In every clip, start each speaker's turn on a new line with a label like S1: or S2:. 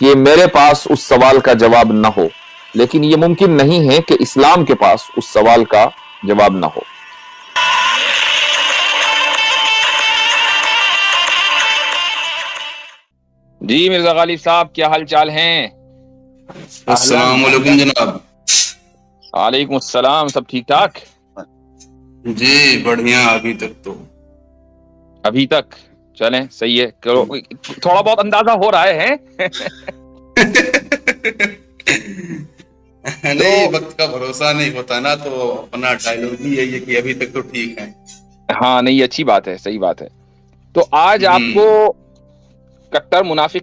S1: کہ میرے پاس اس سوال کا جواب نہ ہو، لیکن یہ ممکن نہیں ہے کہ اسلام کے پاس اس سوال کا جواب نہ ہو۔ جی مرزا غالب صاحب، کیا حال چال ہیں؟
S2: السلام علیکم جناب۔
S1: وعلیکم السلام، سب ٹھیک ٹھاک؟
S2: جی بڑھیا،
S1: ابھی تک چلیں صحیح ہے، تھوڑا بہت اندازہ ہو رہا ہے
S2: نہیں، وقت کا بھروسہ نہیں ہوتا نا، تو اپنا ڈائیلاگ ہی ہے کہ ابھی تک تو ٹھیک ہے۔
S1: ہاں نہیں، اچھی بات ہے، صحیح بات ہے۔ تو آج آپ کو کٹر منافق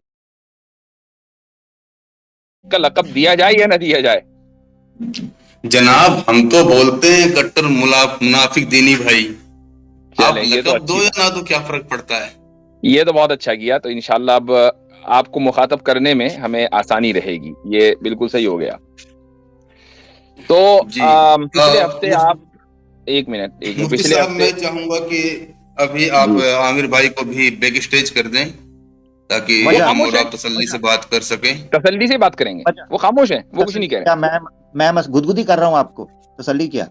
S1: کا لقب دیا جائے یا نہ دیا جائے؟
S2: جناب ہم تو بولتے ہیں کٹر منافق دینی بھائی، آپ لقب دو یا نہ دو کیا فرق پڑتا ہے؟
S1: یہ تو بہت اچھا کیا، تو انشاءاللہ اب آپ کو مخاطب کرنے میں ہمیں آسانی رہے گی، یہ بالکل صحیح ہو گیا۔ تو پچھلے ہفتے آپ ایک منٹ
S2: مفتی صاحب میں چاہوں گا کہ ابھی آپ عامر بھائی کو بھی بیک اسٹیج کر دیں تاکہ ہم اور آپ تسلی سے بات کر سکیں۔
S1: تسلی سے بات کریں گے، وہ خاموش ہیں، وہ کچھ نہیں کہہ رہے۔
S3: میں گدگدی کر رہا ہوں، آپ کو تسلی کیا؟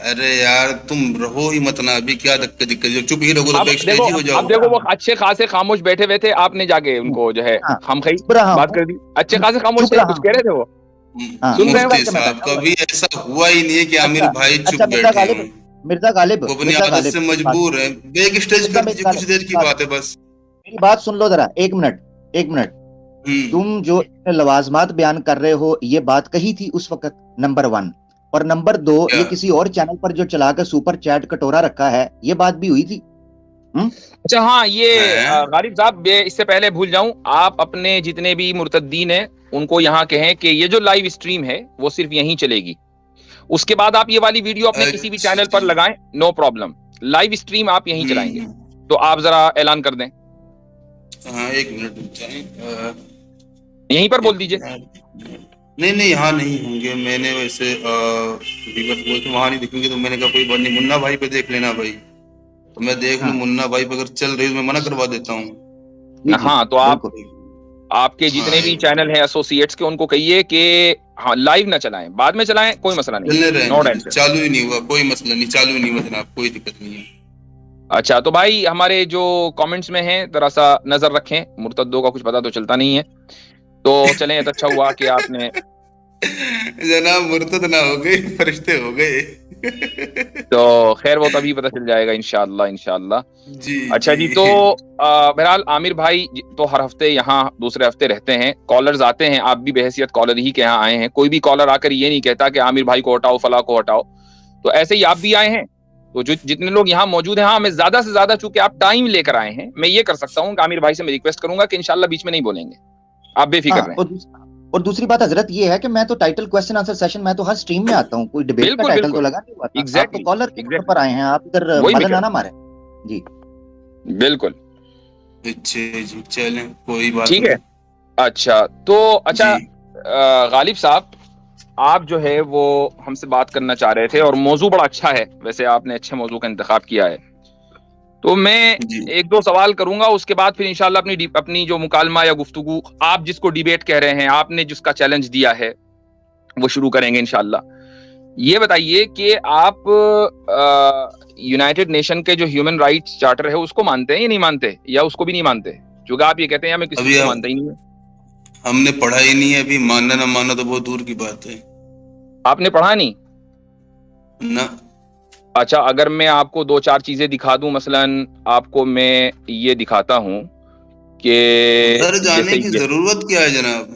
S2: ارے یار تم رہو ہی مت نا، ابھی کیا دقت جو چپ ہی رہو تو بیک اسٹیج ہی ہو جاؤ۔
S1: اب دیکھو وہ اچھے خاصے خاموش بیٹھے ہوئے تھے، آپ نے جا کے ان کو جو ہے خام خائی بات کر دی۔ اچھے خاصے خاموش تھے، کچھ کہہ رہے تھے وہ، سن رہے
S2: مفتی صاحب کبھی ایسا ہوا ہی نہیں ہے کہ عامر بھائی چپ بیٹھے ہوں۔
S3: مرزا غالب
S2: وہ اپنی عادت سے مجبور ہے، بیک اسٹیج کر دیجیے، کچھ دیر کی بات ہے بس۔
S3: میری بات سن لو ذرا، ایک منٹ۔ تم جو لوازمات بیان کر رہے ہو، یہ بات کہی تھی اس وقت، نمبر 1، اور نمبر 2 یہ کسی اور چینل پر جو چلا کر سپر چیٹ کٹورا رکھا ہے، یہ بات بھی ہوئی تھی۔
S1: اچھا ہاں، یہ غالب صاحب اس سے پہلے بھول جاؤں، آپ اپنے جتنے بھی مرتدین ہیں ان کو یہاں کہیں کہ یہ جو لائیو اسٹریم ہے وہ صرف یہیں چلے گی، اس کے بعد آپ یہ والی ویڈیو اپنے کسی بھی چینل پر لگائیں، نو پرابلم، لائیو اسٹریم آپ یہیں چلائیں گے۔ تو آپ ذرا اعلان کر دیں۔
S2: ہاں ایک منٹ
S1: یہیں پر بول دیجئے۔
S2: نہیں یہاں نہیں ہوں گے، میں نے ویسے وہاں نہیں دکھیں گے، تو میں نے کہا کوئی بات نہیں، منا بھائی پہ دیکھ لینا بھائی، تو میں دیکھ لوں منا بھائی پہ اگر چل رہی ہے میں منع کروا دیتا ہوں۔
S1: ہاں تو آپ کے جتنے بھی چینل ہیں ایسوسیٹس کے، ان کو کہیے کہ ہاں لائیو نہ چلائیں، بعد میں چلائیں، کوئی مسئلہ نہیں،
S2: چالو ہی نہیں ہوا، کوئی مسئلہ نہیں، چالو ہی نہیں ہوا جناب، کوئی دقت نہیں ہے۔
S1: اچھا تو بھائی ہمارے جو کامنٹس میں ہیں ذرا سا نظر رکھیں، مرتدوں کا کچھ پتا تو چلتا نہیں ہے، تو چلیں تو اچھا ہوا کہ آپ نے
S2: جناب مرتد نہ ہو گئے، فرشتے ہو گئے،
S1: تو خیر وہ تبھی پتہ چل جائے گا انشاءاللہ۔ اچھا جی، تو بہرحال عامر بھائی تو ہر ہفتے یہاں دوسرے ہفتے رہتے ہیں، کالرز آتے ہیں، آپ بھی بحیثیت کالر ہی کے یہاں آئے ہیں، کوئی بھی کالر آ کر یہ نہیں کہتا کہ عامر بھائی کو ہٹاؤ، فلاں کو ہٹاؤ، تو ایسے ہی آپ بھی آئے ہیں، تو جتنے لوگ یہاں موجود ہیں، ہاں میں زیادہ سے زیادہ چونکہ آپ ٹائم لے کر آئے ہیں، میں یہ کر سکتا ہوں کہ عامر بھائی سے میں ریکویسٹ کروں گا کہ انشاءاللہ بیچ میں نہیں بولیں گے، آپ بے فکر رہیں۔
S3: اور دوسری بات حضرت یہ ہے کہ میں تو ٹائٹل کوسچن آنسر سیشن میں تو ہر سٹریم میں آتا ہوں، کوئی ڈیبیٹ کا ٹائٹل تو لگا نہیں ہوا تھا، آپ تو کالر کے طور پر آئے ہیں، آپ ادھر مدن نہ مارے۔ جی
S1: بالکل،
S2: اچھا جی چلیں کوئی بات
S1: ٹھیک ہے۔ اچھا تو غالب صاحب آپ جو ہے وہ ہم سے بات کرنا چاہ رہے تھے، اور موضوع بڑا اچھا ہے، ویسے آپ نے اچھے موضوع کا انتخاب کیا ہے، تو میں ایک دو سوال کروں گا، اس کے بعد پھر انشاءاللہ اپنی جو مکالمہ یا گفتگو، آپ جس کو ڈیبیٹ کہہ رہے ہیں، آپ نے جس کا چیلنج دیا ہے، وہ شروع کریں گے انشاءاللہ۔ یہ بتائیے کہ آپ یونائٹڈ نیشن کے جو ہیومن رائٹس چارٹر ہے اس کو مانتے ہیں یا نہیں مانتے، یا اس کو بھی نہیں مانتے؟ چونکہ آپ یہ کہتے ہیں میں کسی کو مانتا ہی نہیں ہوں۔
S2: ہم نے پڑھا ہی نہیں ہے، ابھی ماننا نہ ماننا تو بہت دور کی بات ہے۔
S1: آپ نے پڑھا نہیں؟
S2: نہ۔
S1: اچھا اگر میں آپ کو 2-4 چیزیں دکھا دوں، مثلا آپ کو میں یہ دکھاتا ہوں کہ
S2: ادھر جانے کی ضرورت کیا ہے جناب؟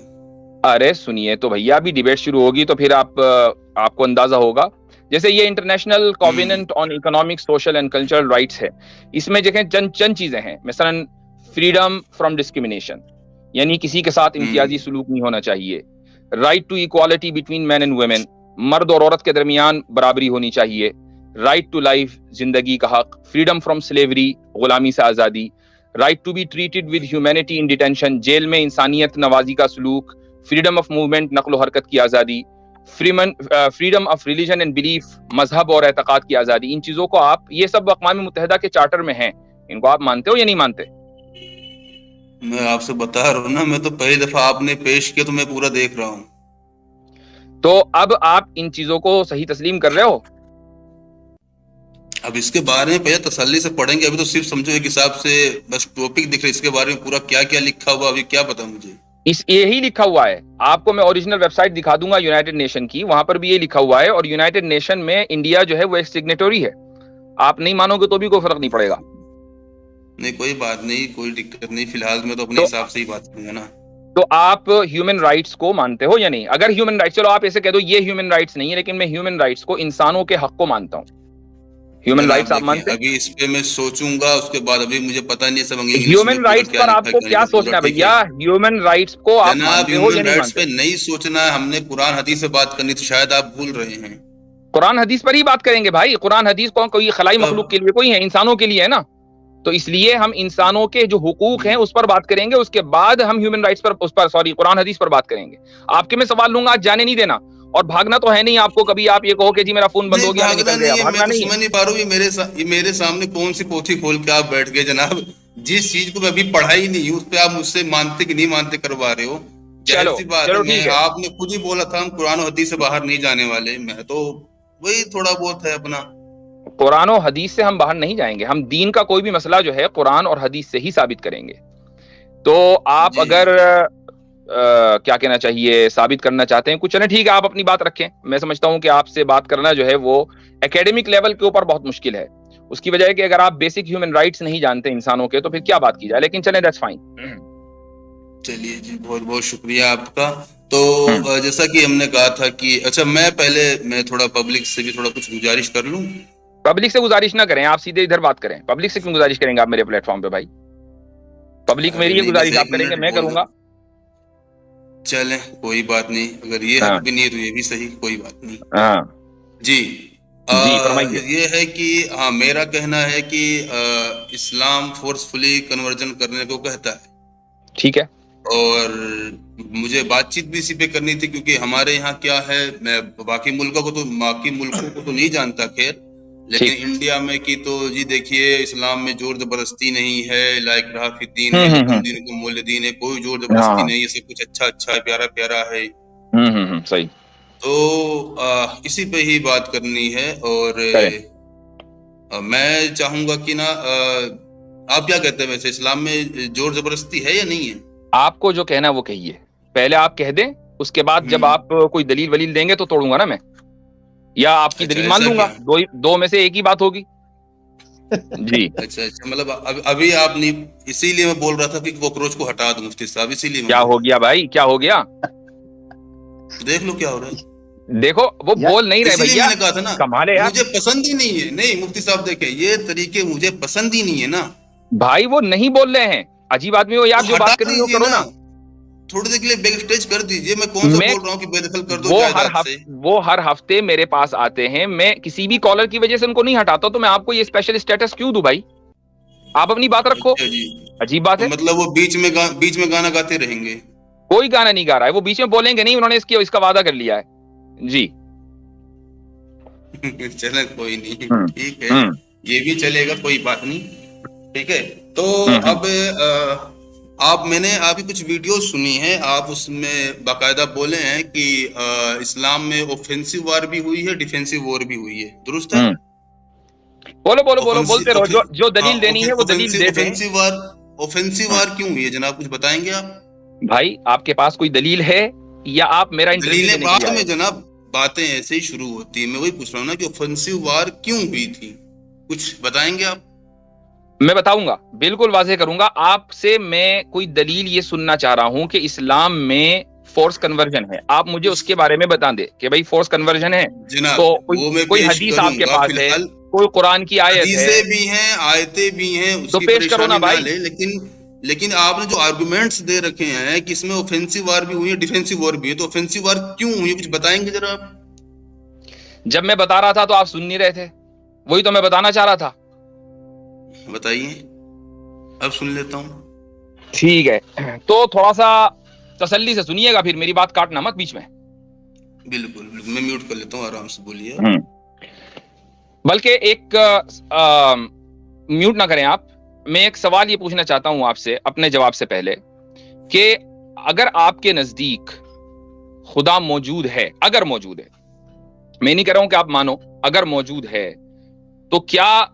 S1: ارے سنیے تو بھیا، ابھی ڈیبیٹ شروع ہوگی تو پھر آپ کو اندازہ ہوگا۔ جیسے یہ international covenant on economic, social and cultural rights ہے، اس میں دیکھیں چند چیزیں ہیں، مثلا فریڈم فرام ڈسکریمنیشن، یعنی کسی کے ساتھ امتیازی سلوک نہیں ہونا چاہیے، right to equality between men and women, مرد اور عورت کے درمیان برابری ہونی چاہیے، رائٹ ٹو لائف، زندگی کا حق، فریڈم فرام سلیوری، غلامی سے آزادی، right to be treated with humanity in detention, جیل میں انسانیت نوازی کا سلوک، فریڈم آف موومنٹ، نقل و حرکت کی آزادی، freedom of religion and belief, مذہب اور اعتقاد کی آزادی۔ ان چیزوں کو آپ، یہ سب اقوام متحدہ کے چارٹر میں ہیں، ان کو آپ مانتے ہو یا نہیں مانتے؟
S2: میں آپ سے بتا رہا ہوں نا, میں تو پہلی دفعہ آپ نے پیش کیا تو میں پورا دیکھ رہا ہوں.
S1: تو اب آپ ان چیزوں کو صحیح تسلیم کر رہے ہو؟
S2: اب اس کے بارے میں پہلے تسلی سے پڑھیں گے. ابھی تو صرف سمجھو ایک حساب سے بس ٹاپک دکھ رہا ہے, اس کے بارے میں پورا کیا کیا لکھا ہوا ابھی کیا پتا مجھے.
S1: یہی لکھا ہوا ہے. آپ کو میں اوریجنل ویب سائٹ دکھا دوں گا یونائٹڈ نیشن کی, وہاں پر بھی یہ لکھا ہوا ہے. اور یونائٹڈ نیشن میں انڈیا جو ہے وہ ایک سگنیٹری ہے. آپ نہیں مانو گے تو بھی کوئی فرق نہیں پڑے گا.
S2: نہیں کوئی بات نہیں, کوئی دقت نہیں, فی الحال میں تو اپنے حساب سے ہی بات کروں گا نا.
S1: تو آپ ہیومن رائٹس کو مانتے ہو یا نہیں؟ اگر ہیومن رائٹس, چلو آپ ایسے کہہ دو یہ ہیومن رائٹس نہیں ہے, لیکن میں ہیومن رائٹس کو, انسانوں کے حق کو مانتا ہوں. ہیومن رائٹس
S2: جناب
S1: آپ
S2: دیکھیں,
S1: مانتے ہیں؟
S2: ابھی اس پہ میں سوچوں گا, اس کے بعد ابھی مجھے پتا نہیں ہے سب انگلش میں
S1: ہیومن
S2: پورا
S1: رائٹس
S2: کیا
S1: پر آپ
S2: لکھا
S1: کو
S2: کیا
S1: کیا
S2: نہیں
S1: سوچنا
S2: پورا,
S1: ہے
S2: ٹھیک ہے
S1: بھیا؟ ہیومن رائٹس کو آپ
S2: جناب.
S1: مانتے ہو یا
S2: ہیومن
S1: نہیں
S2: رائٹس
S1: مانتے؟
S2: پہ نہیں سوچنا ہے, ہم نے قرآن حدیث سے بات کرنی, تو شاید آپ بھول رہے ہیں.
S1: قرآن حدیث پر ہی بات کریں گے بھائی. قرآن حدیث کوئی خلائی
S2: تب
S1: مخلوق کے لیے کوئی ہے؟ انسانوں کے لیے ہے نا. تو اس لیے ہم انسانوں کے جو حقوق ہیں اس پر بات کریں گے, اس کے بعد ہم ہیومن رائٹس پر, اس پر سوری قرآن حدیث پر بات کریں گے. آپ کے میں سوال لوں گا, آج جانے نہیں دینا, اور بھاگنا تو ہے نہیں آپ کو. کبھی آپ یہ کہو کہ جی میرا فون بند
S2: نہیں
S1: ہو گیا, میں
S2: بھاگنا
S1: نکل گیا,
S2: نہیں ہے, میں
S1: بھاگنا
S2: تو
S1: نہیں ہے.
S2: سمجھ نہیں پا رہا ہوں یہ میرے سامنے کون سی پوتھی کھول کے آپ بیٹھ گئے جناب. جس چیز کو میں ابھی پڑھا ہی نہیں ہوں اس پہ آپ مجھ سے مانتے کہ نہیں مانتے کروا رہے ہو. ظاہر
S1: چلو
S2: سی بات ہے,
S1: چلو
S2: میں
S1: ٹھیک ہے.
S2: آپ نے خود ہی بولا تھا ہم قرآن و حدیث سے باہر نہیں جانے والے. میں تو وہی تھوڑا بہت ہے اپنا.
S1: قرآن و حدیث سے ہم باہر نہیں جائیں گے. ہم دین کا کوئی بھی مسئلہ جو ہے قرآن اور حدیث سے ہی ثابت کریں گے. تو آپ
S2: جی
S1: اگر کیا کہنا چاہیے ثابت کرنا چاہتے ہیں کچھ, چلیں ٹھیک ہے آپ اپنی بات رکھیں. میں سمجھتا ہوں کہ آپ سے بات کرنا جو ہے وہ ایکیڈمک لیول کے اوپر بہت مشکل ہے. اس کی وجہ ہے کہ اگر آپ بیسک ہیومن رائٹس نہیں جانتے انسانوں کے تو پھر کیا بات کی جائے. لیکن چلیں دیٹس فائن.
S2: چلیے جی, بہت بہت شکریہ آپ کا. تو جیسا کہ ہم نے کہا تھا کہ اچھا میں تھوڑا پبلک سے بھی تھوڑا کچھ گزارش کر لوں.
S1: پبلک سے گزارش نہ کریں, آپ سیدھے ادھر بات کریں. پبلک سے کیوں گزارش کریں گے آپ میرے پلیٹ فارم پہ بھائی؟ پبلک
S2: ارے
S1: میری یہ
S2: نہیں, بس
S1: گزارش آپ
S2: ایک
S1: کریں گے,
S2: منٹ
S1: میں
S2: بول
S1: کروں
S2: رہا.
S1: گا.
S2: چلیں کوئی بات نہیں, اگر یہ
S1: ہاں
S2: حق بھی نہیں ہے تو یہ بھی صحیح, کوئی بات نہیں.
S1: ہاں
S2: جی
S1: جی فرمائیے.
S2: یہ ہے کہ ہاں میرا کہنا ہے کہ اسلام فورسفلی کنورژن کرنے کو کہتا ہے.
S1: ٹھیک ہے.
S2: اور مجھے بات چیت بھی اسی پہ کرنی تھی, کیونکہ ہمارے یہاں کیا ہے, میں باقی ملکوں کو تو نہیں جانتا خیر, لیکن
S1: ٹھیک.
S2: انڈیا میں کی تو جی دیکھیے اسلام میں زور زبردستی نہیں ہے. لائک رہا فی الدین ہے لکم دینکم ولی دین ہے, کوئی زور زبردستی
S1: ہاں
S2: نہیں ہے, سب کچھ اچھا ہے, پیارا پیارا ہے.
S1: صحیح.
S2: تو اسی پہ ہی بات کرنی ہے. اور
S1: کریں.
S2: میں چاہوں گا کہ نا آپ کیا کہتے ہیں ویسے اسلام میں زور زبردستی ہے یا نہیں ہے؟
S1: آپ کو جو کہنا ہے وہ کہیے. پہلے آپ کہہ دیں, اس کے بعد جب آپ کوئی دلیل ولیل دیں گے تو توڑوں گا نا میں, یا آپ کی
S2: اچھا
S1: دلیل مان
S2: ایسا
S1: لوں گا.
S2: کیا؟
S1: دو میں سے ایک ہی بات ہوگی. جی
S2: اچھا مطلب ابھی آپ نہیں, اسی لیے میں بول رہا تھا کہ کوکروچ کو ہٹا دوں مفتی صاحب, اسی لیے میں
S1: کیا
S2: بول
S1: ہو
S2: رہا
S1: گیا بھائی, کیا ہو گیا؟
S2: تھا. دیکھ لو کیا ہو رہا ہے.
S1: دیکھو وہ بول نہیں رہے
S2: اسی لیے
S1: بھیا,
S2: میں نے کہا تھا نا
S1: کمال ہے یار.
S2: مجھے پسند ہی نہیں ہے. نہیں مفتی صاحب دیکھیں, یہ طریقے مجھے پسند ہی نہیں ہے نا.
S1: بھائی وہ نہیں بول رہے ہیں, عجیب آدمی ہو یار,
S2: تو
S1: جو
S2: ہٹا
S1: بات کرنی ہے وہ
S2: دیجیے
S1: کرو نا.
S2: تھوڑی دیر کے لیے بیک اسٹیج کر دیجیے. میں کون سا بول رہا ہوں کہ بے دخل کر دو جائیداد سے.
S1: وہ ہر ہفتے میرے پاس آتے ہیں, میں کسی بھی کالر کی وجہ سے ان کو نہیں ہٹاتا. تو میں آپ کو یہ اسپیشل اسٹیٹس کیوں دوں بھائی؟ آپ اپنی بات رکھو.
S2: اچھا جی,
S1: عجیب بات
S2: تو
S1: ہے.
S2: مطلب وہ بیچ میں گانا گاتے رہیں گے؟
S1: کوئی گانا نہیں گا رہا ہے, وہ بیچ میں بولیں گے نہیں, انہوں نے اس کا وعدہ کر لیا ہے. جی
S2: چلیں کوئی نہیں, ٹھیک ہے, یہ بھی چلے گا, کوئی بات نہیں. ٹھیک ہے. تو اب میں نے آپ کی کچھ ویڈیوز سنی ہیں, آپ اس میں باقاعدہ بولے ہیں کہ اسلام میں اوفینسو وار بھی ہوئی ہے, ڈیفینسو وار بھی ہوئی ہے, درست ہے؟
S1: بولو بولتے رہو, جو دلیل دینی ہے وہ دلیل دے دیں.
S2: اوفینسو وار کیوں ہوئی ہے جناب, کچھ بتائیں گے آپ؟
S1: بھائی آپ کے پاس کوئی دلیل ہے یا آپ میرا انٹرویو
S2: دلیلیں
S1: لینے کے لیے
S2: بعد
S1: آئے
S2: میں
S1: ہو؟
S2: جناب, باتیں ایسے ہی شروع ہوتی ہیں. میں وہی پوچھ رہا ہوں نا کہ اوفینسو وار کیوں ہوئی تھی, کچھ بتائیں گے آپ؟
S1: میں بتاؤں گا, بالکل واضح کروں گا آپ سے. میں کوئی دلیل یہ سننا چاہ رہا ہوں کہ اسلام میں فورس کنورژن ہے, آپ مجھے اس کے بارے میں بتا دیں کہ بھائی فورس کنورژن ہے
S2: جناب
S1: تو
S2: وہ میں
S1: کوئی
S2: پیش
S1: حدیث
S2: کروں
S1: آپ کے
S2: گا. فی
S1: پاس ہے,
S2: الحال
S1: کوئی قرآن کی آیت ہے
S2: حدیثیں بھی ہیں, آیتیں بھی ہیں, اس
S1: تو
S2: کی
S1: پیش کرو نا
S2: پریشانی نہ
S1: بھائی.
S2: لیں. لیکن آپ نے جو آرگومنٹس دے رکھے ہیں کہ اس میں اوفینسو وار بھی ہوئی ہے, ڈیفینسو وار بھی ہے, تو اوفینسو وار کیوں ہوئی ہے, کچھ بتائیں گے ذرا آپ؟
S1: جب میں بتا رہا تھا تو آپ سن نہیں رہے تھے, وہی تو میں بتانا چاہ رہا تھا.
S2: بتائیے, اب سن لیتا ہوں.
S1: ٹھیک ہے, تو تھوڑا سا تسلی سے سنیے گا, پھر میری بات کاٹنا مت بیچ میں.
S2: بالکل میں میوٹ کر لیتا ہوں, آرام سے بولیے.
S1: بلکہ ایک میوٹ نہ کریں آپ, میں ایک سوال یہ پوچھنا چاہتا ہوں آپ سے اپنے جواب سے پہلے کہ اگر آپ کے نزدیک خدا موجود ہے، اگر موجود ہے، میں نہیں کہہ رہا ہوں کہ آپ مانو، اگر موجود ہے تو کیا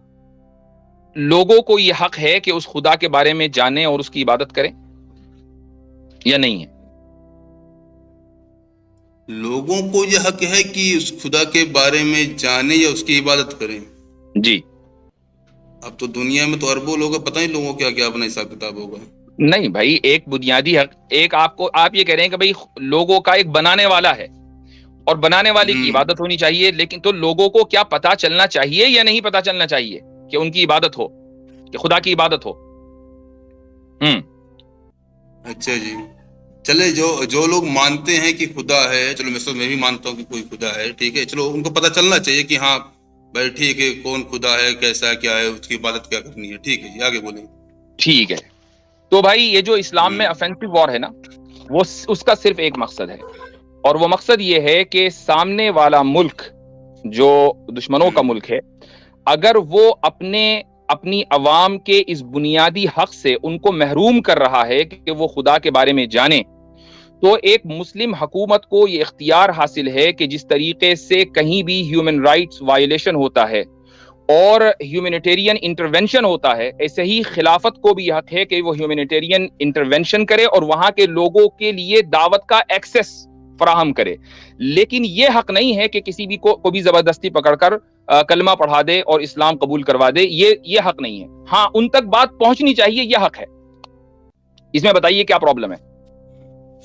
S1: لوگوں کو یہ حق ہے کہ اس خدا کے بارے میں جانیں اور اس کی عبادت کریں یا نہیں ہے؟
S2: لوگوں کو یہ حق ہے کہ اس خدا کے بارے میں جانیں یا اس کی عبادت کریں؟
S1: جی.
S2: اب تو دنیا میں تو اربوں لوگ ہیں، پتہ نہیں لوگوں کیا کیا اپنا حساب کتاب ہوگا.
S1: نہیں بھائی، ایک بنیادی حق، ایک آپ یہ کہہ رہے ہیں کہ بھائی لوگوں کا ایک بنانے والا ہے اور بنانے والے کی عبادت ہونی چاہیے، لیکن تو لوگوں کو کیا پتا چلنا چاہیے یا نہیں پتا چلنا چاہیے کہ ان کی عبادت ہو، کہ خدا کی عبادت ہو؟
S2: اچھا جی، چلے جو لوگ مانتے ہیں کہ خدا ہے، چلو میں بھی مانتا ہوں کہ کوئی خدا ہے، ٹھیک ہے، چلو ان کو پتا چلنا چاہیے کہ ہاں بھائی ٹھیک ہے کون خدا ہے، کیسا ہے، کیا ہے، اس کی عبادت کیا کرنی ہے. ٹھیک ہے جی، آگے بولیں.
S1: ٹھیک ہے. تو بھائی یہ جو اسلام میں افینسو وار ہے نا، وہ اس کا صرف ایک مقصد ہے، اور وہ مقصد یہ ہے کہ سامنے والا ملک جو دشمنوں کا ملک ہے، اگر وہ اپنی عوام کے اس بنیادی حق سے ان کو محروم کر رہا ہے کہ وہ خدا کے بارے میں جانیں، تو ایک مسلم حکومت کو یہ اختیار حاصل ہے کہ جس طریقے سے کہیں بھی ہیومن رائٹس وائلیشن ہوتا ہے اور ہیومینیٹیرین انٹرونشن ہوتا ہے، ایسے ہی خلافت کو بھی حق ہے کہ وہ ہیومینیٹیرین انٹرونشن کرے اور وہاں کے لوگوں کے لیے دعوت کا ایکسس فراہم کرے. لیکن یہ حق نہیں ہے کہ کسی بھی کو بھی زبردستی پکڑ کر کلمہ پڑھا دے اور اسلام قبول کروا دے. یہ حق نہیں ہے. ہاں ان تک بات پہنچنی چاہیے، یہ حق ہے. اس میں بتائیے کیا پرابلم ہے؟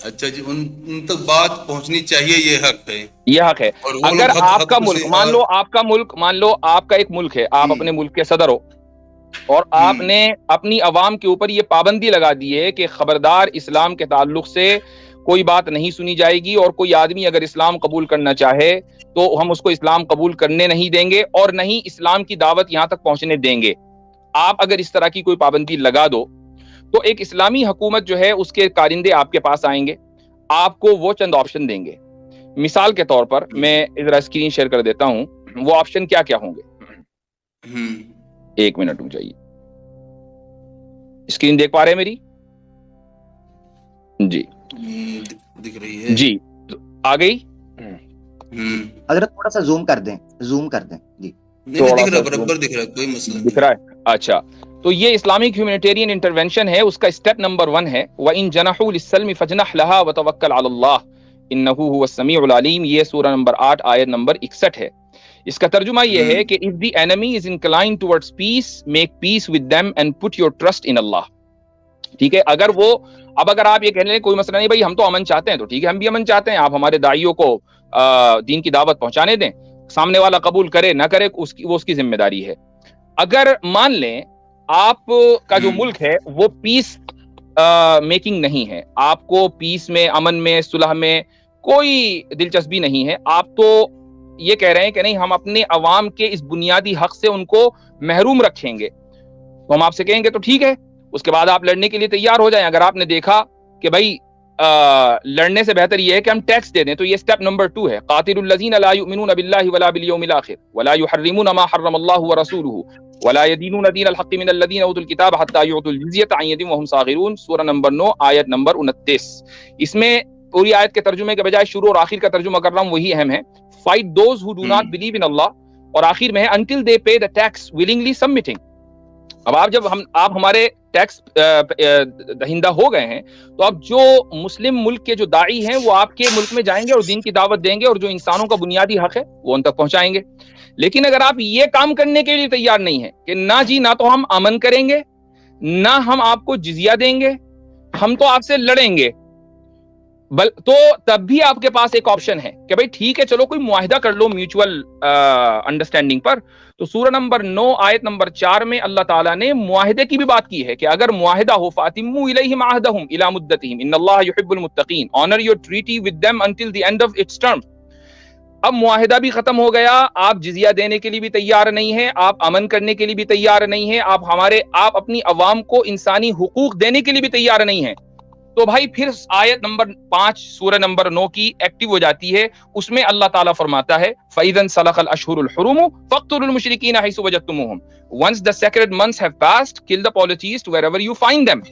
S2: اچھا جی، ان تک بات پہنچنی چاہیے، یہ حق ہے،
S1: یہ حق ہے. اگر آپ کا ملک مان لو آپ کا ایک ملک ہے، آپ اپنے ملک کے صدر ہو اور آپ نے اپنی عوام کے اوپر یہ پابندی لگا دی ہے کہ خبردار اسلام کے تعلق سے کوئی بات نہیں سنی جائے گی، اور کوئی آدمی اگر اسلام قبول کرنا چاہے تو ہم اس کو اسلام قبول کرنے نہیں دیں گے اور نہ ہی اسلام کی دعوت یہاں تک پہنچنے دیں گے. آپ اگر اس طرح کی کوئی پابندی لگا دو تو ایک اسلامی حکومت جو ہے اس کے کارندے آپ کے پاس آئیں گے، آپ کو وہ چند آپشن دیں گے. مثال کے طور پر میں ذرا اسکرین شیئر کر دیتا ہوں، وہ آپشن کیا کیا ہوں گے. ایک منٹ رک جائیے، اسکرین دیکھ پا رہے ہیں میری؟ جی
S2: دکھ رہی ہے
S1: جی، آ گئی.
S3: حضرت تھوڑا سا زوم کر دیں جی،
S2: دکھ رہا، برابر دکھ رہا، کوئی مسئلہ نہیں
S1: دکھ رہا ہے. اچھا، تو یہ اسلامک ہیومینیٹیرین انٹرونشن ہے، اس کا اسٹیپ نمبر 1 ہے وَإِن جَنَحُوا لِلسَّلْمِ فَاجْنَحْ لَهَا وَتَوَكَّلْ عَلَى اللَّهِ إِنَّهُ هُوَ السَّمِيعُ الْعَلِيمُ. یہ سورہ نمبر 8 آیت نمبر 61 ہے. اس کا ترجمہ یہ ہے کہ if the enemy is inclined towards peace, make peace with them and put your trust in Allah. ٹھیک ہے، اگر آپ یہ کہہ لیں کوئی مسئلہ نہیں بھائی، ہم تو امن چاہتے ہیں، تو ٹھیک ہے، ہم بھی امن چاہتے ہیں، آپ ہمارے داعیوں کو دین کی دعوت پہنچانے دیں، سامنے والا قبول کرے نہ کرے وہ اس کی ذمہ داری ہے. اگر مان لیں آپ کا جو ملک ہے وہ پیس میکنگ نہیں ہے، آپ کو پیس میں، امن میں، صلح میں کوئی دلچسپی نہیں ہے، آپ تو یہ کہہ رہے ہیں کہ نہیں ہم اپنے عوام کے اس بنیادی حق سے ان کو محروم رکھیں گے، تو ہم آپ سے کہیں گے تو ٹھیک ہے، اس کے بعد آپ لڑنے کے لیے تیار ہو جائیں. اگر آپ نے دیکھا کہ بھائی لڑنے سے بہتر یہ ہے کہ ہم ٹیکس دے دیں، تو یہ سٹیپ نمبر 2 ہے. قاتل الذین لا یؤمنون باللہ ولا بالیوم الاخر ولا یحرمون ما حرم اللہ ورسولہ ولا يدینون دین الحق من الذین اوتوا الکتاب حتی یعطوا الجزیۃ عن ید وهم صاغرون. سورہ نمبر 9 آیت نمبر 29. اس میں پوری آیت کے ترجمے کے بجائے شروع اور آخر کا ترجمہ کر رہا ہوں، وہی اہم ہے. Fight those who do not believe in Allah, اور آخر میں ہے until they pay the tax willingly submitting. اب آپ ہمارے ٹیکس دہندہ ہو گئے ہیں، تو اب جو مسلم ملک کے جو داعی ہیں وہ آپ کے ملک میں جائیں گے اور دین کی دعوت دیں گے، اور جو انسانوں کا بنیادی حق ہے وہ ان تک پہنچائیں گے. لیکن اگر آپ یہ کام کرنے کے لیے تیار نہیں ہیں کہ نہ جی، نہ تو ہم امن کریں گے، نہ ہم آپ کو جزیہ دیں گے، ہم تو آپ سے لڑیں گے، تو تب بھی آپ کے پاس ایک آپشن ہے کہ بھائی ٹھیک ہے، چلو کوئی معاہدہ کر لو میوچول انڈرسٹینڈنگ پر. تو سورہ نمبر 9 آیت نمبر 4 میں اللہ تعالیٰ نے معاہدے کی بھی بات کی ہے کہ اگر معاہدہ ہو فَأَتِمُّوا إِلَيْهِمْ عَهْدَهُمْ إِلَى مُدَّتِهِمْ إِنَّ اللَّهَ يُحِبُّ الْمُتَّقِينَ. Honor your treaty with them until the end of its term. اب معاہدہ بھی ختم ہو گیا، آپ جزیہ دینے کے لیے بھی تیار نہیں ہیں، آپ امن کرنے کے لیے بھی تیار نہیں ہیں، آپ اپنی عوام کو انسانی حقوق دینے کے لیے بھی تیار نہیں ہیں، تو بھائی پھر آیت نمبر 5 سورہ نمبر 9 کی ایکٹیو ہو جاتی ہے. اس میں اللہ تعالیٰ فرماتا ہے فَإِذَا انْسَلَخَ الْأَشْهُرُ الْحُرُمُ فَاقْتُلُوا الْمُشْرِكِينَ حَيْثُ وَجَدتُّمُوهُمْ. Once the sacred months have passed, kill the polytheists wherever you find them.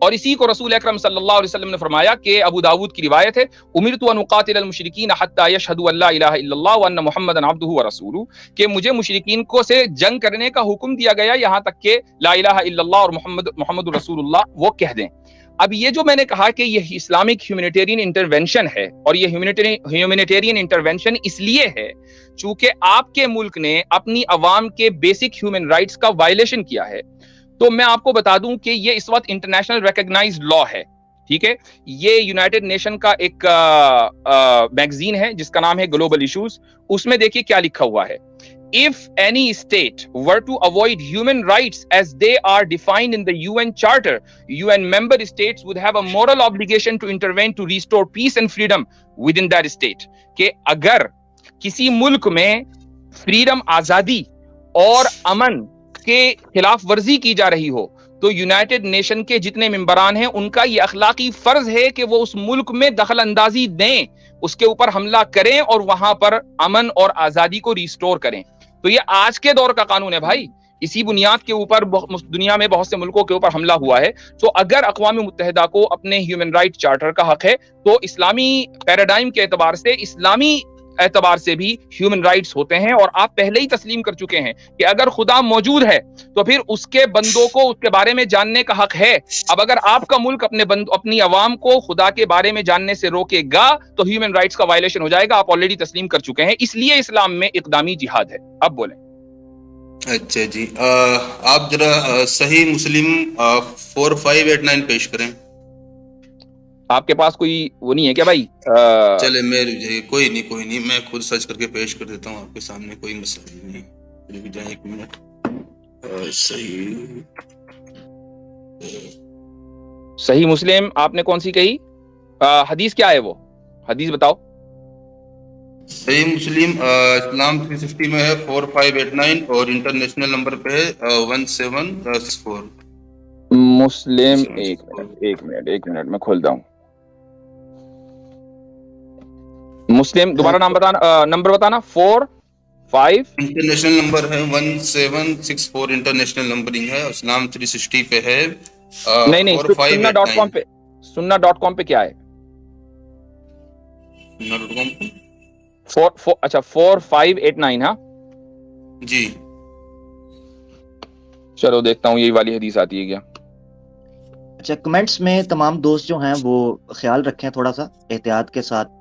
S1: اور اسی کو رسول اکرم صلی اللہ علیہ وسلم نے فرمایا کہ ابو داود کی روایت ہے امرت ان اقاتل المشرکین حتی یشہدوا ان لا الہ الا اللہ وان محمدا عبدہ ورسولہ، کہ مجھے مشرکین کو سے جنگ کرنے کا حکم دیا گیا یہاں تک کہ لا الہ الا اللہ اور محمد رسول اللہ وہ کہہ دیں. اب یہ جو میں نے کہا کہ یہ اسلامک ہیومینیٹیرین انٹرونشن ہے، اور یہ ہیومینیٹیرین انٹرونشن اس لیے ہے چونکہ آپ کے ملک نے اپنی عوام کے بیسک ہیومن رائٹس کا وائلیشن کیا ہے. تو میں آپ کو بتا دوں کہ یہ اس وقت انٹرنیشنل ریکگنائزڈ لا ہے، ٹھیک ہے. یہ یونائٹڈ نیشن کا ایک میگزین ہے جس کا نام ہے گلوبل ایشوز. اس میں دیکھیے کیا لکھا ہوا ہے. If any state were to avoid human rights as they are defined in the UN Charter, UN member states would have a moral obligation to intervene to restore peace and freedom within that state. کہ اگر کسی ملک میں freedom, آزادی اور امن کے خلاف ورزی کی جا رہی ہو تو یونائٹڈ نیشن کے جتنے ممبران ہیں ان کا یہ اخلاقی فرض ہے کہ وہ اس ملک میں دخل اندازی دیں، اس کے اوپر حملہ کریں اور وہاں پر امن اور آزادی کو ریسٹور کریں. تو یہ آج کے دور کا قانون ہے بھائی. اسی بنیاد کے اوپر دنیا میں بہت سے ملکوں کے اوپر حملہ ہوا ہے. تو اگر اقوام متحدہ کو اپنے ہیومن رائٹ چارٹر کا حق ہے تو اسلامی پیراڈائم کے اعتبار سے، اسلامی اعتبار سے بھی ہیومن رائٹس ہوتے ہیں. اور آپ پہلے ہی تسلیم کر چکے ہیں کہ اگر خدا موجود ہے تو پھر اس کے بندوں کو اس کے بارے میں جاننے کا حق ہے. اب اگر آپ کا ملک اپنی عوام کو خدا کے بارے میں جاننے سے روکے گا تو ہیومن رائٹس کا وائلیشن ہو جائے گا. آپ آلریڈی تسلیم کر چکے ہیں. اس لیے اسلام میں اقدامی جہاد ہے. اب بولیں.
S2: اچھا جی، آپ ذرا صحیح مسلم 4589 پیش کریں.
S1: آپ کے پاس کوئی وہ نہیں ہے کیا بھائی؟
S2: چلے میرے کوئی نہیں میں خود سرچ کر کے پیش کر دیتا ہوں آپ کے سامنے، کوئی مسئلہ نہیں. رک جائیں ایک منٹ.
S1: صحیح مسلم آپ نے کون سی کہی؟ حدیث کیا ہے وہ؟ حدیث بتاؤ.
S2: صحیح مسلم اسلام 360 میں ہے 4589 اور انٹرنیشنل نمبر پہ ہے 1764.
S1: مسلم ایک منٹ میں کھولتا ہوں. مسلم دوبارہ نمبر بتانا. 45
S2: انٹرنیشنل نمبر ہے 1764 انٹرنیشنل نمبرنگ ہے. اسلام 360 پہ ہے.
S1: نہیں سننا.com پہ، سننا.com پہ کیا ہے؟
S2: سننا.com پہ
S1: اچھا 4589. ہاں
S2: جی
S3: چلو دیکھتا ہوں یہی والی حدیث آتی ہے کیا. اچھا کمنٹس میں تمام دوست جو ہیں وہ خیال رکھیں، تھوڑا سا احتیاط کے ساتھ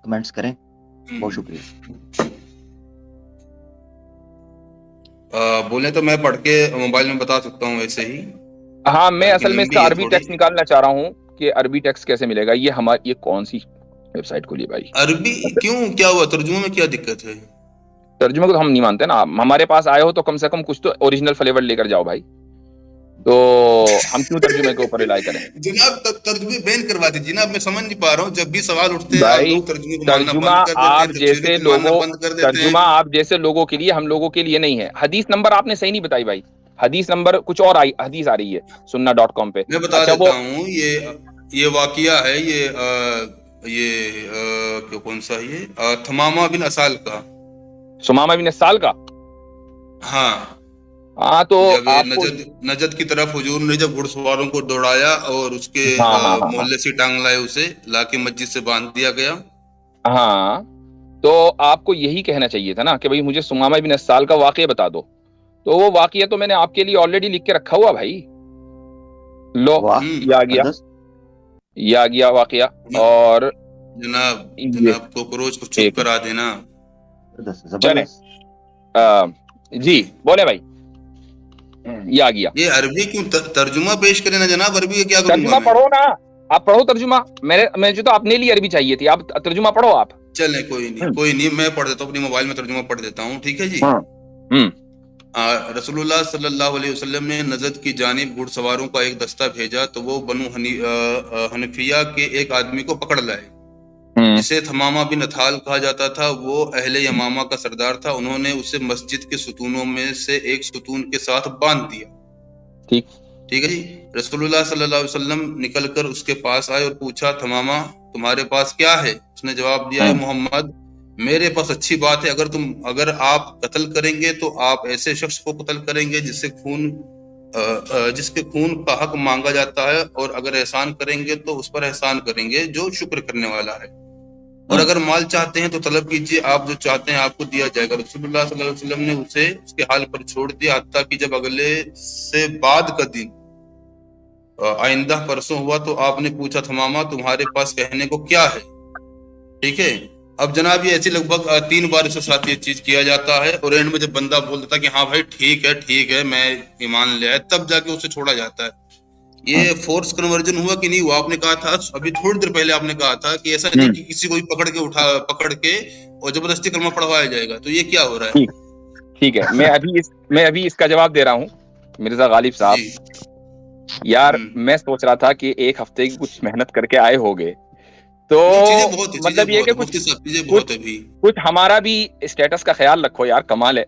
S3: کمنٹس کریں. بہت شکریہ.
S2: بولیں تو میں پڑھ کے موبائل میں بتا سکتا ہوں ویسے ہی.
S1: ہاں میں اصل میں اس کا عربی ٹیکسٹ نکالنا چاہ رہا ہوں کہ عربی ٹیکسٹ کیسے ملے گا. یہ کون سی ویب سائٹ کھولی بھائی؟
S2: عربی کیوں؟ کیا ہوا؟ ترجمے میں کیا دقت ہے؟
S1: ترجمے کو تو ہم نہیں مانتے نا. ہمارے پاس آئے ہو تو کم سے کم کچھ تو اوریجنل فلیور لے کر جاؤ بھائی. تو ہم کیوں ترجمے کے اوپر رلائی کریں؟
S2: جناب ترجمے بین کروا دیجیے نا. میں سمجھ نہیں پا رہا ہوں، جب بھی سوال اٹھتے ہیں
S1: بھائی ترجمہ آپ جیسے لوگوں کے لیے، ہم لوگوں کے لیے نہیں ہے. حدیث نمبر آپ نے صحیح نہیں بتائی بھائی. حدیث نمبر کچھ اور حدیث آ رہی ہے سننا.com پہ.
S2: میں بتا دیتا ہوں. یہ واقعہ ہے یہ کون سا یہ تھمامہ بن اسال کا.
S1: سمامہ بن اسال کا؟
S2: ہاں تو نجد کی طرف حضور نے جب گھڑ سواروں کو دوڑایا اور اس کے محلے سے ٹانگ لائے، اسے لا کے مسجد سے باندھ دیا گیا.
S1: ہاں تو آپ کو یہی کہنا چاہیے تھا نا کہ بھائی مجھے سمامہ بن اسال کا واقعہ بتا دو. تو وہ واقعہ تو میں نے آپ کے لیے آلریڈی لکھ کے رکھا ہوا بھائی. لو یہ آ گیا واقعہ. اور
S2: جناب کوکروچ کو چپ کرا دینا.
S1: چلیں جی بولے بھائی. یہ آ گیا.
S2: یہ عربی کیوں ترجمہ پیش کرے نا جناب؟ عربی کیا کروں؟
S1: ترجمہ پڑھو نا. آپ پڑھو ترجمہ. مجھے تو اپنے لیے عربی چاہیے تھی. آپ ترجمہ پڑھو. آپ
S2: چلیں کوئی نہیں میں پڑھ دیتا ہوں، اپنی موبائل میں ترجمہ پڑھ دیتا ہوں. ٹھیک ہے جی. رسول اللہ صلی اللہ علیہ وسلم نے نجد کی جانب گھڑ سواروں کا ایک دستہ بھیجا تو وہ بنو حنفیہ کے ایک آدمی کو پکڑ لائے جسے تھمامہ بن اتھال کہا جاتا تھا. وہ اہل یمامہ کا سردار تھا. انہوں نے اسے مسجد کے ستونوں میں سے ایک ستون کے ساتھ باندھ دیا.
S1: ٹھیک.
S2: ٹھیک ہے جی. رسول اللہ صلی اللہ علیہ وسلم نکل کر اس کے پاس آئے اور پوچھا تھمامہ تمہارے پاس کیا ہے؟ اس نے جواب دیا ہے محمد میرے پاس اچھی بات ہے، اگر آپ قتل کریں گے تو آپ ایسے شخص کو قتل کریں گے جس کے خون کا حق مانگا جاتا ہے، اور اگر احسان کریں گے تو اس پر احسان کریں گے جو شکر کرنے والا ہے، اور اگر مال چاہتے ہیں تو طلب کیجیے، آپ جو چاہتے ہیں آپ کو دیا جائے گا. رسول اللہ صلی اللہ علیہ وسلم نے اسے اس کے حال پر چھوڑ دیا، حتیٰ کہ جب اگلے سے بعد کا دن آئندہ پرسوں ہوا تو آپ نے پوچھا تھمامہ تمہارے پاس کہنے کو کیا ہے؟ ٹھیک ہے. اب جناب یہ ایسی لگ بھگ 3 بار اس کے ساتھ یہ چیز کیا جاتا ہے، اور اینڈ میں جب بندہ بول دیتا کہ ہاں بھائی ٹھیک ہے میں ایمان لے آیا، تب جا کے اسے چھوڑا جاتا ہے. یہ فورس کنورژن ہوا کہ نہیں ہوا؟ آپ نے کہا تھا ابھی تھوڑی دیر پہلے، آپ نے کہا تھا کہ ایسا نہیں کہ کسی کو پکڑ کے اور زبردستی کلمہ پڑھوایا جائے گا. تو یہ کیا ہو رہا ہے؟
S1: ٹھیک ہے، میں ابھی اس کا جواب دے رہا ہوں مرزا غالب صاحب. یار میں سوچ رہا تھا کہ ایک ہفتے کی کچھ محنت کر کے آئے ہوگے تو مطلب یہ کہ کچھ ہمارا بھی اسٹیٹس کا خیال رکھو یار، کمال ہے.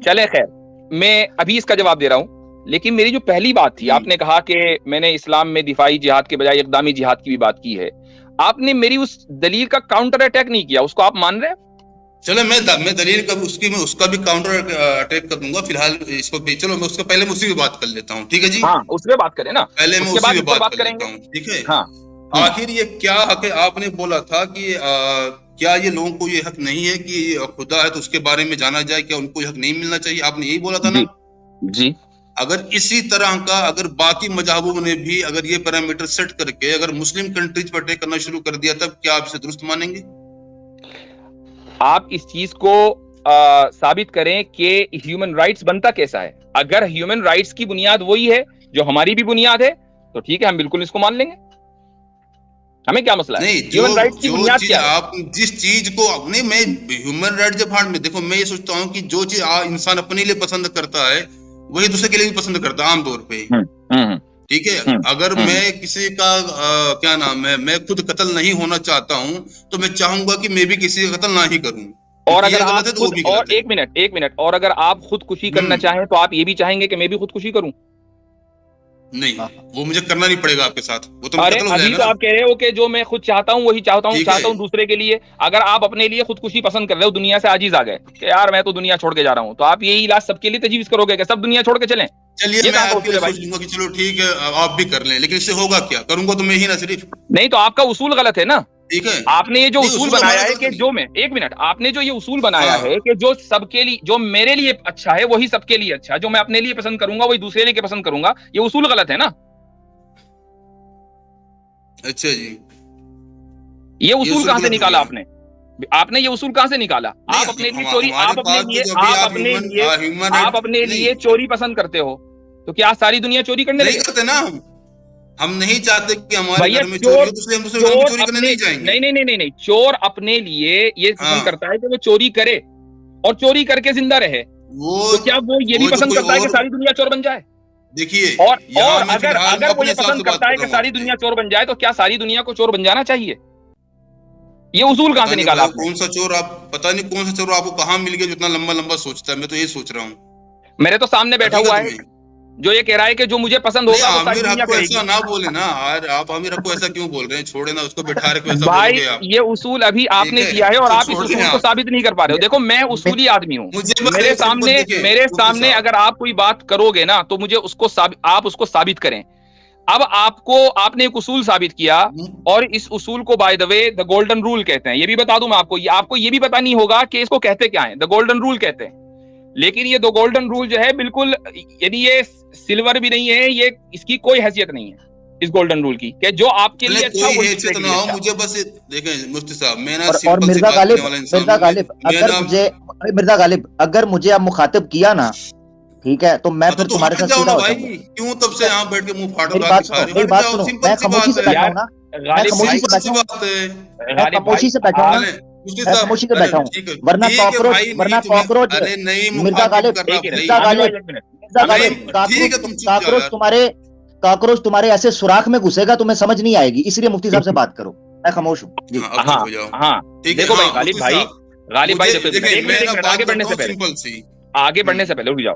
S1: چلے خیر، میں ابھی اس کا جواب دے رہا ہوں. لیکن میری جو پہلی بات تھی، آپ نے کہا کہ میں نے اسلام میں دفاعی جہاد کے بجائے اقدامی جہاد کی بھی بات کی ہے. آپ نے میری اس دلیل کا کاؤنٹر اٹیک نہیں کیا، اس کو آپ مان رہے ہیں؟
S2: چلو میں دلیل کا اس کا بھی کاؤنٹر اٹیک کر دوں گا. فی الحال اس کو چلو میں اس کو پہلے اسی پہ بات کر لیتا ہوں. ٹھیک ہے جی،
S1: ہاں اس پہ بات کریں نا،
S2: پہلے میں اسی پہ بات کر لیتا ہوں. ٹھیک ہے.
S1: ہاں
S2: آخر یہ کیا حق ہے؟ آپ نے بولا تھا کہ کیا یہ لوگوں کو یہ حق نہیں ہے کہ خدا ہے تو اس کے بارے میں جانا جائے، کیا ان کو یہ حق نہیں ملنا چاہیے؟ آپ نے یہی بولا تھا نا
S1: جی.
S2: اگر اسی طرح کا اگر باقی مذہبوں نے بھی اگر یہ پیرامیٹر سیٹ کر کے اگر مسلم کنٹریز پر اٹیک کرنا شروع کر دیا، تب کیا آپ اسے درست مانیں گے؟
S1: آپ اس چیز کو ثابت کریں کہ ہیومن رائٹس بنتا کیسا ہے. اگر ہیومن رائٹس کی بنیاد وہی ہے جو ہماری بھی بنیاد ہے تو ٹھیک ہے، ہم بالکل اس کو مان لیں گے. ہمیں کیا مسئلہ ہے؟ ہیومن رائٹس کی بنیاد کیا ہے؟
S2: آپ جس چیز کو نہیں، میں ہیومن رائٹ جب میں دیکھو میں یہ سوچتا ہوں کہ جو چیز انسان اپنے لیے پسند کرتا ہے وہی دوسرے کے لیے بھی پسند کرتا ہے عام طور پہ. ٹھیک ہے. اگر میں کسی کا کیا نام ہے، میں خود قتل نہیں ہونا چاہتا ہوں تو میں چاہوں گا کہ میں بھی کسی کا قتل نہ ہی کروں.
S1: اور اگر آپ خود اور ایک منٹ اور اگر آپ خودکشی کرنا چاہیں تو آپ یہ بھی چاہیں گے کہ میں بھی خودکشی کروں؟
S2: نہیں، وہ مجھے کرنا نہیں پڑے گا آپ کے ساتھ. وہ تو
S1: ابھی تو آپ کہہ رہے ہو کہ جو میں خود چاہتا ہوں وہی چاہتا ہوں دوسرے کے لیے. اگر آپ اپنے لیے خودکشی پسند کر رہے ہو، دنیا سے عاجز آ گئے کہ یار میں تو دنیا چھوڑ کے جا رہا ہوں، تو آپ یہی علاج سب کے لیے تجویز کرو گے کہ سب دنیا چھوڑ کے چلیں؟
S2: چلیے میں آپ کے لیے سوچ لوں گا کہ چلو ٹھیک ہے آپ بھی کر لیں، لیکن اس سے ہوگا کیا؟ کروں گا تو میں ہی نہ صرف. نہیں
S1: تو آپ کا اصول غلط ہے نا.
S2: ٹھیک ہے.
S1: آپ نے یہ جو اصول بنایا ہے کہ جو میں ایک منٹ آپ نے جو یہ اصول بنایا ہے کہ جو سب کے لیے، جو میرے لیے اچھا ہے وہی سب کے لیے اچھا ہے، جو میں اپنے لیے پسند کروں گا وہی دوسرے لیے پسند کروں گا، یہ اصول غلط ہے نا.
S2: اچھا جی،
S1: یہ اصول کہاں سے نکالا آپ نے یہ اصول کہاں سے نکالا؟ آپ اپنے لیے چوری، آپ اپنے لیے چوری پسند کرتے ہو تو کیا ساری دنیا چوری کرنے لگے؟
S2: نہیں کرتے نا، ہم نہیں چاہتے کہ ہمارے گھر میں چوری ہو تو اس لیے ہم دوسرے گھر میں چوری کرنے نہیں جائیں گے.
S1: نہیں، چور اپنے لیے یہ پسند کرتا ہے کہ وہ چوری کرے اور چوری کر کے زندہ رہے. تو کیا وہ یہ بھی پسند کرتا ہے کہ ساری دنیا چور بن جائے؟
S2: دیکھیے،
S1: اور اگر وہ یہ پسند کرتا ہے کہ ساری دنیا چور بن جائے تو کیا ساری دنیا کو چور بن جانا چاہیے؟ یہ اصول کہاں سے نکالا آپ نے؟
S2: کون سا چور آپ پتہ نہیں کون سا چور آپ کو کہاں مل گیا جو اتنا لمبا سوچتا ہے؟ میں تو یہ سوچ رہا ہوں.
S1: میرے تو سامنے بیٹھا ہوا ہے جو یہ کہہ رہا ہے کہ جو مجھے پسند ہوگا وہ ساری دنیا کرے گی.
S2: ایسا نہ بولے نا، آپ امیر حق کو ایسا کیوں بول رہے ہیں؟ چھوڑے نا اس کو، بٹھا رکھو. ایسا
S1: بھائی یہ اصول ابھی آپ نے کیا ہے اور آپ اس اصول کو ثابت نہیں کر پا رہے ہو. دیکھو میں اصولی آدمی ہوں، میرے سامنے اگر آپ کوئی بات کرو گے نا تو مجھے آپ اس کو ثابت کریں. اب آپ نے ایک اصول ثابت کیا اور اس اصول کو by the way the golden rule کہتے ہیں. یہ بھی بتا دوں میں آپ کو یہ بھی پتا نہیں ہوگا کہ اس کو کہتے کیا ہیں. دا گولڈن رول کہتے ہیں. لیکن یہ دو گولڈن رول جو ہے بالکل، یعنی یہ سلور بھی نہیں ہے، یہ اس کی کوئی حیثیت نہیں ہے اس گولڈن رول کی کہ جو آپ کے لیے اچھا ہو.
S2: مجھے بس دیکھیں مفتی صاحب، میں نا
S3: اور مرزا غالب اگر مجھے اب مخاطب کیا نا، ٹھیک ہے، تو میں پھر تمہارے ساتھ سیدھا ہو جاؤں گا.
S2: کیوں تب سے یہاں بیٹھ کے منہ پھاڑو؟
S3: میری بات سنو، میں خاموشی سے بیٹھا ہوں نا، خاموشی سے بیٹھا ہوں، ورنہ کاکروچ مرزا غالب کاکروچ تمہارے ایسے سوراخ میں گھسے گا تمہیں سمجھ نہیں آئے گی، اس لیے مفتی صاحب سے بات کرو. میں خاموش ہوں.
S1: ہاں دیکھو بھائی غالب بھائی آگے بڑھنے سے پہلے اٹھ جاؤ.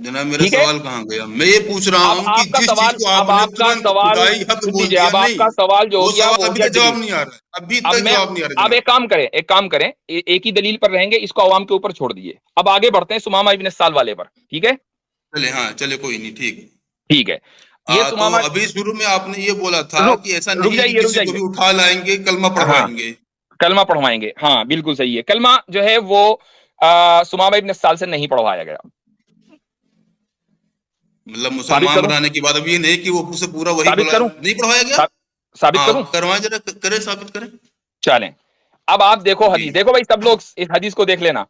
S2: جناب میرا سوال کہاں گیا؟ میں یہ پوچھ رہا ہوں کہ جس چیز کو آپ نے ترنت خدائی حق بول دیا،
S1: اب آپ کا سوال جو
S2: وہ
S1: ہو گیا
S2: سوال
S1: وہ
S2: ابھی تک جواب نہیں آ رہا ہے، ابھی تک جواب نہیں آ رہا
S1: اب ایک کام کریں ایک ہی دلیل پر رہیں گے، اس کو عوام کے اوپر چھوڑ دیجیے. اب آگے بڑھتے ہیں سمامہ ابن سال والے پر. ٹھیک ہے
S2: چلے، ہاں چلے، کوئی نہیں، ٹھیک ہے.
S1: ٹھیک ہے. یہ
S2: تو
S1: سمامہ
S2: ابھی شروع میں آپ نے یہ بولا تھا کہ ایسا
S1: رک
S2: نہیں کہ
S1: جائیے
S2: کسی کو بھی اٹھا لائیں گے، کلمہ پڑھوائیں گے.
S1: کلمہ پڑھوائیں گے، ہاں بالکل صحیح ہے. کلمہ جو ہے وہ سمامہ ابن سال سے نہیں پڑھوایا گیا.
S2: مطلب مسلمان بنانے کے بعد اب یہ نہیں کہ وہ اسے پورا وہی نہیں پڑھوایا گیا.
S1: ثابت کروں؟
S2: کروائیں ذرا، کریں، ثابت کریں.
S1: چلیں اب آپ دیکھو حدیث، دیکھو بھائی سب لوگ اس حدیث کو دیکھ لینا.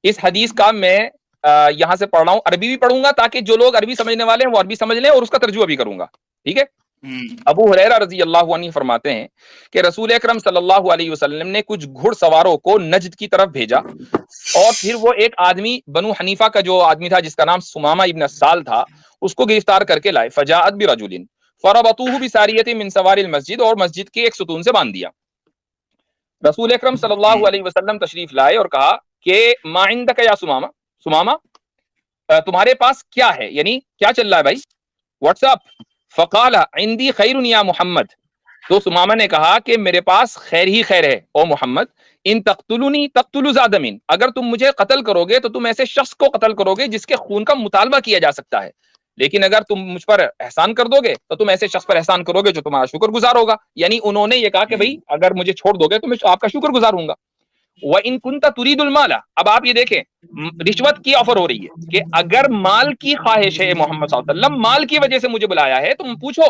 S1: اس حدیث کا میں یہاں سے پڑھ رہا ہوں، عربی بھی پڑھوں گا تاکہ جو لوگ عربی سمجھنے والے ہیں وہ عربی سمجھ لیں، اور اس کا ترجمہ بھی کروں گا. ٹھیک ہے. ابو ہریرہ رضی اللہ عنہ فرماتے ہیں کہ رسول اکرم صلی اللہ علیہ وسلم نے کچھ گھڑ سواروں کو نجد کی طرف بھیجا، اور پھر وہ ایک آدمی بنو حنیفہ کا جو آدمی تھا جس کا نام سمامہ ابن سال تھا، اس کو گرفتار کر کے لائے. فجاءت برجل فربطوه بساریۃ من سوار المسجد، اور مسجد کے ایک ستون سے باندھ دیا. رسول اکرم صلی اللہ علیہ وسلم تشریف لائے اور کہا کہ ما عندک یا سمامہ، سمامہ تمہارے پاس کیا ہے، یعنی کیا چل رہا ہے بھائی، واٹس اپ. فقال عندی خیر یا محمد، تو سمامہ نے کہا کہ میرے پاس خیر ہی خیر ہے او محمد. ان تقتلونی تقتلوا ذا دم، اگر تم مجھے قتل کرو گے تو تم ایسے شخص کو قتل کرو گے جس کے خون کا مطالبہ کیا جا سکتا ہے، لیکن اگر تم مجھ پر احسان کر دو گے تو تم ایسے شخص پر احسان کرو گے جو تمہارا شکر گزار ہوگا. یعنی انہوں نے یہ کہا کہ بھائی اگر مجھے چھوڑ دو گے تو میں آپ کا شکر گزار ہوں گا. وَإِن كُنْتَ تُرِيدُ الْمَالَ، اب آپ یہ دیکھیں رشوت کی آفر ہو رہی ہے کہ اگر مال کی خواہش ہے محمد صلی اللہ علیہ وسلم، مال کی وجہ سے مجھے بلایا ہے، تم پوچھو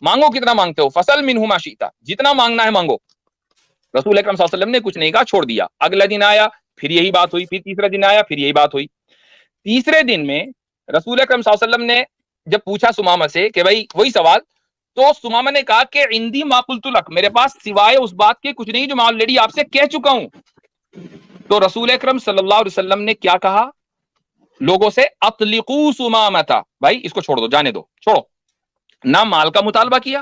S1: مانگو کتنا مانگتے ہو، فصل منہ ما شئت، جتنا مانگنا ہے مانگو. رسول اکرم صلی اللہ علیہ وسلم نے کچھ نہیں کہا، چھوڑ دیا. اگلا دن آیا پھر یہی بات ہوئی، پھر تیسرا دن آیا پھر یہی بات ہوئی. تیسرے دن میں رسول اکرم صلی اللہ علیہ وسلم نے جب پوچھا سمامہ سے کہ بھائی وہی سوال، تو سمامہ نے کہا کہ عندی ما قلت لک، میرے پاس سوائے اس بات کے کچھ نہیں جو میں آلریڈی آپ سے کہہ چکا ہوں. تو رسول اکرم صلی اللہ علیہ وسلم نے کیا کہا لوگوں سے، اطلقوا سمامہ، بھائی اس کو چھوڑ دو، جانے دو، چھوڑو. نہ مال کا مطالبہ کیا،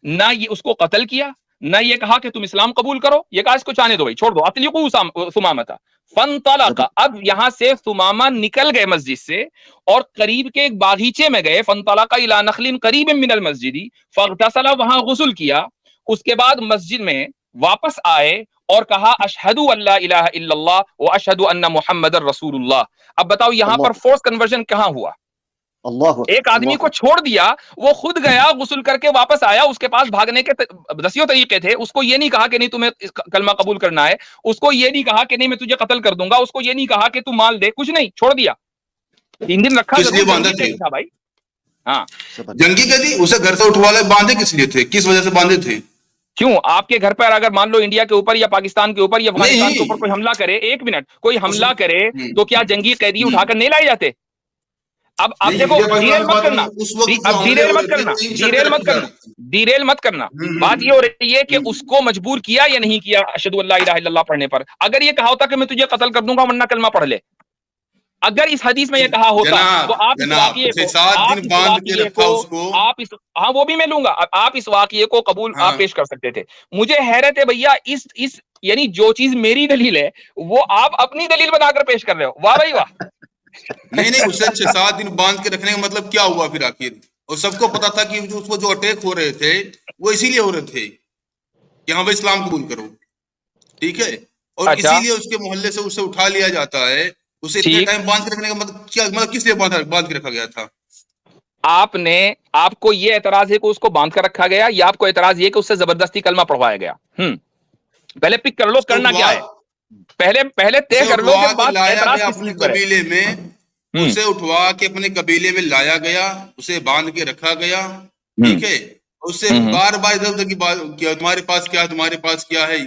S1: نہ یہ اس کو قتل کیا، نہ یہ کہا کہ تم اسلام قبول کرو، یہ کہا اس کو جانے دو بھائی، چھوڑ دو. اطلقوا سمامہ. فانطلق، اب یہاں سے سمامہ نکل گئے مسجد سے اور قریب کے ایک باغیچے میں گئے. فانطلق الی نخل قریب من المسجد فاغتسل، وہاں غسل کیا. اس کے بعد مسجد میں واپس آئے اور کہا اشہد ان لا الہ الا اللہ واشہد ان محمد رسول اللہ. اب بتاؤ یہاں پر فورس کنورژن کہاں ہوا؟ ایک آدمی کو چھوڑ دیا، وہ خود گیا غسل کر کے واپس آیا، اس کے پاس بھاگنے کے دسیوں طریقے تھے. اس کو یہ نہیں کہا کہ نہیں تمہیں کلمہ قبول کرنا ہے، اس کو یہ نہیں کہا کہ نہیں میں تجھے قتل کر دوں گا، اس کو یہ نہیں کہا کہ تو مال دے، کچھ نہیں، چھوڑ دیا. 3 دن رکھا تھا بھائی. ہاں
S2: جنگی قیدی، اسے گھر سے اٹھوا لے، باندھے کس لیے تھے، کس وجہ سے باندھے تھے؟
S1: کیوں آپ کے گھر پر اگر مان لو انڈیا کے اوپر یا پاکستان کے اوپر یا افغانستان کے اوپر کوئی حملہ کرے، ایک منٹ، کوئی حملہ کرے تو کیا جنگی قیدی اٹھا کر نہیں لائے جاتے؟ اب دیکھو ڈیریل مت کرنا، اب ڈیریل مت کرنا، ڈیریل مت کرنا، ڈیریل مت کرنا. بات یہ ہو رہی ہے کہ اس کو مجبور کیا یا نہیں کیا اشہد ان لا الہ الا اللہ پڑھنے پر. اگر یہ کہا ہوتا کہ میں تجھے قتل کر دوں گا ورنہ کلمہ پڑھ لے، اگر اس حدیث میں یہ کہا ہوتا تو آپ اس واقعے کو ہاں وہ بھی میں لوں گا، آپ اس واقعے کو قبول آپ پیش کر سکتے تھے. مجھے حیرت ہے بھیا اس یعنی جو چیز میری دلیل ہے وہ آپ اپنی دلیل بنا کر پیش کر رہے ہو. واہ بھائی واہ.
S2: نہیں اسے 6-7 دن باندھ کے رکھنے کا مطلب کیا ہوا پھر آخر؟ اور سب کو پتا تھا کہ اس کو جو اٹیک ہو رہے تھے وہ اسی لیے ہو رہے تھے کہ ہاں بھائی اسلام قبول کرو، ٹھیک ہے، اور اسی لیے اس کے محلے سے اسے اٹھا لیا جاتا ہے. اسے اتنے ٹائم باندھ کے رکھنے کا مطلب کیا، مطلب کس لیے باندھ کے رکھا گیا تھا؟
S1: آپ کو یہ اعتراض ہے کہ اس کو باندھ کر رکھا گیا، یا آپ کو اعتراض یہ کہ اس سے زبردستی کلمہ پڑھوایا گیا؟ پہلے پک کر لو کرنا کیا ہے، پہلے طے کر لو کہ بات اعتراض کس چیز پر ہے.
S2: قبیلے میں اسے اٹھوا کے اپنے قبیلے میں لایا گیا، اسے باندھ کے رکھا گیا، ٹھیک ہے، اس سے بار بار ادھر ادھر کی بات کیا، تمہارے پاس کیا ہے، تمہارے پاس کیا ہے.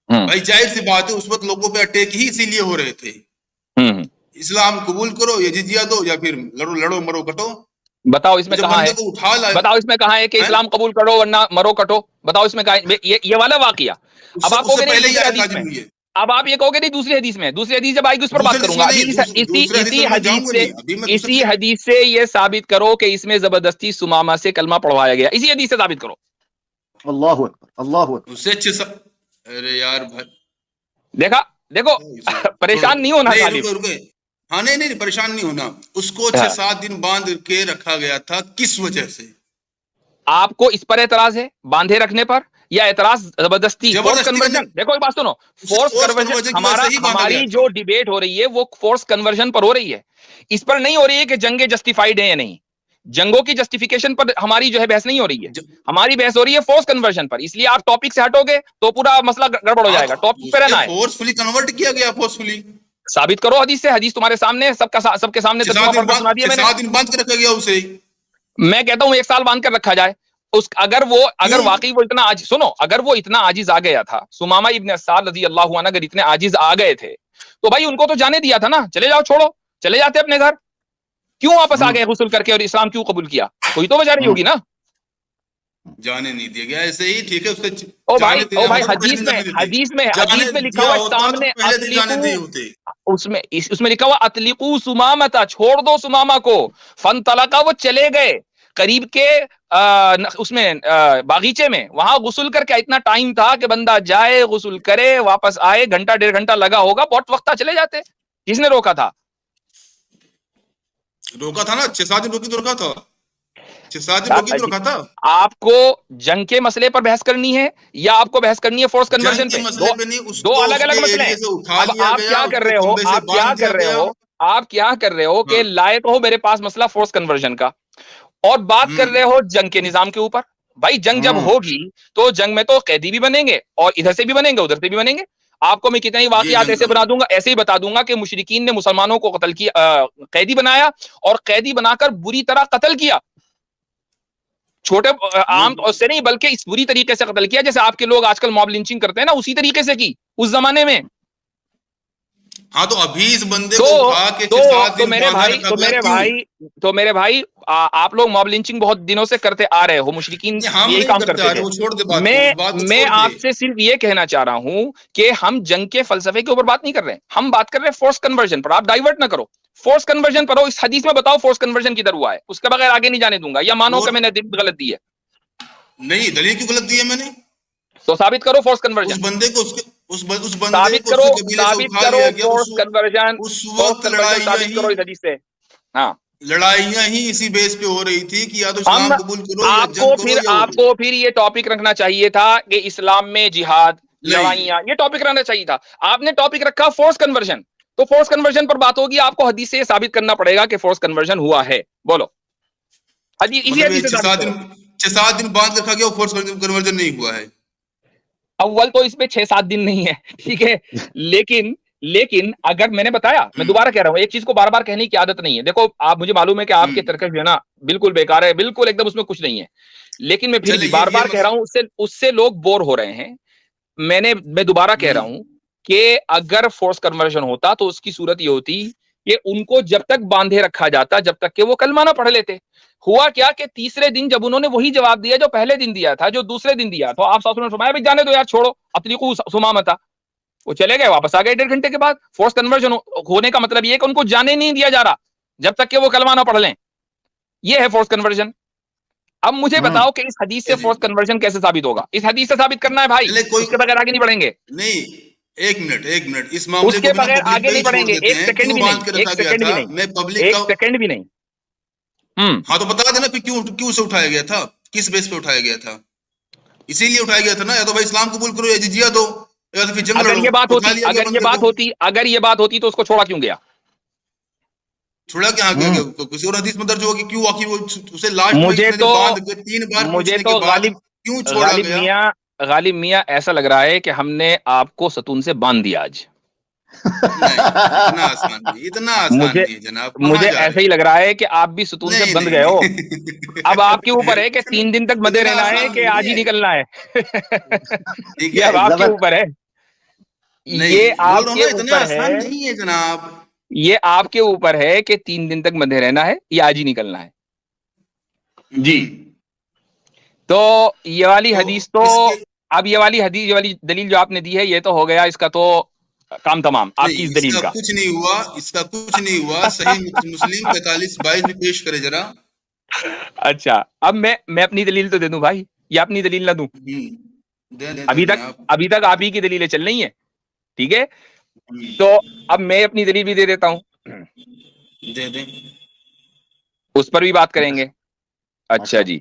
S2: بھائی ظاہر سی بات ہے اس وقت لوگوں پہ اٹیک ہی اسی لیے ہو رہے تھے، اسلام قبول کرو یا جزیہ دو یا پھر لڑو مرو کٹو.
S1: بتاؤ اس میں کہاں ہے، بتاؤ اس میں کہاں ہے کہ اسلام قبول کرو ورنہ مرو کٹو؟ بتاؤ اس میں کہاں ہے یہ والا واقعہ؟ اب آپ کو اب آپ یہ کہو گے نہیں دوسری حدیث میں، دوسری حدیث جب آئے گی اس پر بات کروں گا. اسی حدیث سے یہ ثابت کرو کہ اس میں زبردستی سمامہ سے کلمہ پڑھوایا گیا، اسی حدیث سے ثابت کرو.
S3: اللہ اکبر، اللہ اکبر.
S2: ارے یار بھائی
S1: دیکھو پریشان نہیں ہونا.
S2: ہاں نہیں پریشان نہیں ہونا. اس کو 6-7 دن باندھ کے رکھا گیا تھا کس وجہ سے؟
S1: آپ کو اس پر اعتراض ہے باندھے رکھنے پر یا اعتراض زبردستی فورس کنورژن؟ دیکھو ایک بات سنو, فورس کنورژن ہماری جو ڈیبیٹ ہو رہی ہے وہ فورس کنورژن پر ہو رہی ہے, اس پر نہیں ہو رہی ہے کہ جنگیں جسٹیفائڈ ہیں یا نہیں. جنگوں کی جسٹیفیکیشن پر ہماری جو ہے بحث نہیں ہو رہی ہے, ہماری بحث ہو رہی ہے فورس کنورژن پر. اس لیے آپ ٹاپک سے ہٹو گے تو پورا مسئلہ گڑبڑ ہو جائے گا. ٹاپک پہ رہنا ہے.
S2: فورسفلی کنورٹ کیا گیا, فورسفلی
S1: ثابت کرو حدیث سے. حدیث تمہارے سامنے سب کے سامنے ترجمہ پڑھ کر سنا دیا میں نے.
S2: 7 دن باندھ کے رکھا گیا اسے.
S1: میں کہتا ہوں 1 سال باندھ کر رکھا جائے. اگر واقعی وہ اتنا سنو, اگر وہ اتنا عاجز آ گیا تھا, سمامہ ابن اسال رضی اللہ عنہ اگر اتنے عاجز آ گئے تھے تو بھائی ان کو تو جانے دیا تھا نا, چلے جاؤ, چھوڑو, چلے جاتے اپنے گھر. کیوں واپس آ گئے غسل کر کے اور اسلام کیوں قبول کیا؟ کوئی تو وجہ رہی ہوگی نا.
S2: جانے نہیں دیا گیا ایسے ہی, ٹھیک ہے.
S1: او بھائی حدیث میں لکھا ہوا سامنے, اس میں لکھا ہوا اطلقوا سمامہ, چھوڑ دو سمامہ کو. فانطلقا, وہ چلے گئے قریب کے اس میں باغیچے میں, وہاں غسل کر کے. اتنا ٹائم تھا کہ بندہ جائے غسل کرے واپس آئے, گھنٹہ 1.5 گھنٹہ لگا ہوگا, بہت وقت تھا, چلے جاتے. کس نے روکا تھا؟
S2: نا 6-7 دن روکا تھا. 6-7 دن روکا تھا. آپ
S1: کو جنگ کے مسئلے پر بحث کرنی ہے یا آپ کو بحث کرنی ہے فورس کنورژن پہ؟ دو الگ الگ مسئلے ہیں. اب آپ کیا کر رہے ہو کہ لائے تو ہو میرے پاس مسئلہ فورس کنورژن کا, اور بات کر رہے ہو جنگ کے نظام کے اوپر. بھائی جنگ جب ہوگی تو جنگ میں تو قیدی بھی بنیں گے, اور ادھر سے بھی بنیں گے ادھر سے بھی بنیں گے. آپ کو میں کتنے ہی واقعات ایسے بنا دوں گا, ایسے ہی بتا دوں گا کہ مشرکین نے مسلمانوں کو قتل کیا, قیدی بنایا, اور قیدی بنا کر بری طرح قتل کیا. چھوٹے عام طور سے نہیں بلکہ اس بری طریقے سے قتل کیا جیسے آپ کے لوگ آج کل موب لنچنگ کرتے ہیں نا, اسی طریقے سے کی اس زمانے میں.
S2: ہاں تو ابھی اس بندے کو اٹھا کے 7 دن
S1: تو میرے بھائی آپ لوگ موب لنچنگ بہت دنوں سے کرتے آ رہے ہو, مشرکین یہی کام کرتے تھے. میں آپ سے صرف یہ کہنا چاہ رہا ہوں کہ ہم جنگ کے فلسفے کے اوپر بات نہیں کر رہے, ہم بات کر رہے ہیں فورس کنورژن پر. آپ ڈائیورٹ نہ کرو, فورس کنورژن پر ہو. اس حدیث میں بتاؤ فورس کنورژن کدھر ہوا ہے, اس کے بغیر آگے نہیں جانے دوں گا. یا مانو کہ میں نے غلط دی ہے.
S2: نہیں, دلیل کیوں غلط دی ہے میں نے؟
S1: تو ثابت کرو فورس کنورژن.
S2: اس بندے کو
S1: ثابت کرو فورس کنورژن. فورس کنورژن ثابت کرو اس حدیث سے. ہاں,
S2: لڑائیاں ہی اسی بیس پہ ہو رہی تھی کہ یا تو اسلام قبول کرو یا جنگ کرو.
S1: آپ کو پھر یہ ٹاپک رکھنا چاہیے تھا کہ اسلام میں جہاد, لڑائیاں, یہ ٹاپک رکھنا چاہیے تھا. آپ نے ٹاپک رکھا فورس کنورژن, تو فورس کنورژن پر بات ہوگی. آپ کو حدیث سے یہ ثابت کرنا پڑے گا کہ فورس کنورژن ہوا ہے. بولو اسی حدیث سے.
S2: 6-7 دن بعد رکھا گیا, فورس کنورژن نہیں ہوا ہے.
S1: اول تو اس میں 6-7 دن نہیں ہے, ٹھیک ہے, لیکن اگر میں نے بتایا, میں دوبارہ کہہ رہا ہوں, ایک چیز کو بار بار کہنے کی عادت نہیں ہے. دیکھو آپ, مجھے معلوم ہے کہ آپ کے ترکش جو ہے نا بالکل بیکار ہے, بالکل ایک دم اس میں کچھ نہیں ہے, لیکن میں پھر بھی بار بار کہہ رہا ہوں, اس سے لوگ بور ہو رہے ہیں. میں دوبارہ کہہ رہا ہوں کہ اگر فورس کنورژن ہوتا تو اس کی صورت یہ ہوتی کہ ان کو جب تک باندھے رکھا جاتا جب تک کہ وہ کلمہ نہ پڑھ لیتے. ہوا کیا کہ تیسرے دن جب انہوں نے وہی جواب دیا جو پہلے دن دیا تھا, جو دوسرے دن دیا, تو آپ صلی اللہ علیہ وسلم نے فرمایا بھائی جانے دو یار, چھوڑو, اطلقوا سمامہ. وہ چلے گئے, واپس آ گئے 1.5 گھنٹے کے بعد. فورس کنورژن ہونے کا مطلب یہ ہے کہ ان کو جانے نہیں دیا جا رہا جب تک کہ وہ کلمہ نہ پڑھ لیں. یہ ہے فورس کنورژن. اب مجھے بتاؤ کہ اس حدیث سے فورس کنورژن کیسے ثابت ہوگا؟ اس حدیث سے ثابت کرنا ہے بھائی, اس کے بغیر آگے نہیں بڑھیں گے.
S2: نہیں, ایک منٹ, اس معاملے
S1: اس کے بغیر آگے نہیں بڑھیں گے. ایک سیکنڈ بھی نہیں.
S2: ہاں تو بتا دینا کیوں سے اٹھایا گیا تھا, کس بیس پہ اٹھایا گیا تھا. اسی لیے اٹھایا گیا تھا نا, یا تو بھائی اسلام قبول کرو یا جزیہ دو, یا تو پھر جنگ لڑو.
S1: اگر یہ بات ہوتی تو اس کو چھوڑا کیوں گیا؟
S2: چھوڑا کیا گیا؟ کسی اور حدیث میں درج ہوگا کہ کیوں واقعی وہ اسے لاسٹ میں 3 بار پوچھنے کے بعد کیوں چھوڑا گیا.
S1: غالب میاں ایسا لگ رہا ہے کہ ہم نے آپ کو ستون سے باندھ دیا آج.
S2: اتنا آسان نہیں جناب,
S1: مجھے ایسا ہی لگ رہا ہے کہ آپ بھی ستون سے بند گئے ہو. اب آپ کے اوپر ہے کہ 3 دن تک بندے رہنا ہے کہ آج ہی نکلنا ہے. یہ اب آپ کے اوپر ہے. یہ آپ کے اوپر ہے
S2: جناب,
S1: یہ آپ کے اوپر ہے کہ 3 دن تک بندے رہنا ہے یا آج ہی نکلنا ہے. جی, تو یہ والی حدیث تو اب یہ والی دلیل جو آپ نے دی ہے یہ تو ہو گیا, اس کا تو کام تمام. آپ کی اس دلیل کا
S2: کچھ نہیں ہوا. صحیح مسلم 45-22 میں پیش کرے ذرا.
S1: اچھا, اب میں اپنی دلیل تو دے دوں بھائی, یا اپنی دلیل نہ دوں؟ ابھی تک آپ ہی کی دلیلیں چل رہی ہیں, ٹھیک ہے, تو اب میں اپنی دلیل بھی دے دیتا ہوں.
S2: دے دیں.
S1: اس پر بھی بات کریں گے. اچھا جی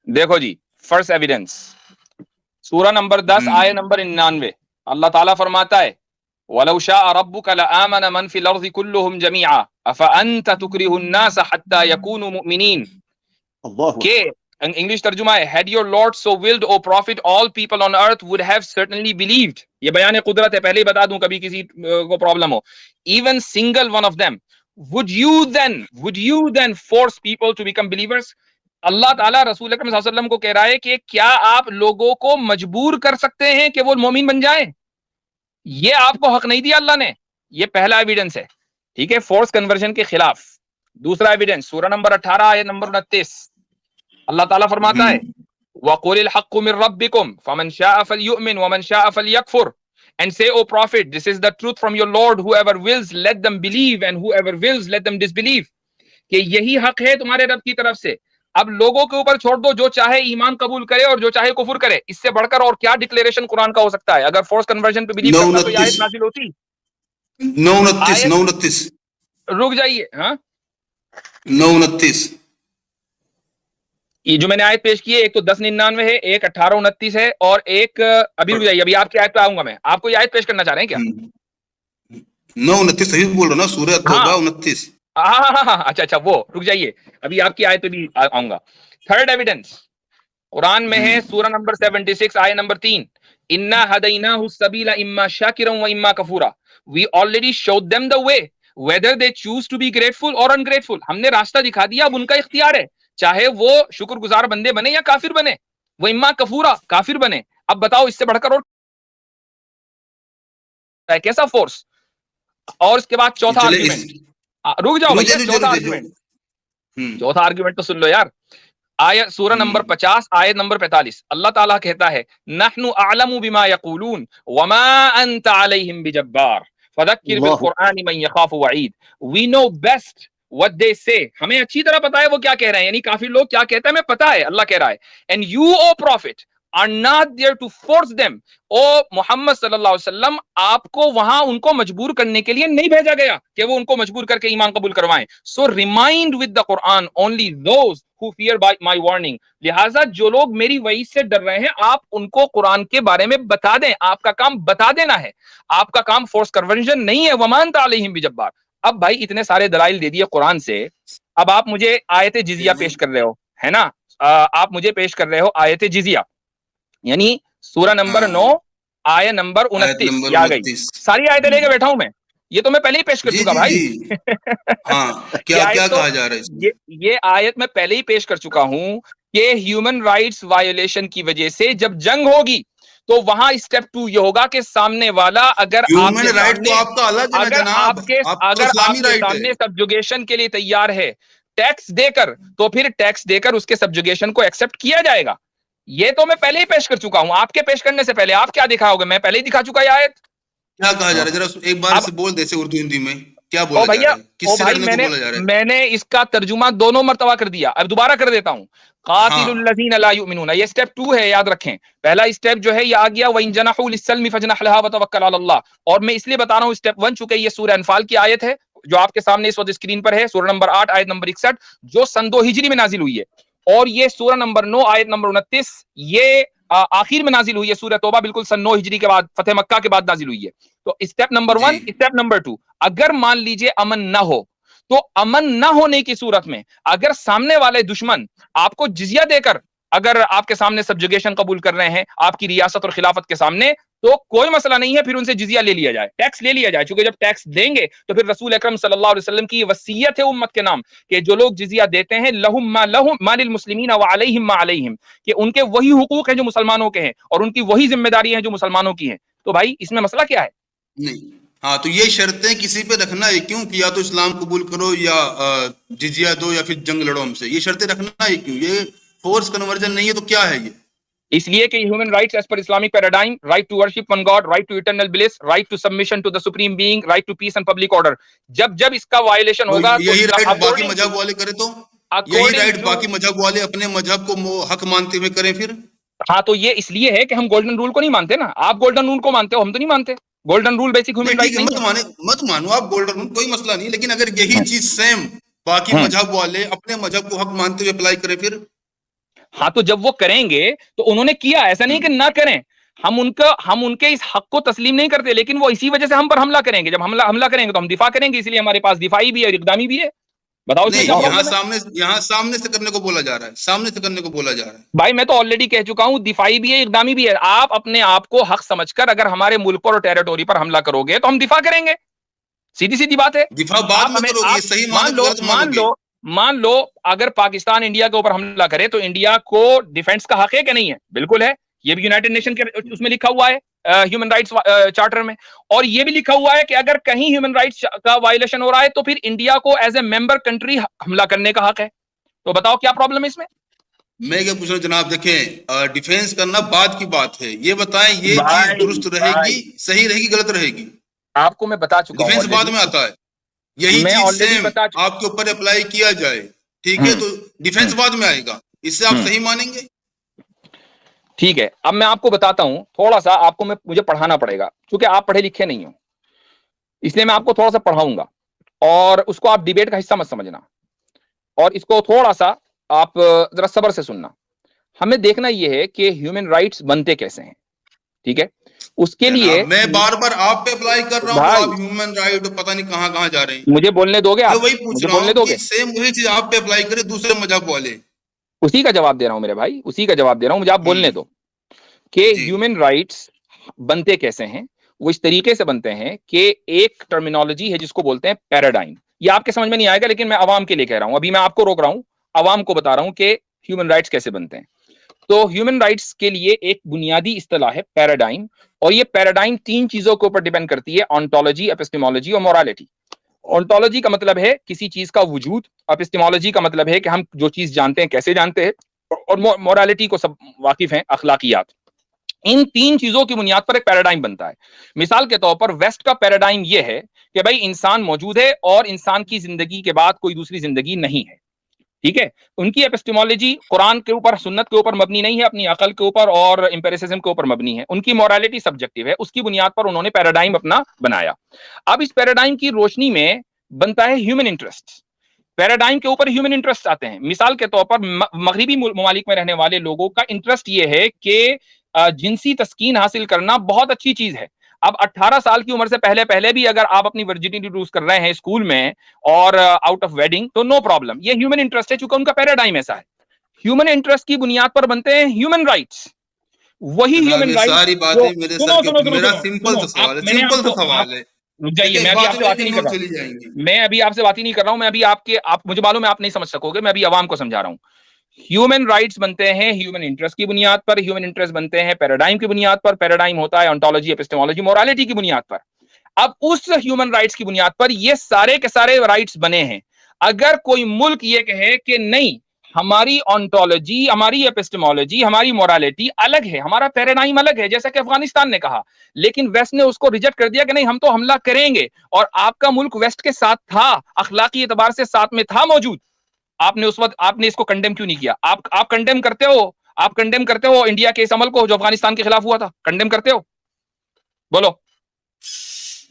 S1: دیکھو جی فرسٹ ایویڈنس سورہ نمبر 10 آیت نمبر 99 اللہ تعالیٰ فرماتا ہے وَلَوْ شَاءَ رَبُّكَ لَآمَنَ مَنْ فِي الْأَرْضِ كُلُّهُمْ جَمِيعًا أَفَأَنْتَ تُكْرِهُ النَّاسَ حَتَّى يَكُونُوا مُؤْمِنِينَ کہ انگلش ترجمہ ہے had your Lord so willed O prophet all people on earth would have certainly believed. یہ بیان قدرت ہے پہلے ہی بتا دوں کبھی کسی کو problem who. even single one of them would you then force people to become believers. اللہ تعالیٰ رسول اکرم صلی اللہ علیہ وسلم کو کہہ رہا ہے کہ کیا آپ لوگوں کو مجبور کر سکتے ہیں کہ وہ مومن بن جائیں؟ یہ آپ کو حق نہیں دیا اللہ نے. یہ پہلا ایویڈنس ہے ٹھیک ہے فورس کنورژن کے خلاف. دوسرا ایویڈنس سورہ نمبر 18 آیت نمبر 29 اللہ تعالیٰ فرماتا ہے وَقُلِ الْحَقُّ مِن رَبِّكُمْ فَمَنْ شَاءَ فَلْيُؤْمِنْ وَمَنْ شَاءَ فَلْيَكْفُرْ and say O prophet this is the truth from your Lord whoever wills let them believe and whoever wills let them disbelieve. کہ یہی حق ہے تمہارے رب کی طرف سے اب لوگوں کے اوپر چھوڑ دو جو چاہے ایمان قبول کرے اور جو چاہے کفر کرے. اس سے بڑھ کر اور کیا ڈکلیریشن قرآن کا ہو سکتا ہے؟ اگر فورس کنورژن پہ بلیو کرتا تو یہ آیت نازل ہوتی.
S2: 29
S1: رک جائیے ہاں
S2: 29
S1: یہ جو میں نے آیت پیش کی ہے ایک تو 1099 ہے ایک 1829 ہے اور ایک ابھی رک جائیے ابھی آپ کی آیت پہ آؤں گا. میں آپ کو یہ آیت پیش کرنا چاہ رہے ہیں کیا؟
S2: 29 صحیح بول رہا نا سورہ توبہ 29
S1: ہاں اچھا وہ رک جائیے ابھی آپ کی آیت پہ بھی آؤں گا. تھرڈ ایویڈنس قرآن میں ہے سورہ نمبر 76 آیت number 3 اِنَّا هَدَيْنَاهُ السَّبِيلَ إِمَّا شَاكِرًا وَإِمَّا كَفُورًا we already showed them the way whether they choose to be grateful or ungrateful. ہم نے راستہ دکھا دیا اب ان کا اختیار ہے چاہے وہ شکر گزار بندے بنے یا کافر بنے. وہ اما کفورا کافر بنے. اب بتاؤ اس سے بڑھ کر اور کیسا فورس. اور اس کے بعد چوتھا آرگیومنٹ رک جاؤ بھیا چوتھا آرگیومنٹ تو سن لو یار. آیت سورہ نمبر 50 آیت نمبر 45 اللہ تعالیٰ کہتا ہے نحن اعلم بما یقولون وما انت علیہم بجبار فذکر بالقرآن من یخاف وعید. we know best what they say. ہمیں اچھی طرح پتا ہے وہ کیا کہہ رہے ہیں یعنی کافر لوگ کیا کہتے ہیں ہمیں پتا ہے اللہ کہہ رہا ہے. and you O prophet are not there to force them. او محمد صلی اللہ علیہ وسلم آپ کو وہاں ان کو مجبور کرنے کے لیے نہیں بھیجا گیا کہ وہ ان کو مجبور کر کے ایمان قبول کروائیں. so remind with the Quran only those who fear by my warning. لہٰذا جو لوگ میری وعید سے ڈر رہے ہیں آپ ان کو قرآن کے بارے میں بتا دیں. آپ کا کام بتا دینا ہے آپ کا کام فورس کنورژن نہیں ہے. وما انت علیہم بجبار. اب بھائی اتنے سارے دلائل دے دیے قرآن سے اب آپ مجھے آیت جزیہ پیش کر رہے ہو ہے نا. آپ مجھے پیش کر رہے ہو آیت جزیہ یعنی سورہ نمبر 9 آیت نمبر 29 آ گئی. ساری آیتیں لے کے بیٹھا ہوں میں یہ تو میں پہلے ہی پیش کر چکا بھائی.
S2: کیا کہا جا رہا ہے
S1: یہ آیت میں پہلے ہی پیش کر چکا ہوں کہ ہیومن رائٹس وائلیشن کی وجہ سے جب جنگ ہوگی تو وہاں اسٹیپ 2 یہ ہوگا کہ سامنے والا اگر آپ کے سامنے سبجوگیشن کے لیے تیار ہے ٹیکس دے کر تو پھر ٹیکس دے کر اس کے سبجوگیشن کو ایکسپٹ کیا جائے گا. یہ تو میں پہلے ہی پیش کر چکا ہوں. آپ کے پیش کرنے سے پہلے آپ کیا دکھاؤ گے؟ میں پہلے ہی دکھا چکا یہ آیت.
S2: کیا کہا جا رہا ہے ذرا ایک بار سے بول دے سے اردو ہندی میں کیا بولا جا رہا ہے کس سے لڑنے کو بولا جا رہا ہے؟
S1: میں نے اس کا ترجمہ دونوں مرتبہ کر دیا اب دوبارہ کر دیتا ہوں. قاتل الذین لا یؤمنون یہ اسٹیپ 2 ہے یاد رکھیں. پہلا اسٹیپ جو ہے یہ آ گیا وَإِن جَنَحُوا لِلسَّلْمِ فَاجْنَحْ لَهَا وَتَوَكَّلْ عَلَى اللَّهِ. اور میں اس لیے بتا رہا ہوں اسٹیپ 1 چونکہ یہ سورہ انفال کی آیت ہے جو آپ کے سامنے اس وقت اسکرین پر ہے سورہ نمبر 8 آیت نمبر 61 جو سن 2 ہجری میں نازل ہوئی ہے. اور یہ سورہ نمبر 9 آیت نمبر 29 یہ آخر میں نازل ہوئی ہے. سورہ توبہ بالکل سن 9 ہجری کے بعد فتح مکہ کے بعد نازل ہوئی ہے. تو اسٹیپ نمبر 1 اسٹیپ نمبر 2 اگر مان لیجئے امن نہ ہو تو امن نہ ہونے کی صورت میں اگر سامنے والے دشمن آپ کو جزیہ دے کر اگر آپ کے سامنے سبجوگیشن قبول کر رہے ہیں آپ کی ریاست اور خلافت کے سامنے تو کوئی مسئلہ نہیں ہے پھر ان سے جزیہ لے لیا جائے ٹیکس لے لیا جائے. چونکہ جب ٹیکس دیں گے تو پھر رسول اکرم صلی اللہ علیہ وسلم کی وصیت ہے امت کے نام کہ جو لوگ جزیہ دیتے ہیں لہم ما للمسلمین وعلیہم ما علیہم کہ ان کے وہی حقوق ہیں جو مسلمانوں کے ہیں اور ان کی وہی ذمہ داری ہیں جو مسلمانوں کی ہیں. تو بھائی اس میں مسئلہ کیا ہے؟
S2: نہیں تو یہ شرطیں کسی پہ رکھنا ہے کیوں کہ یا تو اسلام قبول کرو یا جزیہ دو یا پھر جنگ لڑو ہم سے. یہ شرطیں رکھنا ہے کیوں؟ یہ فورس کنورژن نہیں ہے تو کیا ہے یہ؟
S1: اس لیے کہ human rights as per Islamic paradigm right to worship one God right to eternal bliss right to submission to the supreme being right to peace and public order. جب اس کا وائلیشن ہوگا
S2: یہی رائٹ باقی مذہب والے کرے تو یہی رائٹ باقی مذہب والے اپنے مذہب کو حق مانتے ہوئے کریں پھر.
S1: ہاں تو یہ اس لیے ہے کہ ہم گولڈن رول کو نہیں مانتے نا. آپ گولڈن رول کو مانتے ہو ہم تو نہیں مانتے. Golden rule basic human right نہیں ہے.
S2: مت مانو آپ گولڈن رول، کوئی مسئلہ نہیں، لیکن اگر یہی چیز سیم باقی مذہب والے اپنے مذہب کو حق مانتے ہوئے اپلائی کرے پھر.
S1: ہاں تو جب وہ کریں گے تو انہوں نے کیا، ایسا نہیں کہ نہ کریں، ہم ان کے اس حق کو تسلیم نہیں کرتے، لیکن وہ اسی وجہ سے ہم پر حملہ کریں گے. جب حملہ کریں گے تو ہم دفاع کریں گے، اس لیے ہمارے پاس دفاعی بھی ہے اور اقدامی بھی ہے. بتاؤ اس میں کیا پرابلم ہے؟
S2: یہاں سامنے سے کرنے کو بولا جا رہا ہے، سامنے سے کرنے کو بولا جا رہا ہے.
S1: بھائی میں تو آلریڈی کہہ چکا ہوں، دفاعی بھی ہے اقدامی بھی ہے. آپ اپنے آپ کو حق سمجھ کر اگر ہمارے ملک پر اور ٹیریٹوری پر حملہ کرو گے تو ہم دفاع کریں گے، سیدھی سیدھی بات ہے.
S2: دفاع بعد میں کرو گے، صحیح
S1: مان لو اگر پاکستان انڈیا کے اوپر حملہ کرے تو انڈیا کو ڈیفنس کا حق ہے کہ نہیں ہے؟ بالکل ہے. یہ بھی یونائٹڈ نیشن کے اس میں لکھا ہوا ہے، ہیومن رائٹس چارٹر میں. اور یہ بھی لکھا ہوا ہے کہ اگر کہیں ہیومن رائٹس کا وائلیشن ہو رہا ہے تو پھر انڈیا کو ایز اے ممبر کنٹری حملہ کرنے کا حق ہے. تو بتاؤ کیا پرابلم ہے اس میں؟
S2: میں کیا پوچھ رہا ہوں جناب، دیکھیں ڈیفینس کرنا بعد کی بات ہے، یہ بتائیں یہ چیز درست رہے گی، صحیح رہے گی، غلط رہے گی؟
S1: آپ کو میں بتا چکا ہوں،
S2: ڈیفینس بعد میں آتا ہے. یہی چیز سیم آپ کے اوپر اپلائی کیا جائے، ٹھیک ہے، تو ڈیفینس بعد میں آئے گا. اس سے آپ صحیح مانیں گے؟
S1: ٹھیک ہے. اب میں آپ کو بتاتا ہوں، تھوڑا سا آپ کو مجھے پڑھانا پڑے گا کیونکہ آپ پڑھے لکھے نہیں ہو، اس لیے میں آپ کو تھوڑا سا پڑھاؤں گا اور اس کو آپ ڈیبیٹ کا حصہ مت سمجھنا، اور اس کو تھوڑا سا آپ ذرا صبر سے سننا. ہمیں دیکھنا یہ ہے کہ ہیومن رائٹس بنتے کیسے ہیں، ٹھیک ہے؟ اس کے لیے
S2: میں بار بار آپ پہ اپلائی کر رہا ہوں تو آپ ہیومن رائٹ پتہ نہیں کہاں کہاں جا رہے ہیں.
S1: مجھے بولنے دو گے آپ؟
S2: وہی پوچھ رہا ہوں کہ سیم وہی چیز آپ پہ اپلائی کرے دوسرے مذہب والے.
S1: اسی کا جواب دے رہا ہوں میرے بھائی، اسی کا جواب دے رہا ہوں، مجھے آپ بولنے دو کہ ہیومن رائٹس بنتے کیسے ہیں. وہ اس طریقے سے بنتے ہیں کہ ایک ٹرمینالوجی ہے جس کو بولتے ہیں پیراڈائم. یہ آپ کے سمجھ میں نہیں آئے گا لیکن میں عوام کے لیے کہہ رہا ہوں، ابھی میں آپ کو روک رہا ہوں، عوام کو بتا رہا ہوں کہ ہیومن رائٹس کیسے بنتے ہیں. تو ہیومن رائٹس کے لیے ایک بنیادی اصطلاح ہے پیراڈائم، اور یہ پیراڈائم 3 چیزوں کے اوپر ڈیپینڈ کرتی ہے: آنٹولوجی، اپسٹیمولوجی اور مورالٹی. آنٹولوجی کا مطلب ہے کسی چیز کا وجود، اپسٹیمولوجی کا مطلب ہے کہ ہم جو چیز جانتے ہیں کیسے جانتے ہیں، اور مورالٹی کو سب واقف ہیں، اخلاقیات. ان 3 چیزوں کی بنیاد پر ایک پیراڈائم بنتا ہے. مثال کے طور پر ویسٹ کا پیراڈائم یہ ہے کہ بھائی انسان موجود ہے اور انسان کی زندگی کے بعد کوئی دوسری زندگی نہیں ہے، ٹھیک ہے. ان کی ایپسٹیمولوجی قرآن کے اوپر، سنت کے اوپر مبنی نہیں ہے، اپنی عقل کے اوپر اور امپیریسزم کے اوپر مبنی ہے. ان کی مورالٹی سبجیکٹیو ہے، اس کی بنیاد پر انہوں نے پیراڈائم اپنا بنایا. اب اس پیراڈائم کی روشنی میں بنتا ہے ہیومن انٹرسٹ. پیراڈائم کے اوپر ہیومن انٹرسٹ آتے ہیں. مثال کے طور پر مغربی ممالک میں رہنے والے لوگوں کا انٹرسٹ یہ ہے کہ جنسی تسکین حاصل کرنا بہت اچھی چیز ہے. اب 18 سال کی عمر سے پہلے بھی اگر آپ اپنی ورجینٹی لوز کر رہے ہیں اسکول میں اور آؤٹ آف ویڈنگ تو نو پرابلم. یہ ہیومن انٹرسٹ ہے چونکہ ان کا پیراڈائم ایسا ہے. ہیومن انٹرسٹ کی بنیاد پر بنتے ہیں ہیومن رائٹس. وہی ہیومن رائٹس
S2: ساری باتیں میرے سر کے، میرا سمپل سا سوال ہے.
S1: جائیے، میں ابھی آپ سے بات نہیں کر رہا ہوں، میں ابھی آپ سے بات ہی نہیں کر رہا ہوں، میں ابھی آپ مجھے معلوم ہے آپ نہیں سمجھ سکو گے، میں ابھی عوام کو سمجھا رہا ہوں. ہیومن رائٹس بنتے ہیں ہیومن انٹرسٹ کی بنیاد پر، ہیومن انٹرسٹ بنتے ہیں پیراڈائم کی بنیاد پر، پیراڈائم ہوتا ہے آنٹولوجی، ایپسٹیمولوجی، مورالٹی کی بنیاد پر. اب اس ہیومن رائٹس کی بنیاد پر یہ سارے کے سارے رائٹس بنے ہیں. اگر کوئی ملک یہ کہے کہ نہیں ہماری آنٹولوجی، ہماری ایپسٹیمولوجی، ہماری مورالٹی الگ ہے، ہمارا پیراڈائم الگ ہے، جیسا کہ افغانستان نے کہا، لیکن ویسٹ نے اس کو ریجیکٹ کر دیا کہ نہیں ہم تو حملہ کریں گے، اور آپ کا ملک ویسٹ کے ساتھ تھا، اخلاقی اعتبار سے ساتھ میں تھا موجود، آپ نے اس وقت آپ نے اس کو کنڈیم کیوں نہیں کیا؟ آپ کنڈیم کرتے ہو، آپ کنڈیم کرتے ہو انڈیا کے اس عمل کو جو افغانستان کے خلاف ہوا تھا؟ کنڈیم کرتے ہو؟ بولو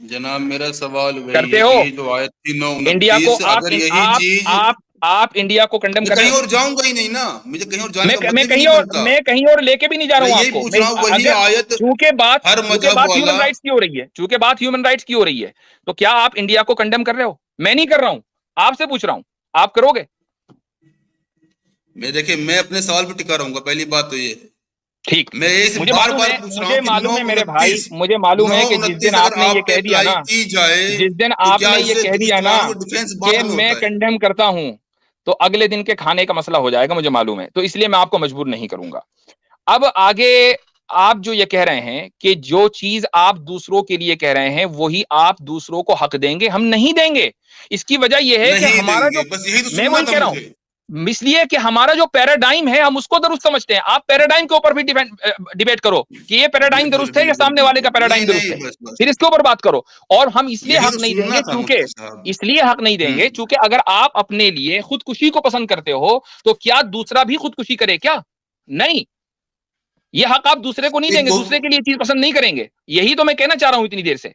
S2: جناب. میرا سوال
S1: کرتے
S2: وہی
S1: ہو
S2: ہے کہ جو آیت 329
S1: انڈیا کو،
S2: اگر یہی چیز
S1: آپ انڈیا کو کنڈیم کرتے
S2: کہیں اور جاؤں گا ہی نہیں نا، مجھے کہیں اور جانے کا
S1: میں
S2: مطلب ہی نہیں بنتا.
S1: میں کہیں اور لے کے بھی نہیں جا رہا ہوں آپ کو.
S2: پوچھ رہا ہوں وہی آیت
S1: چونکہ بات
S2: ہر مذہب
S1: ہیومن
S2: والا،
S1: رائٹس کی ہو رہی ہے، چونکہ بات ہیومن رائٹس کی ہو رہی ہے، تو کیا آپ انڈیا کو کنڈیم کر رہے ہو؟ میں نہیں کر رہا ہوں، آپ سے پوچھ رہا ہوں، آپ کرو گے؟
S2: میں دیکھیں میں اپنے سوال پہ ٹکا رہوں گا، پہلی بات تو یہ ہے.
S1: ٹھیک،
S2: میں یہ بار بار پوچھ رہا ہوں کہ
S1: معلوم ہے میرے بھائی، مجھے معلوم ہے کہ جس دن آپ نے یہ کہہ دیا نا، جس دن آپ نے یہ کہہ دیا نا کہ میں کنڈیم کرتا ہوں تو اگلے دن کے کھانے کا مسئلہ ہو جائے گا، مجھے معلوم ہے، تو اس لیے میں آپ کو مجبور نہیں کروں گا. اب آگے آپ جو یہ کہہ رہے ہیں کہ جو چیز آپ دوسروں کے لیے کہہ رہے ہیں وہی آپ دوسروں کو حق دیں گے، ہم نہیں دیں گے. اس کی وجہ یہ ہے کہ ہمارا جو، میں وہی کہہ رہا ہوں، اس لیے کہ ہمارا جو پیراڈائم ہے ہم اس کو درست سمجھتے ہیں. آپ پیراڈائم کے اوپر بھی ڈیبیٹ کرو کہ یہ پیراڈائم درست ہے یا سامنے والے کا پیراڈائم درست ہے، پھر اس کے اوپر بات کرو. اور ہم اس لیے حق نہیں دیں گے چونکہ اگر آپ اپنے لیے خودکشی کو پسند کرتے ہو تو کیا دوسرا بھی خودکشی کرے؟ کیا نہیں. یہ حق آپ دوسرے کو نہیں دیں گے, دوسرے کے لیے چیز پسند نہیں کریں گے. یہی تو میں کہنا چاہ رہا ہوں اتنی دیر سے.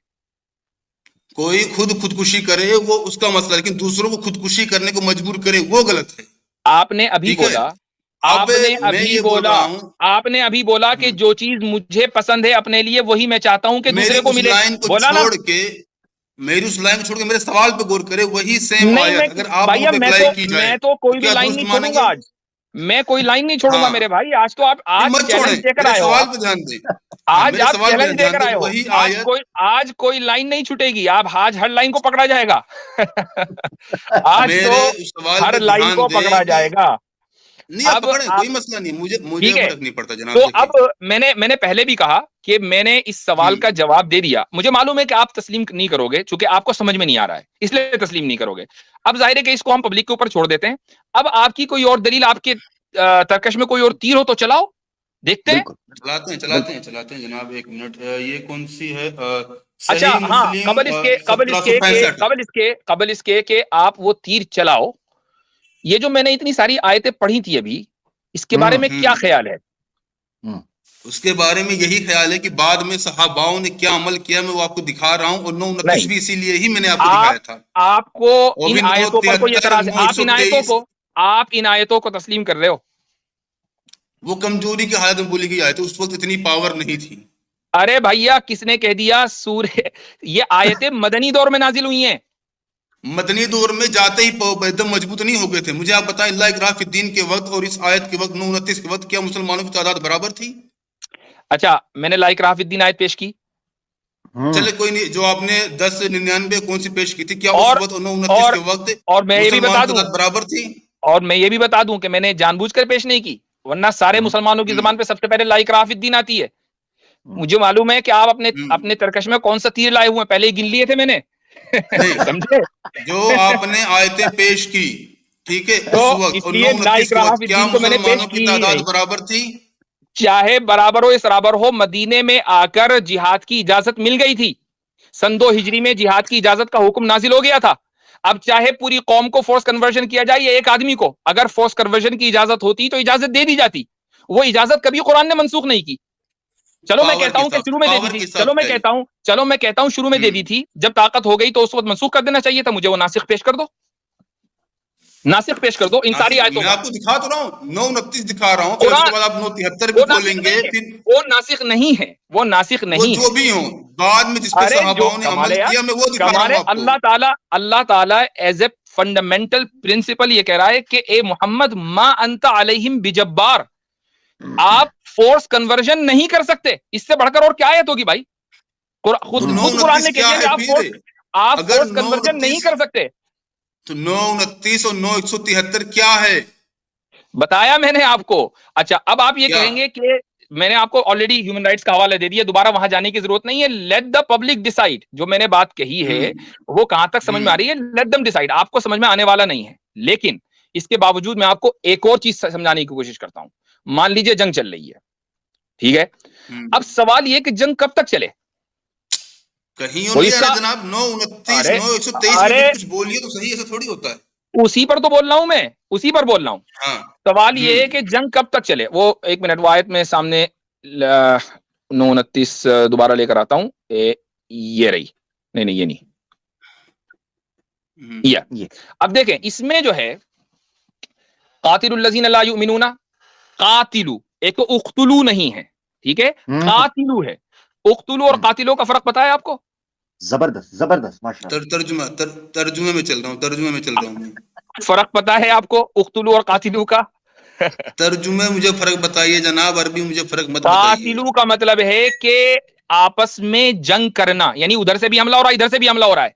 S2: کوئی خودکشی کرے وہ اس کا مسئلہ, لیکن دوسروں کو خودکشی کرنے کو مجبور کرے وہ غلط ہے.
S1: آپ نے ابھی بولا, آپ نے ابھی بولا کہ جو چیز مجھے پسند ہے اپنے لیے وہی میں چاہتا ہوں کہ دوسرے کو ملے. بولا نا,
S2: میری اس لائن کو چھوڑ کے میرے سوال پہ غور کرے, وہی سیم آیت اگر آپ
S1: بھائی میں تو کوئی بھی لائن نہیں چھوڑوں گا آج, میں کوئی لائن نہیں چھوڑوں گا میرے بھائی. آج تو آپ چیلنج دے کر آئے ہو, آج آپ چیلنج دے کر آئے ہو. آج کوئی لائن نہیں چھوٹے گی, آپ آج ہر لائن کو پکڑا جائے گا. آج تو ہر لائن کو پکڑا جائے گا.
S2: اب کوئی مسئلہ نہیں, مجھے فرق نہیں پڑتا جناب.
S1: تو اب میں نے پہلے بھی کہا کہ میں نے اس سوال کا جواب دے دیا. مجھے معلوم ہے کہ آپ تسلیم نہیں کرو گے چونکہ آپ کو سمجھ میں نہیں آ رہا ہے, اس لیے تسلیم نہیں کرو گے. اب ظاہر ہے کہ اس کو ہم پبلک کے اوپر چھوڑ دیتے ہیں. اب آپ کی کوئی اور دلیل, آپ کے ترکش میں کوئی اور تیر ہو تو چلاؤ, دیکھتے ہیں.
S2: چلاتے ہیں جناب. ایک منٹ, یہ کون سی ہے؟
S1: اچھا ہاں, قبل اس کے کہ آپ وہ تیر چلاؤ, یہ جو میں نے اتنی ساری آیتیں پڑھی تھی ابھی, اس کے بارے میں کیا خیال ہے؟
S2: اس کے بارے میں یہی خیال ہے کہ بعد میں صحاباؤں نے کیا عمل کیا میں وہ آپ کو دکھا رہا ہوں, اور 929 بھی اسی لیے ہی میں نے آپ کو دکھایا تھا.
S1: آپ کو ان آیتوں پر کوئی اعتراض ہے؟ آپ ان آیتوں کو تسلیم کر رہے ہو؟
S2: وہ کمزوری کی حالت میں بولی گئی آیت, اس وقت اتنی پاور نہیں تھی.
S1: ارے بھیا کس نے کہہ دیا یہ آیتیں مدنی دور میں نازل ہوئی ہیں؟
S2: مدنی دور میں جاتے ہی ایک دم مضبوط نہیں ہو گئے تھے. مجھے آپ بتائیں, اللہ اکراہ فی الدین کے وقت اور اس آیت کے وقت 929 کے وقت کیا مسلمانوں کی تعداد برابر تھی؟
S1: اچھا, میں نے لا اکراہ فی الدین آیت پیش کی.
S2: چلے کوئی نہیں, جو آپ نے 1099 کون سی پیش کی تھی, کیا اس وقت 929 کے وقت
S1: اور میں یہ بھی بتا دوں
S2: برابر تھی؟
S1: اور میں یہ بھی بتا دوں کہ میں نے جان بوجھ کر پیش نہیں کی, ورنہ سارے مسلمانوں کی زبان پہ سب سے پہلے لا اکراہ فی الدین آتی ہے. مجھے معلوم ہے کہ آپ اپنے ترکش میں کون سا تیر لائے ہوئے ہیں, پہلے ہی گن لیے تھے میں نے. سمجھے؟
S2: جو آپ نے آیتیں پیش کی, ٹھیک ہے,
S1: تو
S2: اس وقت
S1: اس
S2: اور
S1: لیے
S2: 929 کے وقت کیا مسلمانوں کی تعداد برابر تھی؟
S1: چاہے برابر ہو یا برابر ہو, مدینے میں آ کر جہاد کی اجازت مل گئی تھی. سن 2 ہجری میں جہاد کی اجازت کا حکم نازل ہو گیا تھا. اب چاہے پوری قوم کو فورس کنورژن کیا جائے یا ایک آدمی کو, اگر فورس کنورژن کی اجازت ہوتی تو اجازت دے دی جاتی. وہ اجازت کبھی قرآن نے منسوخ نہیں کی. چلو میں کہتا ہوں کہ شروع میں دے دی تھی, چلو میں کہتا ہوں شروع میں دے دی تھی, جب طاقت ہو گئی تو اس وقت منسوخ کر دینا چاہیے تھا. مجھے وہ ناسخ پیش کر دو, ناسخ پیش کر دو ان ساری آیتوں
S2: میں آپ کو دکھا تو رہا ہوں, 929 دکھا رہا ہوں, پھر اس کے بعد آپ 973 بھی کھولیں گے.
S1: وہ ناسخ نہیں ہے, وہ ناسخ نہیں ہے.
S2: جو بھی ہوں بعد میں جس پہ صحاباؤں نے عمل کیا میں وہ دکھا رہا ہوں آپ کو.
S1: اللہ تعالیٰ ایز اے فنڈامنٹل پرنسپل یہ کہہ رہا ہے کہ اے محمد ما انت علیہم بجبار, آپ فورس کنورژن نہیں کر سکتے. اس سے بڑھ کر اور کیا آیت ہوگی بھائی؟ خود قرآن نے کہہ دیا کہ آپ فورس کنورژن نہیں کر سکتے.
S2: تو 929 اور 973 کیا ہے
S1: بتایا میں نے آپ کو. اچھا, اب آپ یہ کہیں گے کہ میں نے آپ کو آلریڈی ہیومن رائٹس کا حوالہ دے دیا, دوبارہ وہاں جانے کی ضرورت نہیں ہے. Let the public decide. جو میں نے بات کہی ہے وہ کہاں تک سمجھ میں آ رہی ہے, لیٹ دم ڈیسائیڈ. آپ کو سمجھ میں آنے والا نہیں ہے, لیکن اس کے باوجود میں آپ کو ایک اور چیز سمجھانے کی کوشش کرتا ہوں. مان لیجئے جنگ چل رہی ہے, ٹھیک ہے, اب سوال یہ کہ جنگ کب تک چلے؟
S2: کہیں اور نہیں آ جناب, 929 923 میں کچھ بولیے تو صحیح, ایسا تھوڑی ہوتا ہے.
S1: اسی پر تو بول رہا ہوں میں, اسی پر بول رہا ہوں. سوال یہ ہے کہ جنگ کب تک چلے. وہ ایک منٹ, وہ آیت میں سامنے 929 دوبارہ لے کر آتا ہوں. یہ رہی, نہیں یہ نہیں, یہ. اب دیکھیں اس میں جو ہے قاتل الذین لا یؤمنون, قاتلو, ایک تو اقتلو نہیں ہے, ٹھیک ہے, قاتلو ہے. اقتلو اور قاتلو کا فرق پتا ہے آپ کو؟
S3: زبردست ماشاءاللہ.
S2: ترجمے میں چل رہا ہوں
S1: فرق پتا ہے آپ کو اقتلو اور قاتلو کا؟
S2: ترجمے مجھے فرق بتائیے جناب, عربی مجھے فرق مت بتائیے.
S1: قاتلو کا مطلب ہے کہ آپس میں جنگ کرنا, یعنی ادھر سے بھی حملہ ہو رہا ہے, ادھر سے بھی حملہ ہو رہا ہے.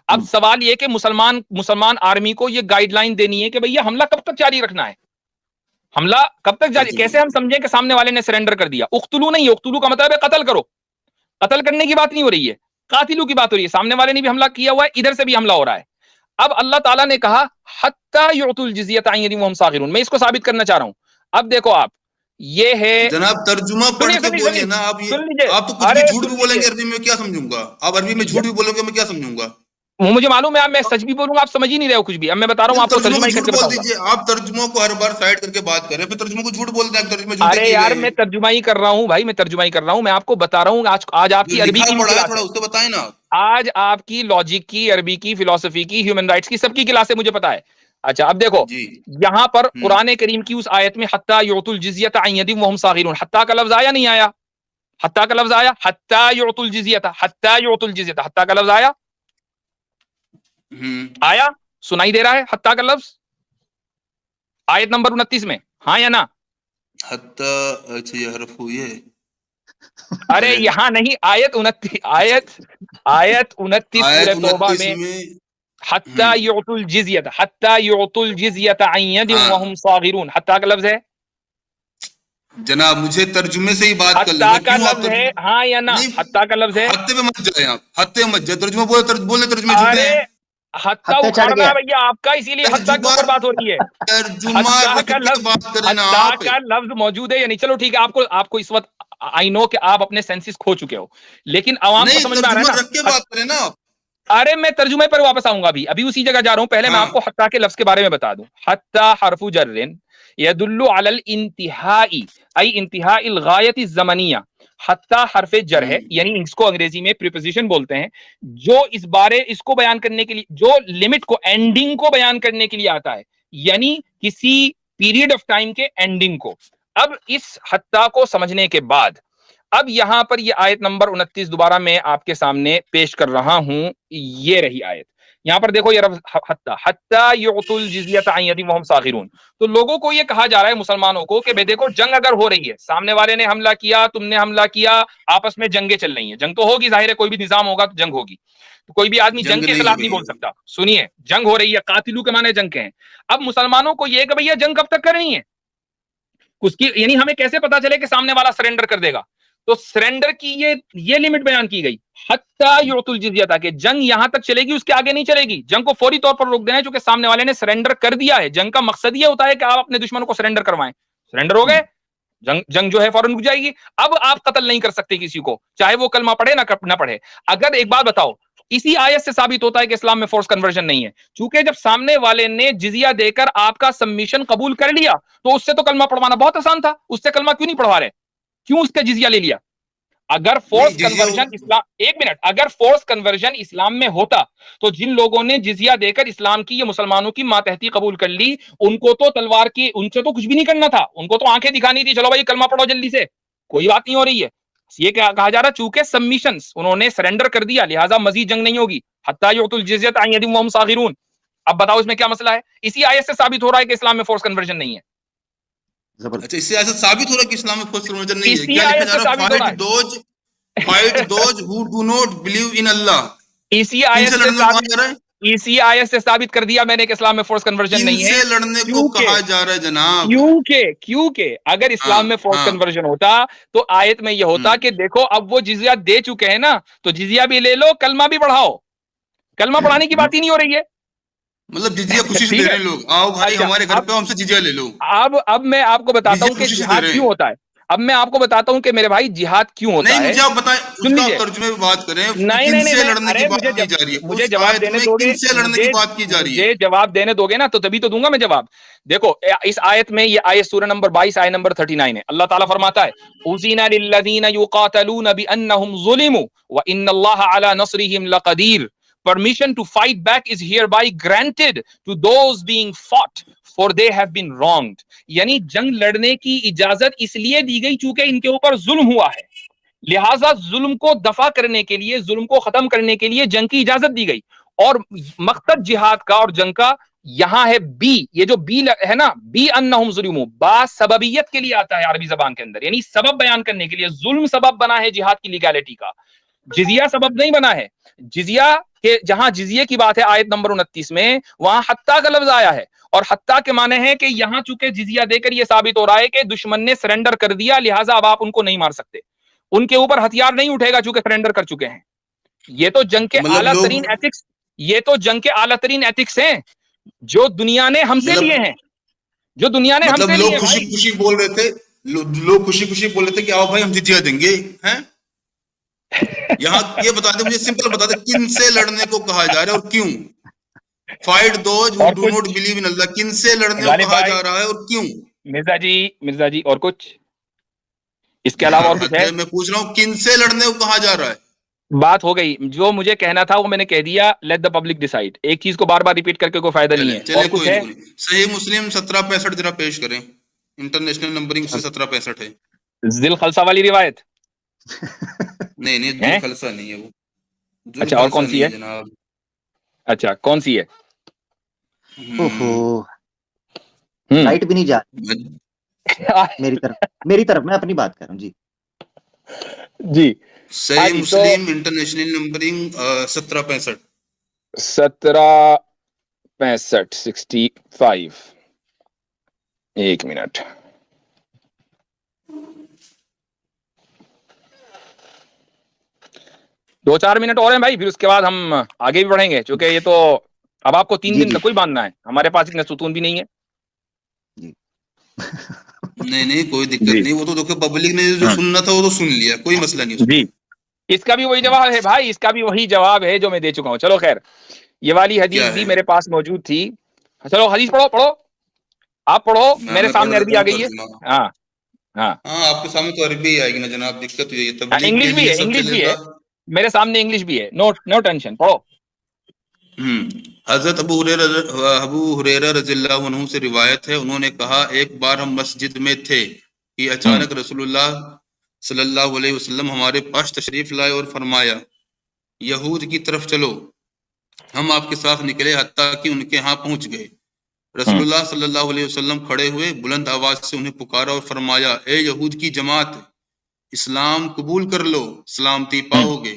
S1: اب سوال یہ کہ مسلمان آرمی کو یہ گائیڈ لائن دینی ہے کہ بھئی حملہ کب تک جاری رکھنا ہے, حملہ کب تک جاری, کیسے ہم سمجھیں کہ سامنے والے نے سرنڈر کر دیا. اقتلو نہیں, اقتلو کا مطلب ہے قتل کرو. قتل کرنے کی بات نہیں ہو رہی ہے, قاتلو کی بات ہو رہی ہے. سامنے والے نے بھی حملہ کیا ہوا ہے, ادھر سے بھی حملہ ہو رہا ہے. اب اللہ تعالیٰ نے کہا حتی یعطوا الجزیۃ عن ید وہم صاغرون. میں اس کو ثابت کرنا چاہ رہا ہوں. اب دیکھو آپ, یہ ہے
S2: جناب ترجمہ پڑھ کے بولیے نا. آپ تو کچھ بھی جھوٹ بھی بولیں گے عربی میں, کیا سمجھوں گا؟ آپ عربی میں جھوٹ بھی بولو گے, میں کیا سمجھوں گا؟
S1: مجھے معلوم ہے، میں سچ بھی بولوں گا، آپ سمجھ ہی نہیں رہے ہو کچھ بھی. اب میں بتا رہا ہوں آپ کو، ترجمہ ہی کر کے بتاؤں گا.
S2: آپ ترجموں کو ہر بار سائڈ کر کے بات کریں، پھر ترجموں کو جھوٹ بولتے ہیں، ترجمے جھوٹے
S1: ارے
S2: کیے
S1: یار
S2: گئے
S1: میں
S2: ہیں.
S1: ترجمہ ہی کر رہا ہوں بھائی، میں ترجمہ ہی کر رہا ہوں. میں آپ کو بتا رہا ہوں آج آپ
S2: جو
S1: کی عربی
S2: لکھا
S1: کی بھی
S2: پڑھا ہے
S1: کلاس
S2: تھوڑا
S1: ہے.
S2: اس کو بتائیں نا.
S1: آج آپ کی لاجک کی، عربی کی، فلسفی کی، ہیومن رائٹس کی، سب کی کلاس ہے، مجھے پتا ہے. اچھا اب دیکھو
S2: جی.
S1: یہاں پر قرآن کریم کی اس آیت میں حتیٰ یعطوا الجزیۃ عن ید وہم صاغرون، حتیٰ کا لفظ آیا نہیں آیا؟ حتیٰ کا لفظ آیا، حتیٰ یعطوا الجزیۃ، حتیٰ یعطوا الجزیۃ، حتیٰ کا لفظ آیا؟ آیا؟ سنائی دے رہا ہے حتیٰ کا لفظ آیت نمبر 29 میں؟ ہاں یا نہ؟
S2: حتیٰ، اچھا یہ حرف ہوئی ہے.
S1: ارے یہاں نہیں، آیت 29، آیت 29
S2: آیت
S1: سورہ توبہ
S2: 29
S1: میں
S2: میں.
S1: حتیٰ یعطوا الجزیۃ، حتیٰ یعطوا الجزیۃ عن ید وہم صاغرون، حتیٰ کا لفظ ہے.
S2: جناب مجھے ترجمے سے ہی بات کر لیں،
S1: حتیٰ
S2: میں
S1: کا
S2: کیوں آپ
S1: لفظ ہے، ہاں یا نہ؟
S2: نہیں،
S1: حتیٰ کا لفظ ہے.
S2: ہتے پہ مت جائیں آپ، ہتے پہ مت جائیں. ترجمہ بولے ترجمے جھوٹے
S1: ارے
S2: ہیں.
S1: حتیٰ
S3: ہتھے چڑھ
S1: اکھاڑنا
S3: گیا.
S1: ہے بھیا آپ کا، اسی لیے حتیٰ کے
S2: ترجمہ
S1: اوپر بات ہو رہی ہے.
S2: ترجمہ
S1: حتیٰ
S2: رکھ
S1: کا
S2: کے
S1: لفظ،
S2: بات کریں نا
S1: حتیٰ
S2: آپ.
S1: کا لفظ موجود ہے یا نہیں؟ چلو ٹھیک ہے، آپ کو اس وقت آئی نو کہ آپ اپنے سینسز کھو چکے ہو، لیکن عوام کو
S2: نہیں،
S1: سمجھ میں آ رہا
S2: ترجمہ
S1: ہے
S2: رکھ کے
S1: نا.
S2: بات کریں نا آپ.
S1: ارے میں ترجمے پر واپس آؤں گا، ابھی اسی جگہ جا رہا ہوں. پہلے میں
S2: ہاں.
S1: آپ کو حتیٰ کے لفظ کے بارے میں بتا دوں. حتیٰ حرف جر یدل علی الانتہاء، ای انتہاء الغایت الزمنیہ. حتیٰ حرف جر ہے، یعنی اس کو انگریزی میں پریپوزیشن بولتے ہیں، جو اس کو بیان کرنے کے لیے، جو لمٹ کو، اینڈنگ کو بیان کرنے کے لیے آتا ہے، یعنی کسی پیریڈ آف ٹائم کے اینڈنگ کو. اب اس حتیٰ کو سمجھنے کے بعد اب یہاں پر یہ آیت نمبر 29 دوبارہ میں آپ کے سامنے پیش کر رہا ہوں. یہ رہی آیت، یہاں پر دیکھو یہ حتیٰ یعطوا الجزیۃ عن ید وہم صاغرون. تو لوگوں کو یہ کہا جا رہا ہے، مسلمانوں کو، کہ بھئی دیکھو جنگ اگر ہو رہی ہے، سامنے والے نے حملہ کیا، تم نے حملہ کیا، آپس میں جنگیں چل رہی ہیں، جنگ تو ہوگی، ظاہر ہے کوئی بھی نظام ہوگا تو جنگ ہوگی، تو کوئی بھی آدمی جنگ کے
S2: نہیں ہو
S1: خلاف نہیں
S2: رہی
S1: بول
S2: ہے.
S1: سکتا. سنیے، جنگ ہو رہی ہے، قاتلو کے معنی جنگ کے ہیں. اب مسلمانوں کو یہ کہ بھئی یہ جنگ کب تک کرنی ہے، اس کی یعنی ہمیں کیسے پتا چلے کہ سامنے والا سرنڈر کر دے گا؟ تو سرنڈر کی یہ لمٹ بیان کی گئی، حتیٰ یعطوا الجزیۃ، کہ جنگ یہاں تک چلے گی، اس کے آگے نہیں چلے گی. جنگ کو فوری طور پر روک دینا ہے، چونکہ سامنے والے نے سرنڈر کر دیا ہے. جنگ کا مقصد یہ ہوتا ہے کہ آپ اپنے دشمنوں کو سرنڈر کروائیں. سرنڈر ہو گئے، جنگ جو ہے فوراً رک جائے گی. اب آپ قتل نہیں کر سکتے کسی کو، چاہے وہ کلمہ پڑھے نہ پڑھے. اگر ایک بات بتاؤ، اسی آیت سے ثابت ہوتا ہے کہ اسلام میں فورس کنورژن نہیں ہے، چونکہ جب سامنے والے نے جزیہ دے کر آپ کا سبمیشن قبول کر لیا تو اس سے تو کلمہ پڑھوانا بہت آسان تھا. اس سے کلمہ کیوں نہیں پڑھوا رہے؟ کیوں اس کا جزیہ لے لیا؟ اگر فورس کنورژن اسلام، ایک منٹ، اگر فورس کنورژن اسلام میں ہوتا تو جن لوگوں نے جزیہ دے کر اسلام کی، یہ مسلمانوں کی ماتحتی قبول کر لی، ان کو تو تلوار کی، ان سے تو کچھ بھی نہیں کرنا تھا، ان کو تو آنکھیں دکھانی تھی، چلو بھائی کلمہ پڑھو جلدی سے، کوئی بات نہیں ہو رہی ہے. یہ کہا جا رہا چونکہ سبمیشنز، انہوں نے سرنڈر کر دیا، لہٰذا مزید جنگ نہیں ہوگی. حتیٰ یعطوا الجزیۃ عن ید وہم صاغرون. اب بتاؤ اس میں کیا مسئلہ ہے؟ اسی آیت سے ثابت ہو رہا ہے کہ اسلام میں فورس کنورژن نہیں ہے.
S2: اچھا، اس سے ایسا ثابت ہو رہا ہے کہ اسلام میں فورس کنورژن نہیں ہے.
S1: اسی
S2: کیا لکھا
S1: آیت
S2: جا
S1: سے
S2: رہا ہے؟
S1: ثابت ہو رہا ہے.
S2: Fight those who do not believe in Allah.
S1: اسی
S2: کن سے
S1: آیت سے
S2: لڑنے کو کہا جا رہا ہے؟
S1: اسی آیت سے ثابت کر دیا میں نے کہ اسلام میں فورس کنورژن
S2: کن
S1: نہیں ہے.
S2: سے لڑنے کو کہا جا رہا ہے جناب؟
S1: کیونکہ اگر اسلام میں فورس کنورژن ہوتا تو آیت میں یہ ہوتا کہ دیکھو اب وہ جزیہ دے چکے ہیں نا، تو جزیہ بھی لے لو، کلمہ بھی پڑھاؤ. کلمہ پڑھانے کی بات ہی نہیں ہو رہی ہے.
S2: مطلب جزیہ خوشی سے دے رہے ہیں لوگ، آؤ بھائی ہمارے گھر پہ ہم سے جزیہ لے لو.
S1: اب میں آپ کو بتاتا ہوں کہ
S2: خوشی سے دے
S1: جہاد
S2: رہے
S1: کیوں
S2: ہیں.
S1: ہوتا ہے. اب میں آپ کو بتاتا ہوں کہ میرے بھائی جہاد کیوں ہوتا
S2: نہیں،
S1: ہے.
S2: مجھے آپ بتائیں، اس
S1: سن
S2: کا
S1: لیجئے،
S2: ترجمے میں بات کریں.
S1: نہیں
S2: کن سے
S1: نہیں،
S2: لڑنے کی
S1: ارے
S2: بات کی جا رہی ہے
S1: مجھے
S2: اس
S1: جواب
S2: آیت
S1: دینے
S2: میں؟
S1: دو گے،
S2: کن سے لڑنے کی بات کی جا رہی ہے؟
S1: مجھے جواب دینے دو گے نا تو تبھی تو دوں گا میں جواب. دیکھو اس آیت میں، یہ آیت سورہ نمبر 22 آیت نمبر 39 ہے. اللہ تعالیٰ فرماتا ہے اذن للذین یقاتلون بانہم ظلموا وان اللہ علی نصرہم لقدیر. Permission to fight back is hereby granted to those being fought for they have been wronged. یعنی جنگ لڑنے کی اجازت اس لیے دی گئی چونکہ ان کے اوپر ظلم ہوا ہے، لہٰذا ظلم کو دفع کرنے کے لیے، ظلم کو ختم کرنے کے لیے جنگ کی اجازت دی گئی. اور مقصد جہاد کا اور جنگ کا یہاں ہے بی، یہ جو بی ہے نا، بی انہم ظلموا، با سببیت کے لیے آتا ہے عربی زبان کے اندر، یعنی سبب بیان کرنے کے لیے. ظلم سبب بنا ہے جہاد کی لیگیلٹی کا، جزیہ سبب نہیں بنا ہے. جزیہ کے جہاں جزیے کی بات ہے آیت نمبر 29 میں، وہاں حتیٰ کا لفظ آیا ہے، اور حتیٰ کے معنی ہے کہ یہاں چونکہ جزیہ دے کر یہ ثابت ہو رہا ہے کہ دشمن نے سرنڈر کر دیا، لہٰذا اب آپ ان کو نہیں مار سکتے، ان کے اوپر ہتھیار نہیں اٹھے گا چونکہ سرنڈر کر چکے ہیں. یہ تو جنگ کے
S2: مطلب
S1: اعلیٰ
S2: لوگ،
S1: ترین ایتھکس، یہ تو جنگ کے اعلیٰ ترین ایتھکس ہیں جو دنیا نے ہم سے لیے ہیں، جو دنیا نے ہم
S2: مطلب
S1: سے
S2: لوگ
S1: لیے
S2: خوشی
S1: بھائی.
S2: خوشی بول رہے تھے، لوگ خوشی خوشی بول رہے تھے کہ آؤ بھائی ہم جزیہ دیں گے ہیں. یہاں یہ بتا دیں مجھے، سمپل بتا دیں کن سے لڑنے کو کہا جا رہا ہے اور کیوں؟ Fight those who do not believe in Allah, کن سے لڑنے کو کہا جا رہا ہے اور کیوں؟
S1: مرزا جی اور کچھ اس کے علاوہ اور کچھ ہے؟
S2: میں پوچھ رہا ہوں کن سے لڑنے کو کہا جا رہا ہے؟
S1: بات ہو گئی، جو مجھے کہنا تھا وہ میں نے کہہ دیا، لیٹ دا پبلک ڈیسائیڈ، ایک چیز کو بار بار ریپیٹ کر کے کوئی فائدہ نہیں ہے۔ اور کچھ ہے؟
S2: صحیح مسلم 1765 ذرا پیش کریں، انٹرنیشنل نمبرنگ سے 1765 ہے۔
S1: ذل خلصہ والی روایت؟
S2: نہیں ذل خلصہ نہیں ہے وہ۔
S1: اچھا اور کون سی ہے
S2: جناب؟
S1: اچھا کون سی ہے؟
S3: لائٹ بھی نہیں جا میری طرف میں اپنی بات کر رہا ہوں جی۔
S2: جی صحیح مسلم انٹرنیشنل نمبرنگ 1765
S1: 65۔ ایک منٹ، دو چار منٹ اور ہیں بھائی، پھر اس کے بعد ہم آگے بھی بڑھیں گے، چونکہ یہ تو اب آپ کو 3 دن تک کوئی باندھنا ہے، ہمارے پاس اتنا ستون بھی نہیں ہے۔
S2: نہیں کوئی دقت نہیں، وہ تو دیکھو پبلک نے جو سننا تھا وہ تو سن لیا، کوئی مسئلہ نہیں
S1: جی۔ اس کا بھی وہی جواب ہے بھائی، اس کا بھی وہی جواب ہے جو میں دے چکا ہوں۔ چلو خیر، یہ والی حدیث بھی میرے پاس موجود تھی۔ چلو حدیث پڑھو آپ پڑھو، میرے سامنے عربی آ گئی ہے۔ ہاں
S2: آپ کے سامنے تو عربی آئے گی نا جناب، دقت یہ
S1: انگلش بھی ہے، انگلش بھی ہے میرے سامنے، انگلش بھی ہے، نو ٹینشن، پڑھو۔
S2: حضرت ابو ہریرہ رضی اللہ عنہ سے روایت ہے، انہوں نے کہا ایک بار ہم مسجد میں تھے کہ اچانک رسول اللہ صلی اللہ علیہ وسلم ہمارے پاس تشریف لائے اور فرمایا یہود کی طرف چلو۔ ہم آپ کے ساتھ نکلے حتیٰ کہ ان کے ہاں پہنچ گئے۔ رسول اللہ صلی اللہ علیہ وسلم کھڑے ہوئے، بلند آواز سے انہیں پکارا اور فرمایا اے یہود کی جماعت، اسلام قبول کر لو، سلامتی پاؤ گے۔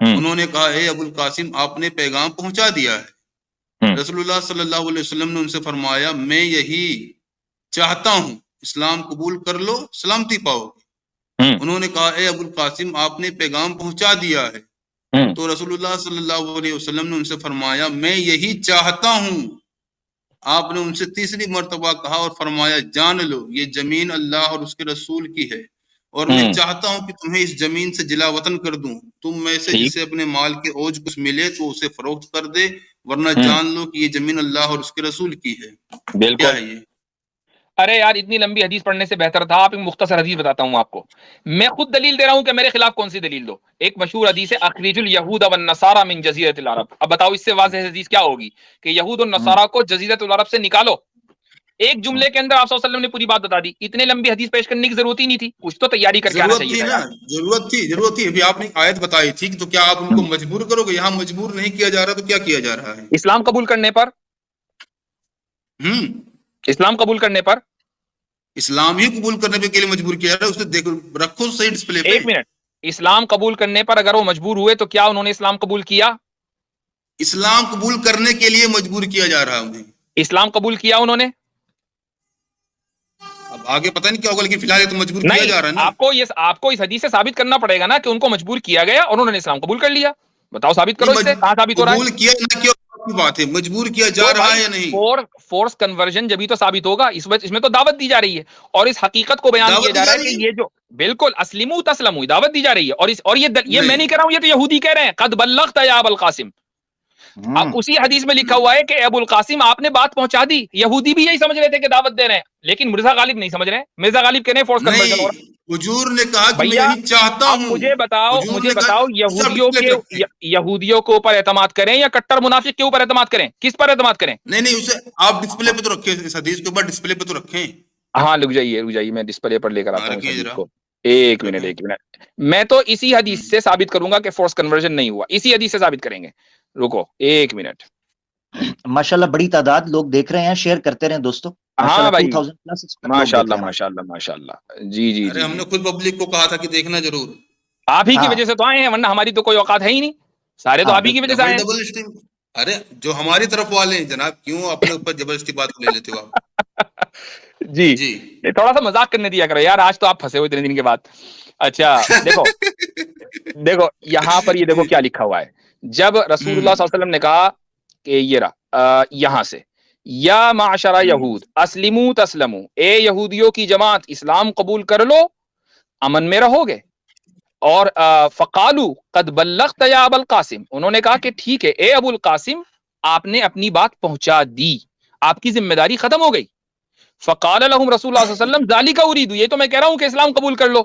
S2: انہوں نے کہا اے ابو القاسم، آپ نے پیغام پہنچا دیا ہے۔ رسول اللہ صلی اللہ علیہ وسلم نے ان سے فرمایا میں یہی چاہتا ہوں، اسلام قبول کر لو، سلامتی پاؤ گے۔ انہوں نے کہا اے ابو القاسم، آپ نے پیغام پہنچا دیا ہے۔ تو رسول اللہ صلی اللہ علیہ وسلم نے ان سے فرمایا میں یہی چاہتا ہوں۔ آپ نے ان سے تیسری مرتبہ کہا اور فرمایا جان لو یہ زمین اللہ اور اس کے رسول کی ہے، اور میں چاہتا ہوں کہ تمہیں اس زمین سے جلا وطن کر دوں۔ تم میں سے جسے اپنے مال کے اوج کچھ ملے تو اسے فروخت کر دے، ورنہ جان لو کہ یہ زمین اللہ اور اس کے رسول کی ہے۔ کیا ہے یہ؟
S1: ارے یار اتنی لمبی حدیث پڑھنے سے بہتر تھا آپ ایک مختصر حدیث بتاتا ہوں آپ کو۔ میں خود دلیل دے رہا ہوں کہ میرے خلاف کون سی دلیل دو۔ ایک مشہور حدیث ہے اخرج الیہود والنصارى من جزیرۃ العرب۔ اب بتاؤ اس سے واضح حدیث کیا ہوگی کہ یہود اور نصارہ کو جزیرۃ العرب سے نکالو۔ ایک جملے کے اندر آپ صلی اللہ علیہ وسلم نے پوری بات بتا دی، اتنے لمبی حدیث پیش کرنے کی ضرورت ہی نہیں تھی، کچھ تو تیاری کر کے آنا چاہیے تھا۔
S2: ضرورت تھی ابھی آپ نے آیت بتائی تھی، تو کیا آپ ان کو مجبور کرو گے؟ یہاں مجبور نہیں کیا جا رہا تو کیا کیا جا رہا ہے؟
S1: اسلام قبول کرنے پر، اسلام قبول کرنے پر،
S2: اسلام ہی قبول کرنے کے لیے مجبور کیا جا رہا ہے۔ اسے دیکھو رکھو صحیح ڈسپلے پہ۔
S1: ایک منٹ، اسلام قبول کرنے پر اگر وہ مجبور ہوئے تو کیا انہوں نے اسلام قبول کیا؟
S2: اسلام قبول کرنے کے لیے مجبور کیا جا رہا ہے انہیں۔
S1: اسلام قبول کیا انہوں نے؟
S2: اب آگے پتہ نہیں کیا ہوگا، لیکن فی الحال تو مجبور کیا جا رہا ہے نا۔
S1: آپ کو اس حدیث سے ثابت کرنا پڑے گا نا کہ ان کو مجبور کیا گیا اور انہوں نے اسلام قبول کر لیا۔ بتاؤ ثابت کرو، اس سے کہاں ثابت ہو رہا ہے؟
S2: قبول کیا نہ کیا بات ہے، مجبور کیا جا رہا ہے یا نہیں؟
S1: فورس کنورژن جبھی تو ثابت ہوگا، اس میں تو دعوت دی جا رہی ہے اور اس حقیقت کو بیان کیا جا رہا ہے کہ یہ جو بالکل اسلموا تسلموا دعوت دی جا رہی ہے، اور یہ میں نہیں کہہ رہا ہوں، یہ تو یہودی کہہ رہے ہیں قد بلغت یا ابو القاسم۔ اب اسی حدیث میں لکھا ہوا ہے کہ ابو القاسم آپ نے بات پہنچا دی۔ یہودی بھی یہی سمجھ رہے تھے کہ دعوت دے رہے ہیں، لیکن مرزا غالب نہیں سمجھ رہے ہیں۔ مرزا غالب کہنے فورس کنورژن ہو رہا ہے۔
S2: حضور نے کہا کہ میں یہی چاہتا ہوں۔
S1: مجھے بتاؤ یہودیوں کے اوپر اعتماد کریں یا کٹر منافق کے اوپر اعتماد کریں؟ کس پر اعتماد کریں؟
S2: نہیں اسے آپ ڈسپلے پہ تو رکھیں، اس حدیث کے اوپر ڈسپلے پہ تو رکھیں۔
S1: ہاں رک جائیے میں ڈسپلے پر لے کر آتا ہوں اس حدیث کو۔ ایک منٹ میں تو اسی حدیث سے ثابت کروں گا کہ فورس کنورژن نہیں ہوا، اسی حدیث سے ثابت کریں گے۔ رکو ایک منٹ۔
S3: ماشاءاللہ بڑی تعداد لوگ دیکھ رہے ہیں، شیئر کرتے رہیں دوستو۔
S1: ہاں بھائی ماشاءاللہ جی
S2: ہم نے خود پبلک کو کہا تھا کہ دیکھنا ضرور۔
S1: آپ ہی کی وجہ سے تو آئے ہیں، ورنہ ہماری تو کوئی اوقات ہے ہی نہیں، سارے تو آپ ہی کی وجہ سے آئے ہیں۔
S2: ارے جو ہماری طرف والے ہیں جناب، کیوں اپنے اوپر زبردستی بات لے لیتے ہو آپ؟
S1: جی تھوڑا سا مذاق کرنے دیا کرو یار، آج تو آپ پھنسے ہوئے اتنے دن کے بعد۔ اچھا دیکھو یہاں پر یہ دیکھو کیا لکھا ہوا ہے۔ جب رسول اللہ صلی اللہ علیہ وسلم نے کہا کہ یہ رہا یہاں سے، یا معشر یہود اسلموا تسلموا، اے یہودیوں کی جماعت اسلام قبول کر لو امن میں رہو گے۔ اور فقالو قد بلغت یا ابو القاسم، انہوں نے کہا کہ ٹھیک ہے اے ابو القاسم، آپ نے اپنی بات پہنچا دی، آپ کی ذمہ داری ختم ہو گئی. فقال لهم رسول اللہ صلی اللہ علیہ وسلم ذالک اريد، یہ تو میں کہہ رہا ہوں کہ اسلام قبول کر لو.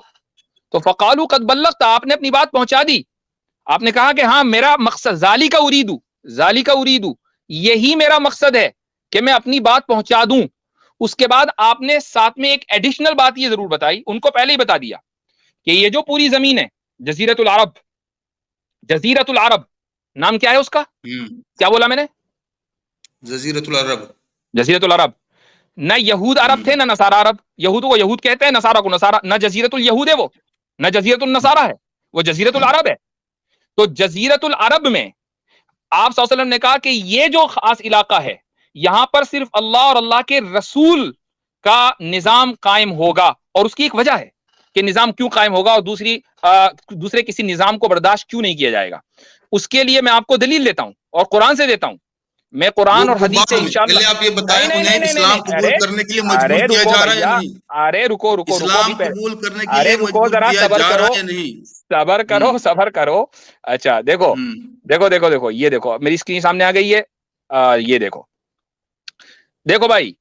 S1: تو فقالو قد بلغت، آپ نے اپنی بات پہنچا دی، آپ نے کہا کہ ہاں میرا مقصد ذالک اريد، یہی میرا مقصد ہے کہ میں اپنی بات پہنچا دوں. اس کے بعد آپ نے ساتھ میں ایک ایڈیشنل بات یہ ضرور بتائی، ان کو پہلے ہی بتا دیا کہ یہ جو پوری زمین ہے جزیرت العرب نام کیا ہے اس کا؟ کیا بولا میں نے؟
S2: جزیرت العرب.
S1: نہ یہود عرب تھے نہ نصارہ عرب. یہود کو یہود کہتے ہیں، نصارہ کو نصارہ. نہ جزیرت الیہود ہے وہ، نہ جزیرت النصارہ ہے، وہ جزیرت العرب ہے. تو جزیرت العرب میں آپ صلی اللہ علیہ وسلم نے کہا کہ یہ جو خاص علاقہ ہے، یہاں پر صرف اللہ اور اللہ کے رسول کا نظام قائم ہوگا. اور اس کی ایک وجہ ہے کہ نظام کیوں قائم ہوگا اور دوسرے کسی نظام کو برداشت کیوں نہیں کیا جائے گا. اس کے لیے میں آپ کو دلیل دیتا ہوں اور قرآن سے دیتا ہوں. میں قرآن اور حدیث سے انشاءاللہ
S2: آپ یہ بتائیں انہیں اسلام قبول کرنے کے لیے مجبور کیا جا رہا ہے یا نہیں؟
S1: ارے رکو
S2: اسلام قبول کرنے کے لیے مجبور کیا جا رہا ہے یا نہیں؟
S1: صبر کرو. اچھا دیکھو یہ دیکھو میری اسکرین سامنے آ گئی ہے. یہ دیکھو بھائی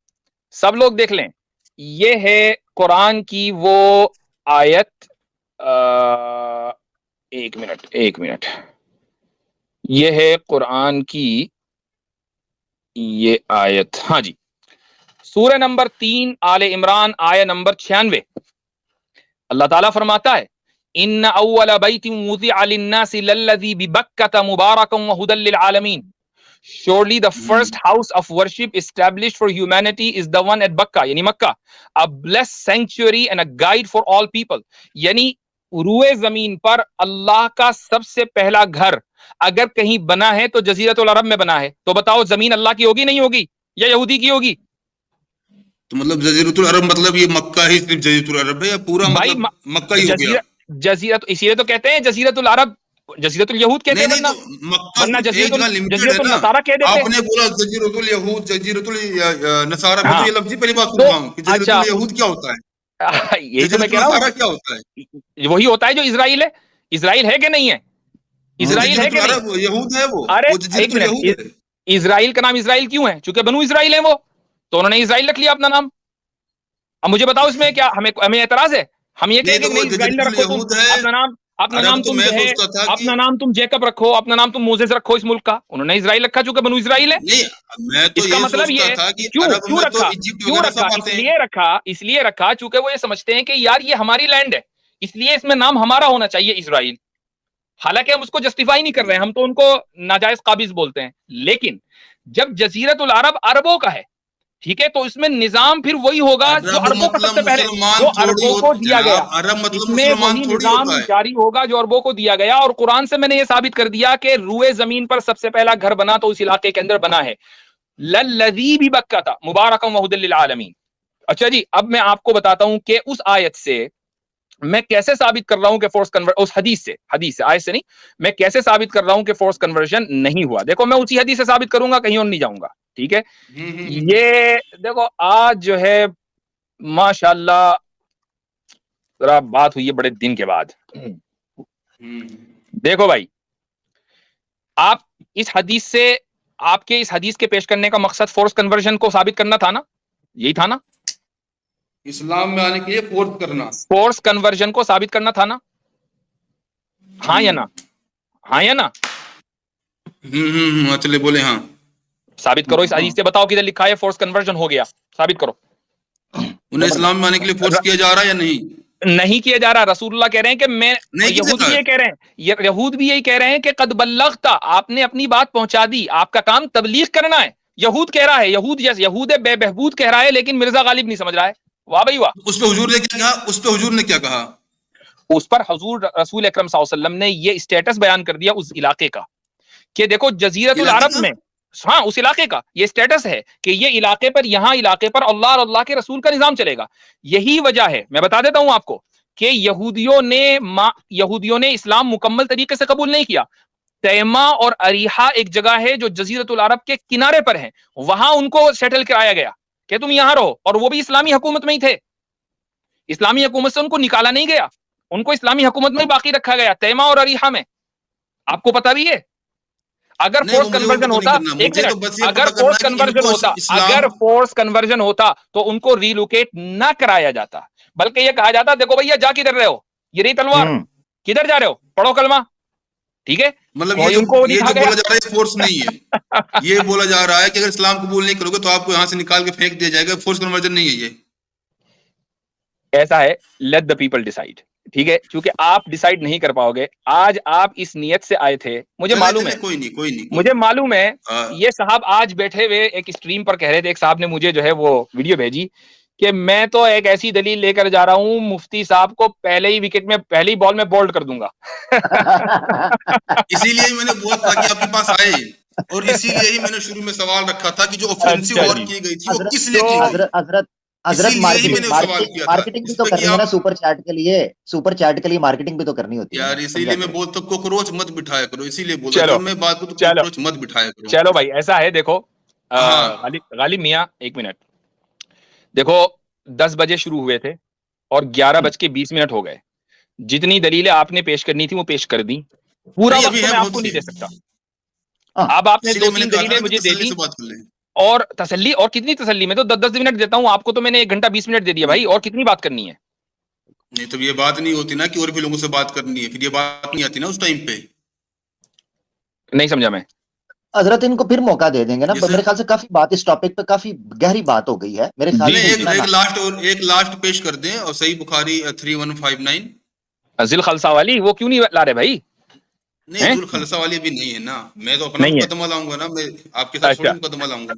S1: سب لوگ دیکھ لیں، یہ ہے قرآن کی وہ آیت. ایک منٹ یہ ہے قرآن کی یہ آیت. ہاں جی، سورہ نمبر 3 آل عمران آیت نمبر 96. اللہ تعالیٰ فرماتا ہے ان اول بیت وضع للناس للذی ببکۃ مبارکا وہدی للعالمین. Surely the first house of worship established for humanity is the one at Bakka, یعنی مکہ, a blessed sanctuary and a guide for all people. یعنی روئے زمین پر اللہ کا سب سے پہلا گھر اگر کہیں بنا ہے تو جزیرت العرب میں بنا ہے. تو بتاؤ زمین اللہ کی ہوگی نہیں ہوگی یا یہودی کی ہوگی؟
S2: تو مطلب جزیرت العرب مطلب یہ مکہ ہی صرف جزیرت العرب ہے یا پورا مطلب مکہ ہی ہو گیا؟
S1: جزیرت اسی لیے تو کہتے ہیں جزیرت العرب، جزیرت الیہود کہتے ہیں، ورنہ جزیرت النصارہ کہہ دیتے ہیں.
S2: آپ نے بولا جزیرت الیہود جزیرت النصارہ، میں تو یہ لفظ پہلی بار سن رہا ہوں کہ جزیرت الیہود کیا ہوتا ہے.
S1: یہی تو میں کہہ رہا ہوں
S2: کیا ہوتا ہے؟
S1: وہی ہوتا ہے جو اسرائیل ہے. اسرائیل ہے کہ نہیں ہے؟ اسرائیل ہے کہ نہیں؟
S2: یہود ہے وہ.
S1: ارے ایک منٹ، اسرائیل کا نام اسرائیل کیوں ہے؟ چونکہ بنو اسرائیل ہیں وہ، تو انہوں نے اسرائیل رکھ لیا اپنا نام. اب مجھے بتاؤ اس میں کیا ہمیں اعتراض ہے؟ ہم یہ کہیں کہ نہیں اسرائیل نہ رکھو، تم اپنا نام تم جو ہے اپنا نام تم جیکب رکھو، اپنا نام تم موزیز رکھو اس ملک کا. انہوں نے اسرائیل رکھا چونکہ بنو اسرائیل ہے. اس کا مطلب یہ کیوں رکھا؟ اس لیے رکھا چونکہ وہ یہ سمجھتے ہیں کہ یار یہ ہماری لینڈ ہے، اس لیے اس میں نام ہمارا ہونا چاہیے اسرائیل. حالانکہ ہم اس کو جسٹیفائی نہیں کر رہے ہیں، ہم تو ان کو ناجائز قابض بولتے ہیں. لیکن جب جزیرت العرب عربوں کا ہے، ٹھیک ہے، تو اس میں نظام پھر وہی ہوگا جو عربوں کا سب سے پہلے جو عربوں کو دیا گیا، اس میں وہی نظام جاری ہوگا جو عربوں کو دیا گیا. اور قرآن سے میں نے یہ ثابت کر دیا کہ روئے زمین پر سب سے پہلا گھر بنا تو اس علاقے کے اندر بنا ہے للذی ببکۃ مبارکا وہدی للعالمین. اچھا جی، اب میں آپ کو بتاتا ہوں کہ اس آیت سے میں کیسے ثابت کر رہا ہوں کہ فورس کنورژن، اس حدیث سے آیت سے نہیں، میں کیسے ثابت کر رہا ہوں کہ فورس کنورژن نہیں ہوا. دیکھو میں اسی حدیث سے ثابت کروں گا، کہیں اور نہیں جاؤں گا، ٹھیک ہے. یہ دیکھو آج جو ہے ماشاءاللہ ذرا بات ہوئی ہے بڑے دن کے بعد. دیکھو بھائی، آپ اس حدیث سے، آپ کے اس حدیث کے پیش کرنے کا مقصد فورس کنورژن کو ثابت کرنا تھا نا؟ یہی تھا نا؟
S2: اسلام میں آنے کے لیے فورس کرنا،
S1: فورس کنورژن کو ثابت کرنا تھا نا؟ ہاں یا نا؟ ہاں یا نا؟
S2: چلے بولے ہاں.
S1: ثابت کرو اس حدیث سے، بتاؤ کدھر لکھا ہے فورس کنورژن ہو گیا؟ ثابت کرو.
S2: انہیں اسلام میں آنے کے لیے فورس کیا جا رہا ہے یا نہیں
S1: کیا جا رہا. رسول اللہ کہہ رہے ہیں کہ میں، یہود بھی یہ کہہ رہے ہیں، یہود بھی یہی کہہ رہے ہیں کہ قد بلغت، آپ نے اپنی بات پہنچا دی، آپ کا کام تبلیغ کرنا ہے. یہود کہہ رہا ہے، یہود بے بہبود کہہ رہا ہے، لیکن مرزا غالب نہیں سمجھ رہا ہے. واہ بھائی واہ.
S2: اس پہ حضور نے کیا کہا؟
S1: اس پر حضور رسول اکرم صلی اللہ علیہ وسلم نے یہ اسٹیٹس بیان کر دیا اس علاقے کا کہ دیکھو جزیرت العرب میں، ہاں اس علاقے کا یہ اسٹیٹس ہے کہ یہ علاقے پر، یہاں علاقے پر اللہ اور اللہ کے رسول کا نظام چلے گا. یہی وجہ ہے، میں بتا دیتا ہوں آپ کو، کہ یہودیوں نے اسلام مکمل طریقے سے قبول نہیں کیا. تیما اور اریحا ایک جگہ ہے جو جزیرت العرب کے کنارے پر ہے، وہاں ان کو سیٹل کرایا گیا کہ تم یہاں رہو، اور وہ بھی اسلامی حکومت میں ہی تھے. اسلامی حکومت سے ان کو نکالا نہیں گیا، ان کو اسلامی حکومت میں باقی رکھا گیا تیما اور اریحا میں. آپ کو پتا بھی ہے اگر فورس کنورژن ہوتا, ایک منٹ, اگر فورس کنورژن ہوتا, اگر فورس کنورژن ہوتا تو ان کو ریلوکیٹ نہ کرایا جاتا, بلکہ یہ کہا جاتا دیکھو بھیا جا کدھر رہے ہو, یہ رہی تلوار, کدھر جا رہے ہو, پڑھو کلمہ. ٹھیک ہے,
S2: مطلب یہ جو بولا جا رہا ہے فورس نہیں ہے, یہ بولا جا رہا ہے کہ اگر اسلام قبول نہیں کرو گے تو آپ کو یہاں سے نکال کے پھینک دیا جائے گا, فورس کنورژن نہیں ہے یہ.
S1: ایسا ہے, لیٹ دا پیپل ڈیسائیڈ. ٹھیک ہے, چونکہ آپ ڈیسائیڈ نہیں کر پاؤ گے. آج آپ اس نیت سے آئے تھے, مجھے معلوم ہے,
S2: کوئی نہیں,
S1: مجھے معلوم ہے. یہ صاحب آج بیٹھے ہوئے ایک اسٹریم پر کہہ رہے تھے, ایک صاحب نے مجھے جو ہے وہ ویڈیو بھیجی کہ میں تو ایک ایسی دلیل لے کر جا رہا ہوں مفتی صاحب کو پہلے ہی وکٹ میں پہلی بال میں بولڈ کر دوں گا.
S2: اسی لیے میں نے بولا تھا کہ آپ کے پاس آئے, اور اسی لیے ہی میں نے شروع میں سوال رکھا تھا کہ جو آفینسو وار کی گئی تھی وہ کس لیے کی گئی.
S3: حضرت مارکیٹنگ بھی تو کرنی ہے نا سپر چیٹ کے لیے, سپر چیٹ کے لیے مارکیٹنگ بھی تو کرنی ہوتی ہے
S2: یار. اسی لیے میں بولتا ہوں کوکروچ مت بٹھایا کرو, اسی لیے بولتا ہوں میں بات کو تو کوکروچ مت بٹھایا کرو.
S1: چلو بھائی ایسا ہے, دیکھو غالب میاں ایک منٹ, دیکھو 10 بجے شروع ہوئے تھے اور 11:20 ہو گئے. جتنی دلیلیں آپ نے پیش کرنی تھی وہ پیش کر دی, پورا وقت میں آپ کو نہیں دے سکتا. اب آپ نے 2-3 دلیلیں مجھے دے دی, اور تسلی, اور کتنی تسلی, میں تو 10 منٹ دیتا ہوں آپ کو, تو میں نے 1 گھنٹہ 20 منٹ دے دیا بھائی, اور کتنی بات کرنی ہے.
S2: نہیں تو یہ بات نہیں ہوتی نا کہ اور بھی لوگوں سے بات کرنی ہے, پھر یہ بات نہیں آتی نا اس ٹائم پہ. نہیں
S1: سمجھا میں.
S3: حضرت ان کو پھر موقع دے دیں گے نا, میرے خیال سے کافی بات اس ٹاپک پہ کافی گہری بات ہو گئی ہے میرے خیال
S2: سے. ایک لاسٹ پیش کر دیں, اور صحیح بخاری 3159
S1: ذل خلصہ والی, وہ کیوں نہیں لا رہے بھائی؟
S2: نہیں ذل خلصہ والی بھی نہیں ہے نا, میں تو اپنا مقدمہ لاؤں گا نا, میں آپ کے ساتھ تھوڑی مقدمہ لاؤں گا.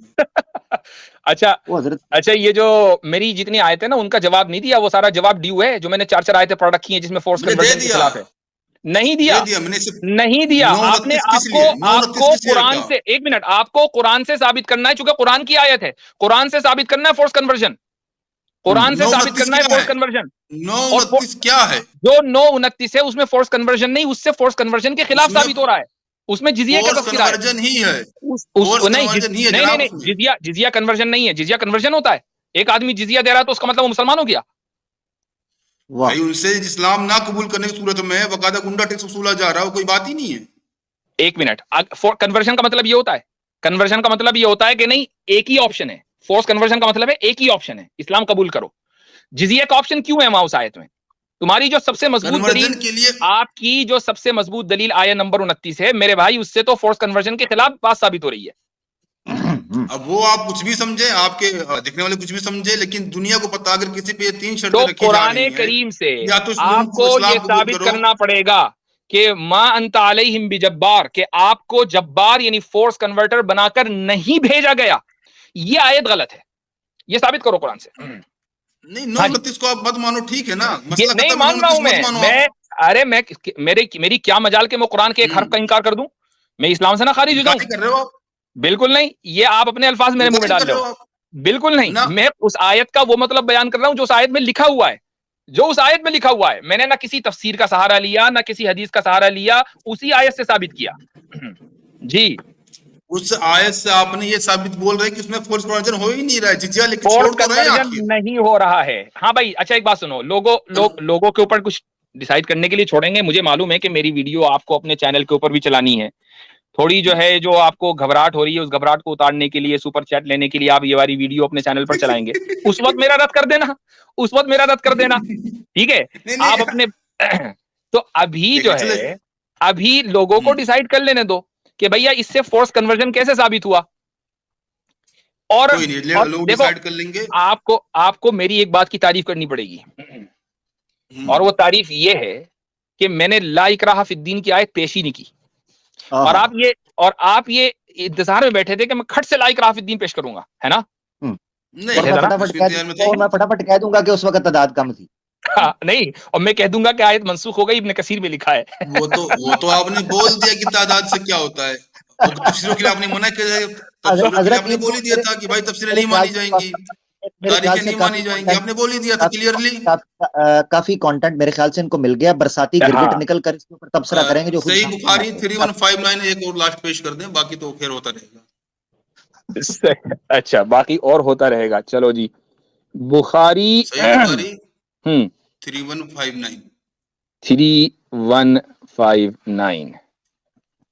S1: اچھا, یہ جو میری جتنی آیتیں نا ان کا جواب نہیں دیا, وہ سارا جواب ڈیو ہے جو میں نے 4 آیتیں پڑھ رکھی ہیں جس میں فورس کنورژن کے خلاف ہے. نہیں دیا آپ نے. آپ کو قرآن سے, ایک منٹ, آپ کو قرآن سے ثابت کرنا ہے, چونکہ قرآن کی آیت ہے, قرآن سے ثابت کرنا ہے فورس کنورژن, قرآن سے ثابت کرنا ہے فورس کنورژن.
S2: 9:29 کیا ہے
S1: جو 9:29 ہے اس میں فورس کنورژن نہیں, اس سے فورس کنورژن کے خلاف ثابت ہو رہا ہے. اس میں جزیہ کا تذکرہ ہے. نہیں, جزیہ کنورژن نہیں ہے, جزیہ کنورژن ہوتا ہے. ایک آدمی جزیہ دے رہا ہے تو اس کا مطلب وہ مسلمان ہو گیا.
S2: بھائی ان سے اسلام نہ قبول کرنے کی صورت میں باقاعدہ گنڈا ٹیکس وصولا جا رہا ہے, کوئی بات ہی نہیں ہے.
S1: ایک منٹ, کنورژن کا مطلب یہ ہوتا ہے, کنورژن کا مطلب یہ ہوتا ہے کہ نہیں ایک ہی آپشن ہے. فورس کنورژن کا مطلب ہے ایک ہی آپشن ہے, اسلام قبول کرو. جزیہ کا آپشن کیوں ہے وہاں اس آیت میں؟ تمہاری جو سب سے مضبوط دلیل, آپ کی جو سب سے مضبوط دلیل آیت نمبر 29 ہے میرے بھائی, اس سے تو فورس کنورژن کے خلاف بات ثابت ہو رہی ہے.
S2: اب وہ آپ کچھ بھی سمجھے, آپ کے دیکھنے والے کچھ بھی سمجھے, لیکن دنیا کو پتا اگر کسی پہ یہ 3 شرطیں رکھی جا رہی ہیں
S1: تو قرآن کریم سے آپ کو یہ ثابت کرنا پڑے گا کہ ما انت علیہم بجبار, کہ آپ کو جبار یعنی فورس کنورٹر بنا کر نہیں بھیجا گیا. یہ آیت غلط ہے, یہ ثابت کرو قرآن سے.
S2: نہیں 9:29 کو آپ مت مانو, ٹھیک ہے نا, مسئلہ
S1: نہیں مان رہا ہوں میری کیا مجال کہ میں قرآن کے ایک حرف کا انکار کر دوں, میں اسلام سے نہ خارج ہو جاؤں. بالکل نہیں, یہ آپ اپنے الفاظ میرے منہ میں ڈال رہے ہو. بالکل نہیں, میں اس آیت کا وہ مطلب بیان کر رہا ہوں جو اس آیت میں لکھا ہوا ہے, جو اس آیت میں لکھا ہوا ہے. میں نے نہ کسی تفسیر کا سہارا لیا, نہ کسی حدیث کا سہارا لیا, اسی آیت سے ثابت کیا. جی,
S2: اس آیت سے آپ نے یہ ثابت بول رہے کہ اس میں فورس کنورژن ہو ہی نہیں رہا ہے, جزیہ لے کے
S1: چھوڑ تو رہے ہیں, نہیں ہو رہا ہے. ہاں بھائی, اچھا ایک بات سنو, لوگوں کے اوپر کچھ ڈیسائیڈ کرنے کے لیے چھوڑیں گے. مجھے معلوم ہے کہ میری ویڈیو آپ کو اپنے چینل کے اوپر بھی چلانی ہے, تھوڑی جو ہے جو آپ کو گھبراہٹ ہو رہی ہے اس گھبراہٹ کو اتارنے کے لیے, سپر چیٹ لینے کے لیے آپ یہ والی ویڈیو اپنے چینل پر چلائیں گے. اس وقت میرا رد کر دینا, ٹھیک ہے. آپ اپنے تو ابھی جو ہے, ابھی لوگوں کو ڈیسائیڈ کر لینے دو کہ بھیا اس سے فورس کنورژن کیسے ثابت ہوا. اور دیکھو, آپ کو میری ایک بات کی تعریف کرنی پڑے گی, اور وہ تعریف یہ ہے کہ میں نے لا اکراہ فی الدین کی آیت پیش ہی نہیں کی, اور آپ یہ انتظار میں بیٹھے تھے کہ میں کھٹ سے لا اکراہ فی الدین پیش کروں گا, ہے نا.
S3: میں فٹافٹ کہہ دوں گا کہ اس وقت تعداد کم تھی.
S1: نہیں, اور میں کہہ دوں گا کہ آیت منسوخ ہو گئی, ابن کثیر میں لکھا ہے.
S2: وہ تو آپ نے بول دیا کہ تعداد سے کیا ہوتا ہے, تفسیروں کے لیے آپ نے منع کیا ہے, آپ نے بول ہی دیا تھا کہ بھائی تفسیریں نہیں مانی جائیں گی, تاریخیں نہیں مانی جائیں گی, آپ نے بول ہی دیا تھا کلیئرلی.
S3: کافی کنٹینٹ میرے خیال سے ان کو مل گیا, برساتی گرگٹ نکل کر اس کے اوپر تبصرہ کریں گے. جو
S2: صحیح بخاری 3159 ایک اور لاسٹ پیش کر دیں, باقی تو خیر ہوتا رہے گا.
S1: اچھا, باقی اور ہوتا رہے گا. چلو جی, بخاری
S2: 3159
S1: 3159.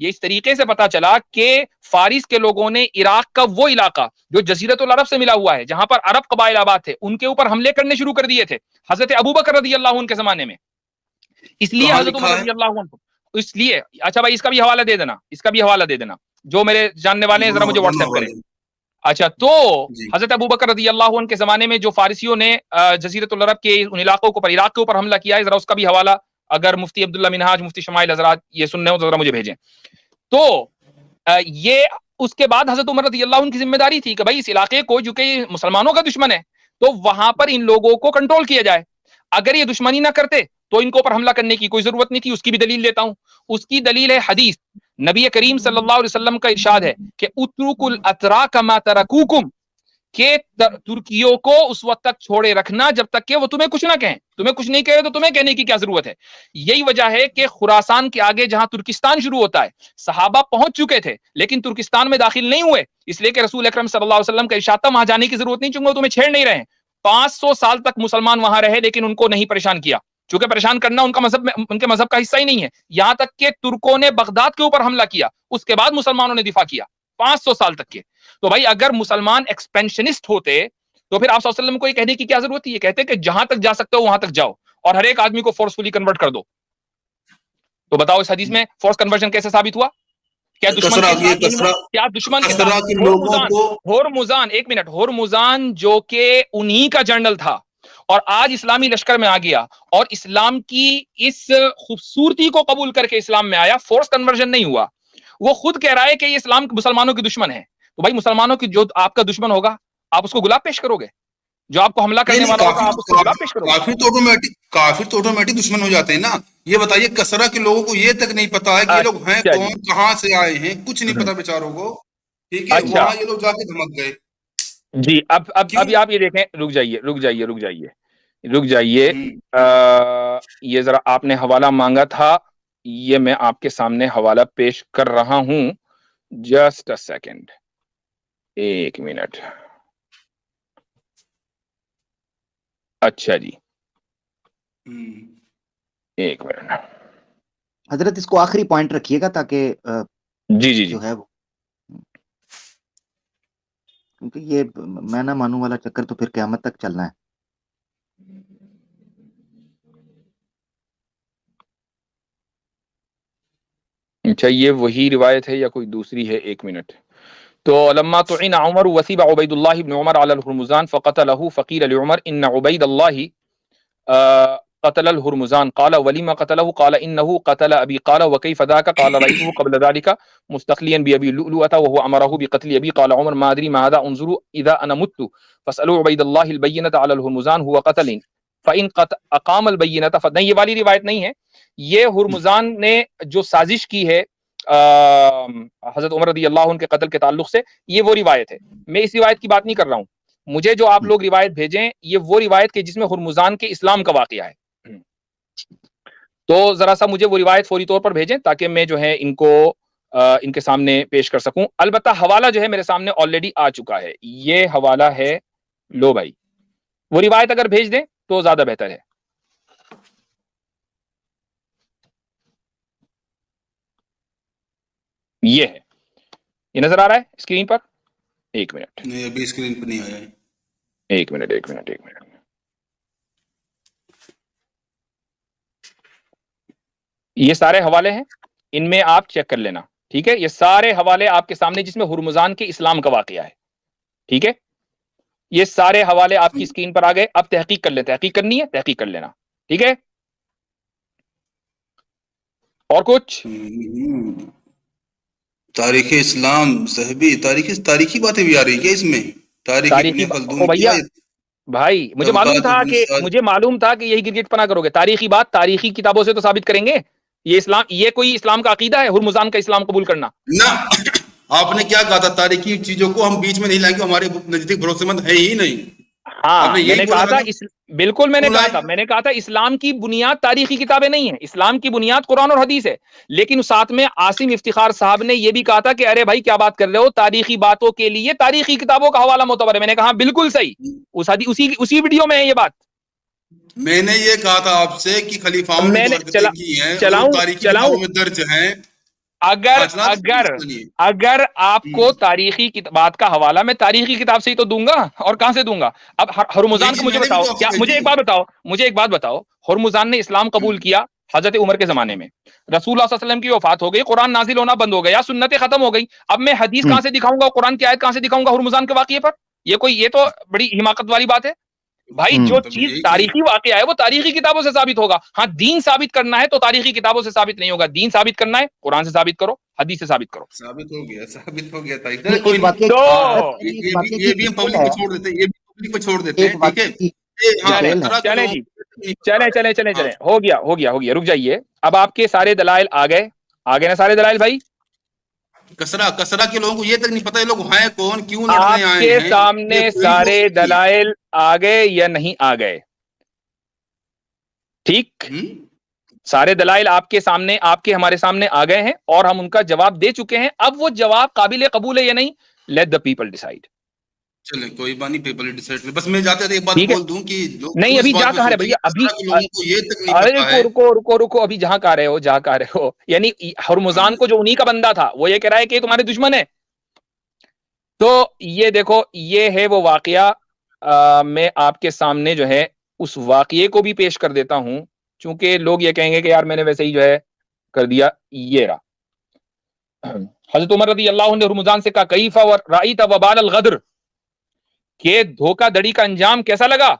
S1: یہ اس طریقے سے پتا چلا کہ فارس کے لوگوں نے عراق کا وہ علاقہ جو جزیرۃ العرب سے ملا ہوا ہے، جہاں پر عرب قبائل آباد تھے، ان کے اوپر حملے کرنے شروع کر دیے تھے حضرت ابوبکر رضی اللہ عنہ کے زمانے میں. اس لیے
S2: کہاں
S1: حضرت عمر
S2: لکھا ہے؟
S1: رضی اللہ عنہ اس لیے، اچھا بھائی اس کا بھی حوالہ دے دینا، اس کا بھی حوالہ دے دینا، جو میرے جاننے والے ہیں ذرا مجھے واٹس ایپ کریں. اچھا تو
S2: جی
S1: حضرت ابوبکر رضی اللہ عنہ کے زمانے میں جو فارسیوں نے جزیرۃ العرب کے ان علاقوں کے اوپر، عراق کے اوپر حملہ کیا ہے، ذرا اس کا بھی حوالہ اگر مفتی عبداللہ منہاج، مفتی شمائل حضرات یہ سننے ہو تو ذرا مجھے بھیجیں. تو یہ اس کے بعد حضرت عمر رضی اللہ عنہ کی ذمہ داری تھی کہ بھائی اس علاقے کو، جو کہ مسلمانوں کا دشمن ہے، تو وہاں پر ان لوگوں کو کنٹرول کیا جائے. اگر یہ دشمنی نہ کرتے تو ان کو اوپر حملہ کرنے کی کوئی ضرورت نہیں تھی. اس کی بھی دلیل لیتا ہوں. اس کی دلیل ہے حدیث. نبی کریم صلی اللہ علیہ وسلم کا ارشاد ہے کہ اترکوا الاتراک ما ترکوکم، کہ ترکیوں کو اس وقت تک چھوڑے رکھنا جب تک کہ وہ تمہیں کچھ نہ کہیں. تمہیں کچھ نہیں کہے تو تمہیں کہنے کی کیا ضرورت ہے. یہی وجہ ہے کہ خراسان کے آگے جہاں ترکستان شروع ہوتا ہے، صحابہ پہنچ چکے تھے لیکن ترکستان میں داخل نہیں ہوئے، اس لیے کہ رسول اکرم صلی اللہ علیہ وسلم کا ارشاد تھا وہاں جانے کی ضرورت نہیں، چونکہ وہ تمہیں چھیڑ نہیں رہے ہیں. 500 سال تک مسلمان وہاں رہے لیکن ان کو نہیں پریشان کیا، چونکہ پریشان کرنا ان کا مذہب میں، ان کے مذہب کا حصہ ہی نہیں ہے. یہاں تک کہ ترکوں نے بغداد کے اوپر حملہ کیا، اس کے بعد مسلمانوں نے دفاع کیا 500 سال تک کے. تو بھائی اگر مسلمان ایکسپینشنسٹ ہوتے تو پھر آپ صلی اللہ علیہ وسلم کو یہ کہنے کی کیا ضرورت تھی؟ یہ کہتے کہ جہاں تک جا سکتے ہو وہاں تک جاؤ اور ہر ایک آدمی کو فورسفلی کنورٹ کر دو. تو بتاؤ اس حدیث میں فورس کنورژن کیسے ثابت ہوا؟ کیا دشمن کے ساتھ، کیا دشمن کے ساتھ ہورمزان، ایک منٹ، ہورمزان جو کہ انہی کا جنرل تھا اور آج اسلامی لشکر میں آ گیا اور اسلام کی اس خوبصورتی کو قبول کر کے اسلام میں آیا، فورس کنورژن نہیں ہوا. وہ خود کہہ رہا ہے کہ یہ اسلام مسلمانوں کی دشمن ہے. تو بھائی مسلمانوں کی جو آپ کا دشمن ہوگا آپ اس کو گلاب پیش کرو گے؟ جو آپ کو حملہ کرنے والا ہوگا آپ اس کو گلاب پیش کرو گے؟
S2: کافر تو آٹومیٹک دشمن ہو جاتے ہیں نا. یہ بتائیے کسرا کے لوگوں کو یہ تک نہیں پتا ہے کہ یہ لوگ ہیں کون، کہاں سے آئے ہیں، کچھ نہیں پتا بیچاروں کو. ٹھیک ہے، وہاں یہ لوگ جا کے دھمک گئے.
S1: جی اب آپ یہ دیکھیں، رک جائیے. یہ ذرا آپ نے حوالہ مانگا تھا، یہ میں آپ کے سامنے حوالہ پیش کر رہا ہوں. جسٹ اے سیکنڈ، ایک منٹ. اچھا جی ایک منٹ
S3: حضرت، اس کو آخری پوائنٹ رکھیے گا تاکہ
S1: جی
S3: جو ہے وہ، کیونکہ یہ میں نہ مانوں والا چکر تو پھر قیامت تک چلنا ہے.
S1: اچھا یہ وہی روایت ہے یا کوئی دوسری ہے؟ ایک منٹ. تو لما طعن عمر وثب عبید اللہ بن عمر على الهرمزان فقتله فقيل لعمر ان عبید اللہ قتل الهرمزان قال ولما قتله قال انه قتل ابي قال وكيف ذاك قال رايته قبل ذلك مستخليا بابي لؤلؤه وهو امره بقتل ابي قال عمر ما ادري ما هذا انظروا اذا انا مت فاسالوا عبید اللہ البينه على الهرمزان هو قتل فان اقام البينه فنہ. یہ والی روایت نہیں ہے، یہ ہرمزان نے جو سازش کی ہے حضرت عمر رضی اللہ عنہ کے قتل کے تعلق سے، یہ وہ روایت ہے. میں اس روایت کی بات نہیں کر رہا ہوں. مجھے جو آپ لوگ روایت بھیجیں یہ وہ روایت کے جس میں ہرمزان کے اسلام کا واقعہ ہے. تو ذرا سا مجھے وہ روایت فوری طور پر بھیجیں تاکہ میں جو ہے ان کو ان کے سامنے پیش کر سکوں. البتہ حوالہ جو ہے میرے سامنے آلریڈی آ چکا ہے. یہ حوالہ ہے، لو بھائی وہ روایت اگر بھیج دیں تو زیادہ بہتر ہے. یہ ہے، یہ نظر آ رہا ہے اسکرین پر؟ ایک منٹ،
S2: نہیں ابھی اسکرین پر نہیں آیا ہے.
S1: ایک منٹ. یہ سارے حوالے ہیں، ان میں آپ چیک کر لینا. ٹھیک ہے، یہ سارے حوالے آپ کے سامنے جس میں ہرمزان کے اسلام کا واقعہ ہے. ٹھیک ہے، یہ سارے حوالے آپ کی اسکرین پر آ گئے. اب تحقیق کر لیں، تحقیق کرنی ہے تحقیق کر لینا. ٹھیک ہے، اور کچھ؟
S2: تاریخ اسلام صحبی تاریخی باتیں بھی آ رہی ہے اس میں. تاریخی
S1: بھیا بھائی مجھے معلوم تھا کہ یہی کرکٹ پنا کرو گے. تاریخی بات تاریخی کتابوں سے تو ثابت کریں گے. یہ کوئی اسلام کا عقیدہ ہے ہرمزان کا اسلام قبول کرنا؟
S2: نہ، آپ نے کیا کہا تھا؟ تاریخی چیزوں کو ہم بیچ میں نہیں لائیں گے، ہمارے نزدیک بھروسے مند ہے ہی نہیں.
S1: ہاں میں نے کہا تھا، بالکل میں نے کہا تھا اسلام کی بنیاد تاریخی کتابیں نہیں ہیں، اسلام کی بنیاد قرآن اور حدیث ہے. لیکن ساتھ میں عاصم افتخار صاحب نے یہ بھی کہا تھا کہ ارے بھائی کیا بات کر رہے ہو، تاریخی باتوں کے لیے تاریخی کتابوں کا حوالہ معتبر ہے. میں نے کہا بالکل صحیح، اسی ویڈیو میں ہے یہ بات.
S2: میں نے یہ کہا تھا آپ سے کہ خلیفاؤں نے جو حرکتیں کی ہیں وہ تاریخی کتابوں میں درج ہیں.
S1: اگر
S2: چلا تو کوئی
S1: اگر
S2: مسئلہ نہیں ہے۔
S1: اگر آپ کو تاریخی بات کا حوالہ میں تاریخی کتاب سے ہی تو دوں گا، اور کہاں سے دوں گا؟ اب
S2: وہی
S1: ہرمزان کو
S2: چیز
S1: مجھے
S2: میں نے بھی
S1: بتاؤ،
S2: تو آپ کو
S1: کیا مجھے
S2: بھیجی
S1: ایک
S2: ہے۔
S1: بات بتاؤ، مجھے ایک بات بتاؤ، ہرمزان نے اسلام قبول کیا حضرت عمر کے زمانے میں، رسول اللہ صلی اللہ علیہ وسلم کی وفات ہو گئی، قرآن نازل ہونا بند ہو گیا، سنتیں ختم ہو گئی، اب میں حدیث کہاں سے دکھاؤں گا، قرآن کی آیت کہاں سے دکھاؤں گا ہرمزان کے واقعے پر؟ یہ تو بڑی حماقت والی بات ہے بھائی۔ جو
S2: تب
S1: چیز
S2: یہی چیز
S1: تاریخی واقعہ ہے وہ تاریخی کتابوں سے ثابت ہوگا۔ ہاں دین ثابت کرنا ہے تو تاریخی کتابوں سے ثابت نہیں ہوگا، دین ثابت کرنا ہے قرآن سے ثابت کرو، حدیث سے ثابت کرو۔
S2: ثابت ہو گیا تھا، چلے
S3: نہیں،
S2: کوئی
S3: ایک واقعے
S2: نہیں۔
S1: تو
S3: ایک واقعے کی
S2: یہ بھی ہم
S3: ڈیٹیل
S2: پبلک
S3: ہے،
S2: کو چھوڑ دیتے ہیں، یہ بھی پبلک کو چھوڑ دیتے
S3: ایک
S2: ہیں، ٹھیک ہے۔
S3: واقعے کی
S2: ہاں
S1: چلیں
S3: ڈیٹیل ہے۔
S2: کسرا کے
S1: چلیں
S2: لوگوں
S1: جی،
S2: کو نہیں
S1: چلیں
S2: پتا
S1: چلیں چلیں
S2: ہے۔ ہاں
S1: چلیں، ہو گیا، رک جائیے۔ اب آپ کے سارے دلائل آ گئے نا سارے دلائل بھائی؟
S2: کسرا کے لوگوں کو یہ تک نہیں پتا یہ لوگ ہیں کون، کیوں لڑنے
S1: آپ
S2: آئے
S1: کے
S2: ہیں،
S1: سامنے
S2: یہ پوری
S1: سارے
S2: پروسیس تھی۔
S1: دلائل آ گئے یا نہیں آ گئے؟ ٹھیک، سارے دلائل آپ کے سامنے، آپ کے ہمارے سامنے آ گئے ہیں اور ہم ان کا جواب دے چکے ہیں۔ اب وہ جواب قابل قبول ہے یا نہیں، لیٹ دا پیپل ڈیسائیڈ۔
S2: چلیں کوئی بات نہیں، پیپل ڈیسائڈ کریں۔ بس میں جاتے تھے ایک بات
S1: ٹھیک ہے،
S2: بول دوں کہ لوگ
S1: نہیں
S2: کیوں اس
S1: ابھی جا
S2: بات پہ
S1: کہاں رہے
S2: سوچیں
S1: بھیا
S2: کہ
S1: ابھی؟
S2: کسرا کے لوگوں کو یہ تک نہیں
S1: ارے
S2: پتا
S1: رکو
S2: ہے۔
S1: رکو رکو رکو، ابھی جہاں کا رہے ہو، جہاں کا رہے ہو، یعنی ہرمزان کو جو انہی کا بندہ تھا وہ یہ کہہ رہا ہے کہ یہ تمہارے دشمن ہے۔ تو یہ دیکھو، یہ ہے وہ واقعہ، میں آپ کے سامنے جو ہے اس واقعے کو بھی پیش کر دیتا ہوں، چونکہ لوگ یہ کہیں گے کہ یار میں نے ویسے ہی جو ہے کر دیا۔ یہ رہا، حضرت عمر رضی اللہ عنہ نے ہرمزان سے کہا کیف رأیت وبال الغدر، کہ دھوکہ دڑی کا انجام کیسا لگا؟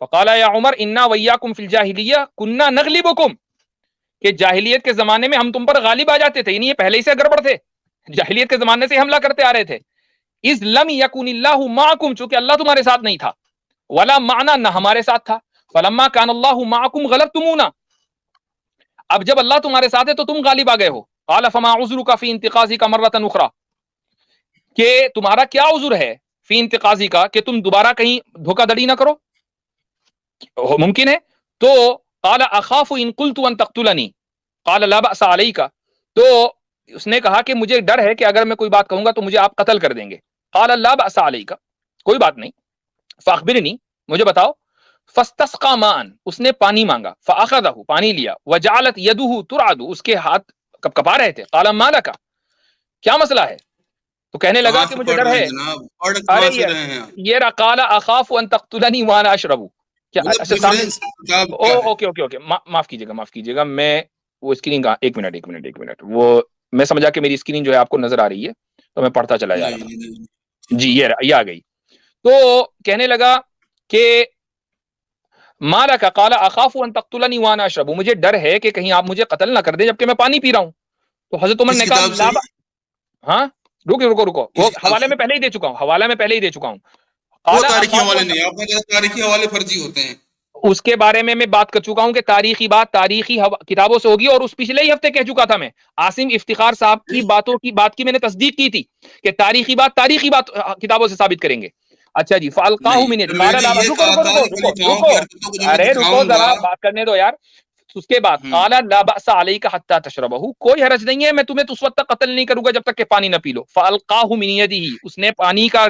S1: فقال یا عمر انا ویاکم فی الجاہلیہ کنا نغلبکم، کہ جاہلیت کے زمانے میں ہم تم پر غالب آ جاتے تھے، یعنی یہ پہلے ہی سے گڑبڑ تھے، جاہلیت کے زمانے سے حملہ کرتے آ رہے تھے۔ اذ لم یکن اللہ معکم، چونکہ اللہ تمہارے ساتھ نہیں تھا، ولا معنا، نہ ہمارے ساتھ تھا، فلما کان اللہ معکم غلبتمونا، اب جب اللہ تمہارے ساتھ ہے تو تم غالب آ گئے ہو۔ قال فما عذرک فی انتقاضک مرۃ اخری، کہ تمہارا کیا عذر ہے فی انتقاضی کا، کہ تم دوبارہ کہیں دھوکہ دڑی نہ کرو، ممکن ہے؟ تو قال اخاف ان قلت ان تقتلنی قال لا باس علیک، تو اس نے کہا کہ مجھے ڈر ہے کہ اگر میں کوئی بات کہوں گا تو مجھے آپ قتل کر دیں گے۔ قال لا باس علیک، کوئی بات نہیں، فاخبرنی، مجھے بتاؤ، فاستسقى ماء، اس نے پانی مانگا، فاخذه، پانی لیا، وجعلت يده ترعد، اس کے ہاتھ کپ کپا رہے تھے، قال ما لك، کیا مسئلہ ہے؟ تو کہنے لگا
S2: کہاں
S1: کہ
S2: سے
S1: مجھے
S2: پڑھ
S1: ڈر
S2: رہے
S1: ہے،
S2: ہیں جناب، پڑھ کہاں
S1: ارے
S2: سے رہے ہیں آپ؟
S1: یہ رہا، قال اخاف ان تقتلنی وانا اشرب، کیا
S2: مطلب
S1: اچھا سامنے،
S2: ریفرنس کتاب کیا ہے؟
S1: اوکے اوکے اوکے، معاف کیجیے گا، میں وہ اسکرین کا ایک منٹ، وہ میں سمجھا کہ میری اسکرین جو ہے آپ کو نظر آ رہی ہے تو میں پڑھتا چلا جا رہا
S2: نہیں
S1: تھا۔
S2: نہیں
S1: جی
S2: نہیں،
S1: یہ آ گئی، تو کہنے لگا کہ مالا کا، قال اخاف ان تقتلنی وانا اشرب، مجھے ڈر ہے کہ کہیں آپ مجھے قتل نہ کر دیں جبکہ میں پانی پی رہا ہوں۔ تو حضرت عمر
S2: کس
S1: نے کہا
S2: کتاب سے
S1: لا
S2: ہے؟
S1: ہاں رکو، وہ
S2: کس کتاب
S1: حوالے
S2: سے؟
S1: میں پہلے ہی دے چکا ہوں،
S2: وہ
S1: قال
S2: تاریخی
S1: اخاف
S2: حوالے
S1: ان،
S2: نہیں، آپ نے کہا تاریخی حوالے فرضی ہوتے ہیں۔
S1: اس کے بارے میں بات کر چکا ہوں کہ تاریخی بات تاریخی کتابوں سے ہوگی، اور اس پچھلے ہی ہفتے کہہ چکا تھا میں، عاصم افتخار صاحب کی بات کی میں نے تصدیق کی تھی کہ تاریخی بات کتابوں سے ثابت کریں گے۔ اچھا جی، فالقاہ
S2: نہیں،
S1: من
S2: پھر میں
S1: قال
S2: نے
S1: لا،
S2: یہ
S1: رکو
S2: کہا
S1: رکو
S2: تھا
S1: رکو
S2: کہ
S1: رکو
S2: خلیفاؤں
S1: رکو،
S2: کی حرکتوں کو جب میں
S1: ارے رکو
S2: دکھاؤں گا۔
S1: ذرا بات کرنے دو یار۔ اس کے بعد قال لا باس علیک حتی تشربہ، کوئی حرج نہیں ہے، میں تمہیں اس وقت تک قتل نہیں کروں گا جب تک کہ پانی نہ پی لو۔ فالقاہ من یدہ، اس نے پانی کا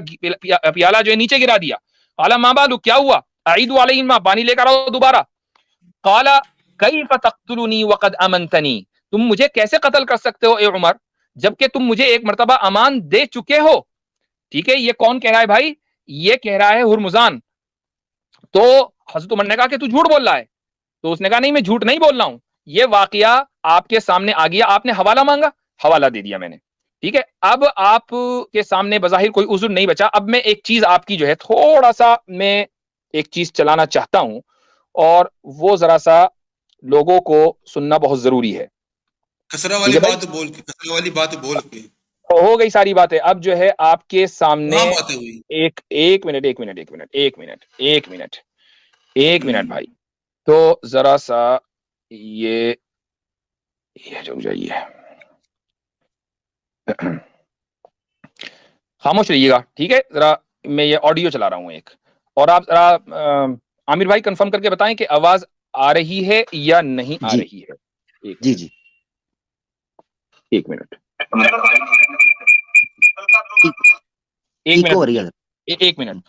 S1: پیالہ جو ہے نیچے گرا دیا۔ قال ما بالو، کیا ہوا؟ اعید علیہ الماء، پانی لے کر آؤ دوبارہ۔ قال کیف تقتلنی وقد امنتنی، تم مجھے کیسے قتل کر سکتے ہو اے عمر جبکہ تم مجھے ایک مرتبہ امان دے چکے ہو؟ ٹھیک ہے، یہ کون کہہ رہا ہے بھائی؟ یہ کہہ رہا ہے ہرمزان۔ تو حضرت عمر نے کہا کہ تو جھوٹ بول رہا ہے، تو اس نے کہا نہیں میں جھوٹ نہیں بول رہا ہوں، یہ واقعہ آپ کے سامنے آ گیا، آپ نے حوالہ مانگا، حوالہ دے دیا میں نے، ٹھیک ہے۔ اب آپ کے سامنے بظاہر کوئی عذر نہیں بچا۔ اب میں ایک چیز آپ کی جو ہے تھوڑا سا میں ایک چیز چلانا چاہتا ہوں، اور وہ ذرا سا لوگوں کو سننا بہت ضروری ہے،
S2: کسرا
S1: ٹھیک
S2: والی
S1: ہے بھائی؟
S2: بات بول کے، کسرا والی بات بول کے
S1: ہو گئی ساری باتیں، اب جو ہے آپ کے سامنے
S2: کہاں باتیں ہوئی؟
S1: ایک منٹ بھائی، تو ذرا سا یہ رک جائیے، خاموش رہیے گا، ٹھیک ہے؟ ذرا میں یہ آڈیو چلا رہا ہوں ایک، اور آپ ذرا عامر بھائی کنفرم کر کے بتائیں کہ آواز آ رہی ہے یا نہیں آ
S3: جی
S1: رہی ہے۔ ایک
S3: جی
S1: منٹ
S3: جی
S1: ایک منٹ ایک
S3: ایکو
S1: منٹ
S3: ہو رہی
S1: رکیے،
S3: ہے
S1: ایک منٹ۔